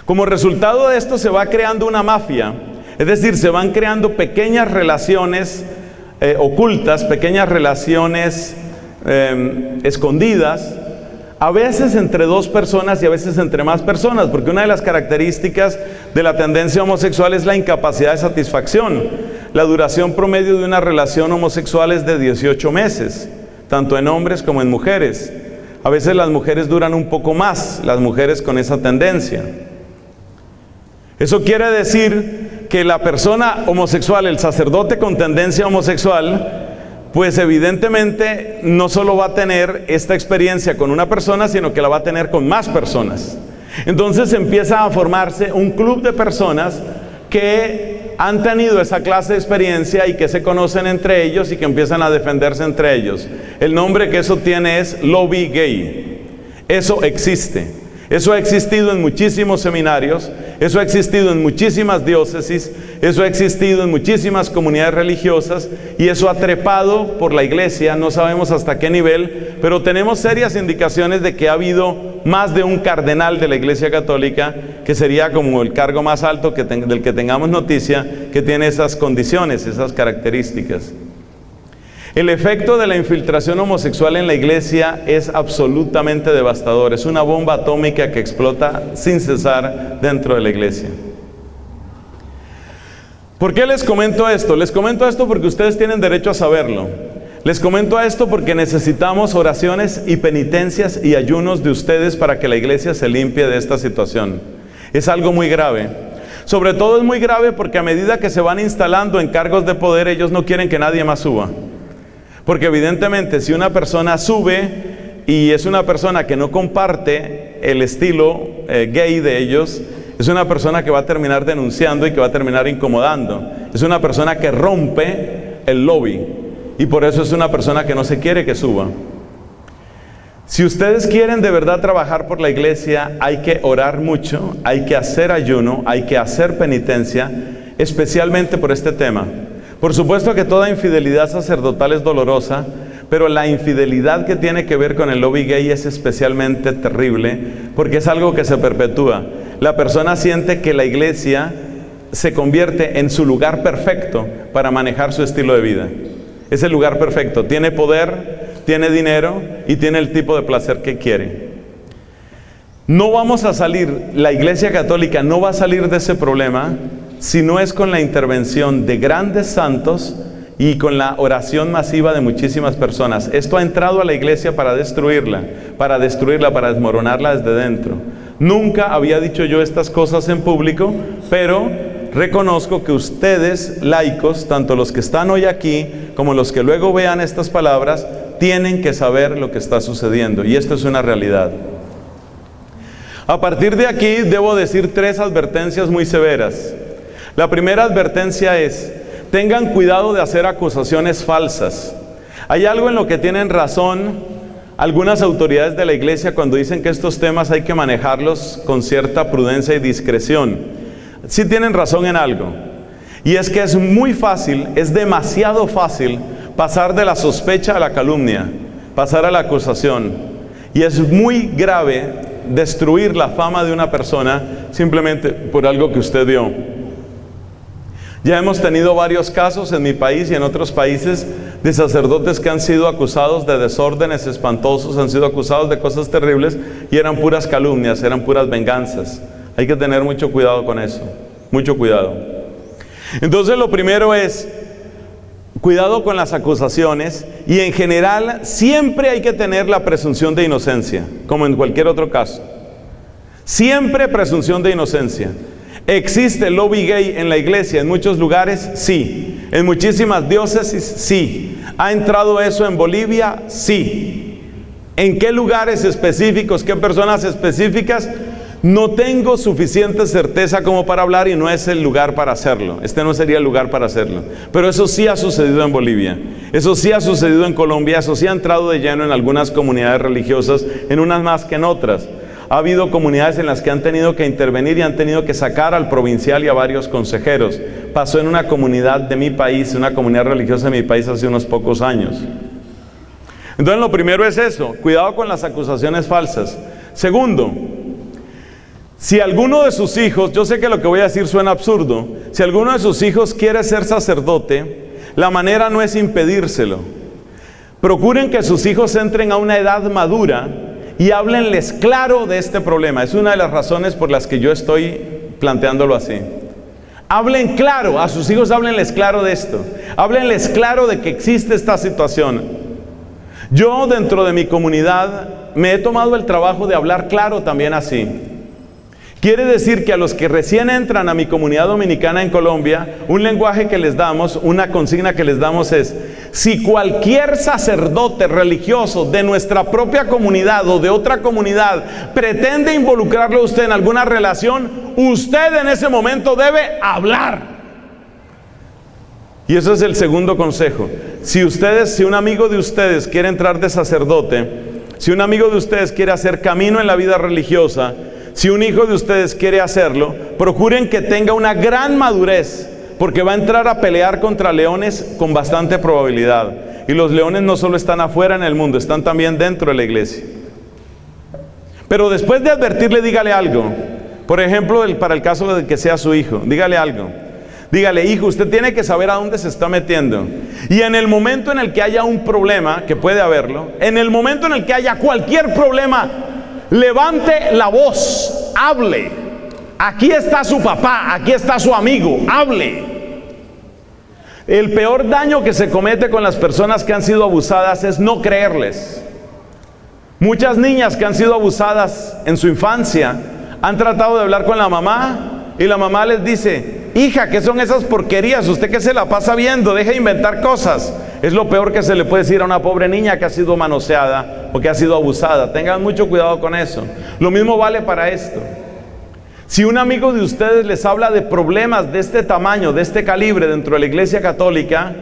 Como resultado de esto se va creando una mafia, es decir, se van creando pequeñas relaciones ocultas, pequeñas relaciones escondidas, a veces entre dos personas y a veces entre más personas, porque una de las características de la tendencia homosexual es la incapacidad de satisfacción. La duración promedio de una relación homosexual es de 18 meses, tanto en hombres como en mujeres. A veces las mujeres duran un poco más, las mujeres con esa tendencia. Eso quiere decir que la persona homosexual, el sacerdote con tendencia homosexual, pues evidentemente no solo va a tener esta experiencia con una persona, sino que la va a tener con más personas. Entonces empieza a formarse un club de personas que han tenido esa clase de experiencia y que se conocen entre ellos y que empiezan a defenderse entre ellos. El nombre que eso tiene es lobby gay. Eso existe. Eso ha existido en muchísimos seminarios, eso ha existido en muchísimas diócesis, eso ha existido en muchísimas comunidades religiosas y eso ha trepado por la iglesia, no sabemos hasta qué nivel, pero tenemos serias indicaciones de que ha habido más de un cardenal de la Iglesia Católica, que sería como el cargo más alto del que tengamos noticia, que tiene esas condiciones, esas características. El efecto de la infiltración homosexual en la iglesia es absolutamente devastador. Es una bomba atómica que explota sin cesar dentro de la iglesia. ¿Por qué les comento esto? Les comento esto porque ustedes tienen derecho a saberlo. Les comento esto porque necesitamos oraciones y penitencias y ayunos de ustedes para que la iglesia se limpie de esta situación. Es algo muy grave. Sobre todo es muy grave porque a medida que se van instalando en cargos de poder, ellos no quieren que nadie más suba. Porque evidentemente si una persona sube y es una persona que no comparte el estilo gay de ellos, es una persona que va a terminar denunciando y que va a terminar incomodando. Es una persona que rompe el lobby y por eso es una persona que no se quiere que suba. Si ustedes quieren de verdad trabajar por la iglesia, hay que orar mucho, hay que hacer ayuno, hay que hacer penitencia, especialmente por este tema. Por supuesto que toda infidelidad sacerdotal es dolorosa, pero la infidelidad que tiene que ver con el lobby gay es especialmente terrible, porque es algo que se perpetúa. La persona siente que la iglesia se convierte en su lugar perfecto para manejar su estilo de vida. Es el lugar perfecto, tiene poder, tiene dinero y tiene el tipo de placer que quiere. No vamos a salir, la Iglesia Católica no va a salir de ese problema si no es con la intervención de grandes santos y con la oración masiva de muchísimas personas. Esto ha entrado a la iglesia para destruirla, para desmoronarla desde dentro. Nunca había dicho yo estas cosas en público, pero reconozco que ustedes, laicos, tanto los que están hoy aquí como los que luego vean estas palabras, tienen que saber lo que está sucediendo, y esto es una realidad. A partir de aquí debo decir 3 advertencias muy severas. La primera advertencia es: tengan cuidado de hacer acusaciones falsas. Hay algo en lo que tienen razón algunas autoridades de la iglesia cuando dicen que estos temas hay que manejarlos con cierta prudencia y discreción. Sí tienen razón en algo, y es que es muy fácil, es demasiado fácil pasar de la sospecha a la calumnia, pasar a la acusación, y es muy grave destruir la fama de una persona simplemente por algo que usted vio. Ya hemos tenido varios casos en mi país y en otros países de sacerdotes que han sido acusados de desórdenes espantosos, han sido acusados de cosas terribles y eran puras calumnias, eran puras venganzas. Hay que tener mucho cuidado con eso, mucho cuidado. Entonces lo primero es cuidado con las acusaciones, y en general siempre hay que tener la presunción de inocencia, como en cualquier otro caso. Siempre presunción de inocencia. ¿Existe el lobby gay en la iglesia en muchos lugares? Sí. ¿En muchísimas diócesis? Sí. ¿Ha entrado eso en Bolivia? Sí. ¿En qué lugares específicos? ¿Qué personas específicas? No tengo suficiente certeza como para hablar, y no es el lugar para hacerlo. Este no sería el lugar para hacerlo. Pero eso sí ha sucedido en Bolivia. Eso sí ha sucedido en Colombia. Eso sí ha entrado de lleno en algunas comunidades religiosas, en unas más que en otras. Ha habido comunidades en las que han tenido que intervenir y han tenido que sacar al provincial y a varios consejeros. Pasó en una comunidad de mi país, una comunidad religiosa de mi país hace unos pocos años. Entonces lo primero es eso, cuidado con las acusaciones falsas. Segundo, si alguno de sus hijos, yo sé que lo que voy a decir suena absurdo, si alguno de sus hijos quiere ser sacerdote, la manera no es impedírselo. Procuren que sus hijos entren a una edad madura y háblenles claro de este problema. Es una de las razones por las que yo estoy planteándolo así. Hablen claro, a sus hijos háblenles claro de esto. Háblenles claro de que existe esta situación. Yo dentro de mi comunidad me he tomado el trabajo de hablar claro también así. Quiere decir que a los que recién entran a mi comunidad dominicana en Colombia, un lenguaje que les damos, una consigna que les damos es: si cualquier sacerdote religioso de nuestra propia comunidad o de otra comunidad pretende involucrarlo a usted en alguna relación, usted en ese momento debe hablar. Y eso es el segundo consejo. Si un amigo de ustedes quiere entrar de sacerdote, si un amigo de ustedes quiere hacer camino en la vida religiosa, si un hijo de ustedes quiere hacerlo, procuren que tenga una gran madurez, porque va a entrar a pelear contra leones con bastante probabilidad. Y los leones no solo están afuera en el mundo, están también dentro de la iglesia. Pero después de advertirle, dígale algo. Por ejemplo, para el caso de que sea su hijo, dígale algo. Dígale: hijo, usted tiene que saber a dónde se está metiendo. Y en el momento en el que haya un problema, que puede haberlo, en el momento en el que haya cualquier problema, levante la voz, hable. Aquí está su papá, aquí está su amigo, hable. El peor daño que se comete con las personas que han sido abusadas es no creerles. Muchas niñas que han sido abusadas en su infancia han tratado de hablar con la mamá y la mamá les dice: hija, ¿qué son esas porquerías? ¿Usted qué se la pasa viendo? Deje de inventar cosas. Es lo peor que se le puede decir a una pobre niña que ha sido manoseada o que ha sido abusada. Tengan mucho cuidado con eso. Lo mismo vale para esto. Si un amigo de ustedes les habla de problemas de este tamaño, de este calibre dentro de la iglesia católica,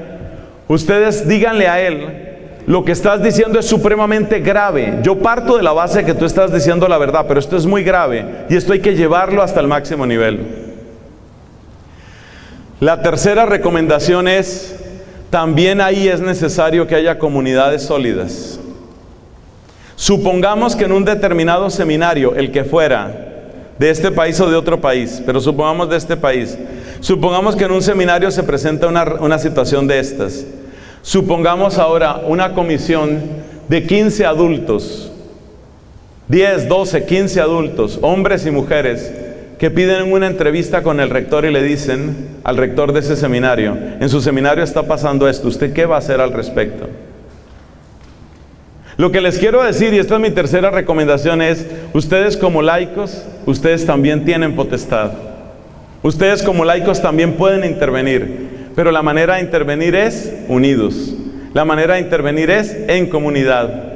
ustedes díganle a él lo que estás diciendo es supremamente grave. Yo parto de la base de que tú estás diciendo la verdad, pero esto es muy grave y esto hay que llevarlo hasta el máximo nivel. La tercera recomendación es, también ahí es necesario que haya comunidades sólidas. Supongamos que en un determinado seminario, el que fuera, de este país o de otro país, pero supongamos de este país, supongamos que en un seminario se presenta una situación de estas. Supongamos ahora una comisión de 15 adultos, 10, 12, 15 adultos, hombres y mujeres, que piden una entrevista con el rector y le dicen al rector de ese seminario, en su seminario está pasando esto, ¿usted qué va a hacer al respecto? Lo que les quiero decir, y esta es mi tercera recomendación, es, ustedes como laicos, ustedes también tienen potestad. Ustedes como laicos también pueden intervenir, pero la manera de intervenir es unidos. La manera de intervenir es en comunidad.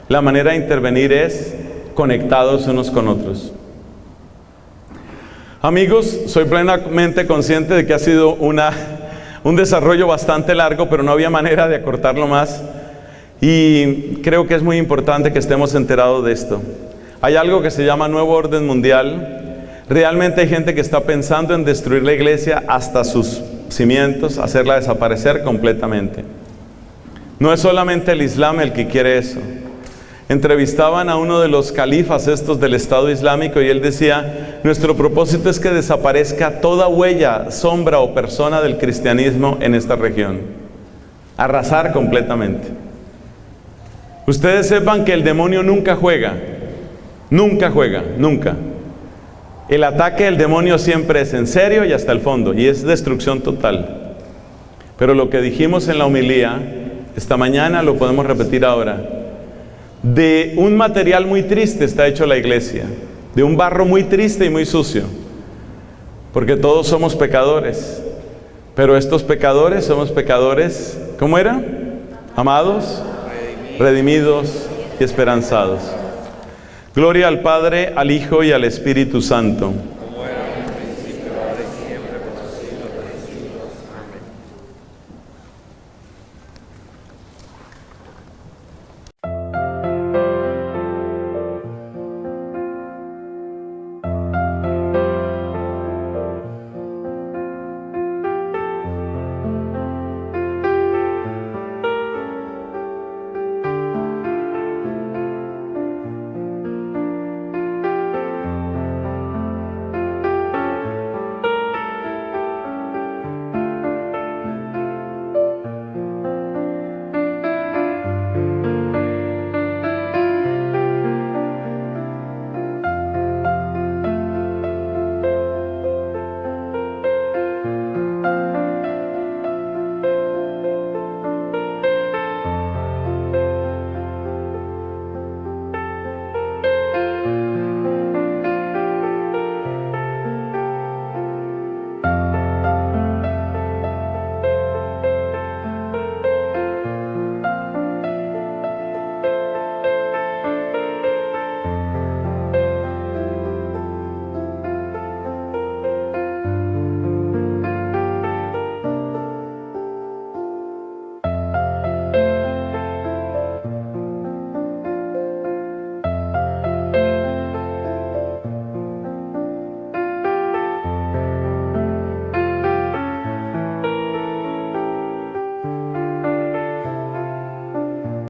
La manera de intervenir es conectados unos con otros. Amigos, soy plenamente consciente de que ha sido un desarrollo bastante largo, pero no había manera de acortarlo más. Y creo que es muy importante que estemos enterados de esto. Hay algo que se llama nuevo orden mundial. Realmente hay gente que está pensando en destruir la iglesia hasta sus cimientos, hacerla desaparecer completamente. No es solamente el Islam el que quiere eso. Entrevistaban a uno de los califas estos del Estado Islámico y él decía, nuestro propósito es que desaparezca toda huella, sombra o persona del cristianismo en esta región. Arrasar completamente. Ustedes sepan que el demonio nunca juega, nunca. El ataque del demonio siempre es en serio y hasta el fondo, y es destrucción total. Pero lo que dijimos en la homilía, esta mañana lo podemos repetir ahora. De un material muy triste está hecho la iglesia, de un barro muy triste y muy sucio, porque todos somos pecadores, pero estos pecadores somos pecadores, ¿cómo era? Amados, redimidos y esperanzados. Gloria al Padre, al Hijo y al Espíritu Santo.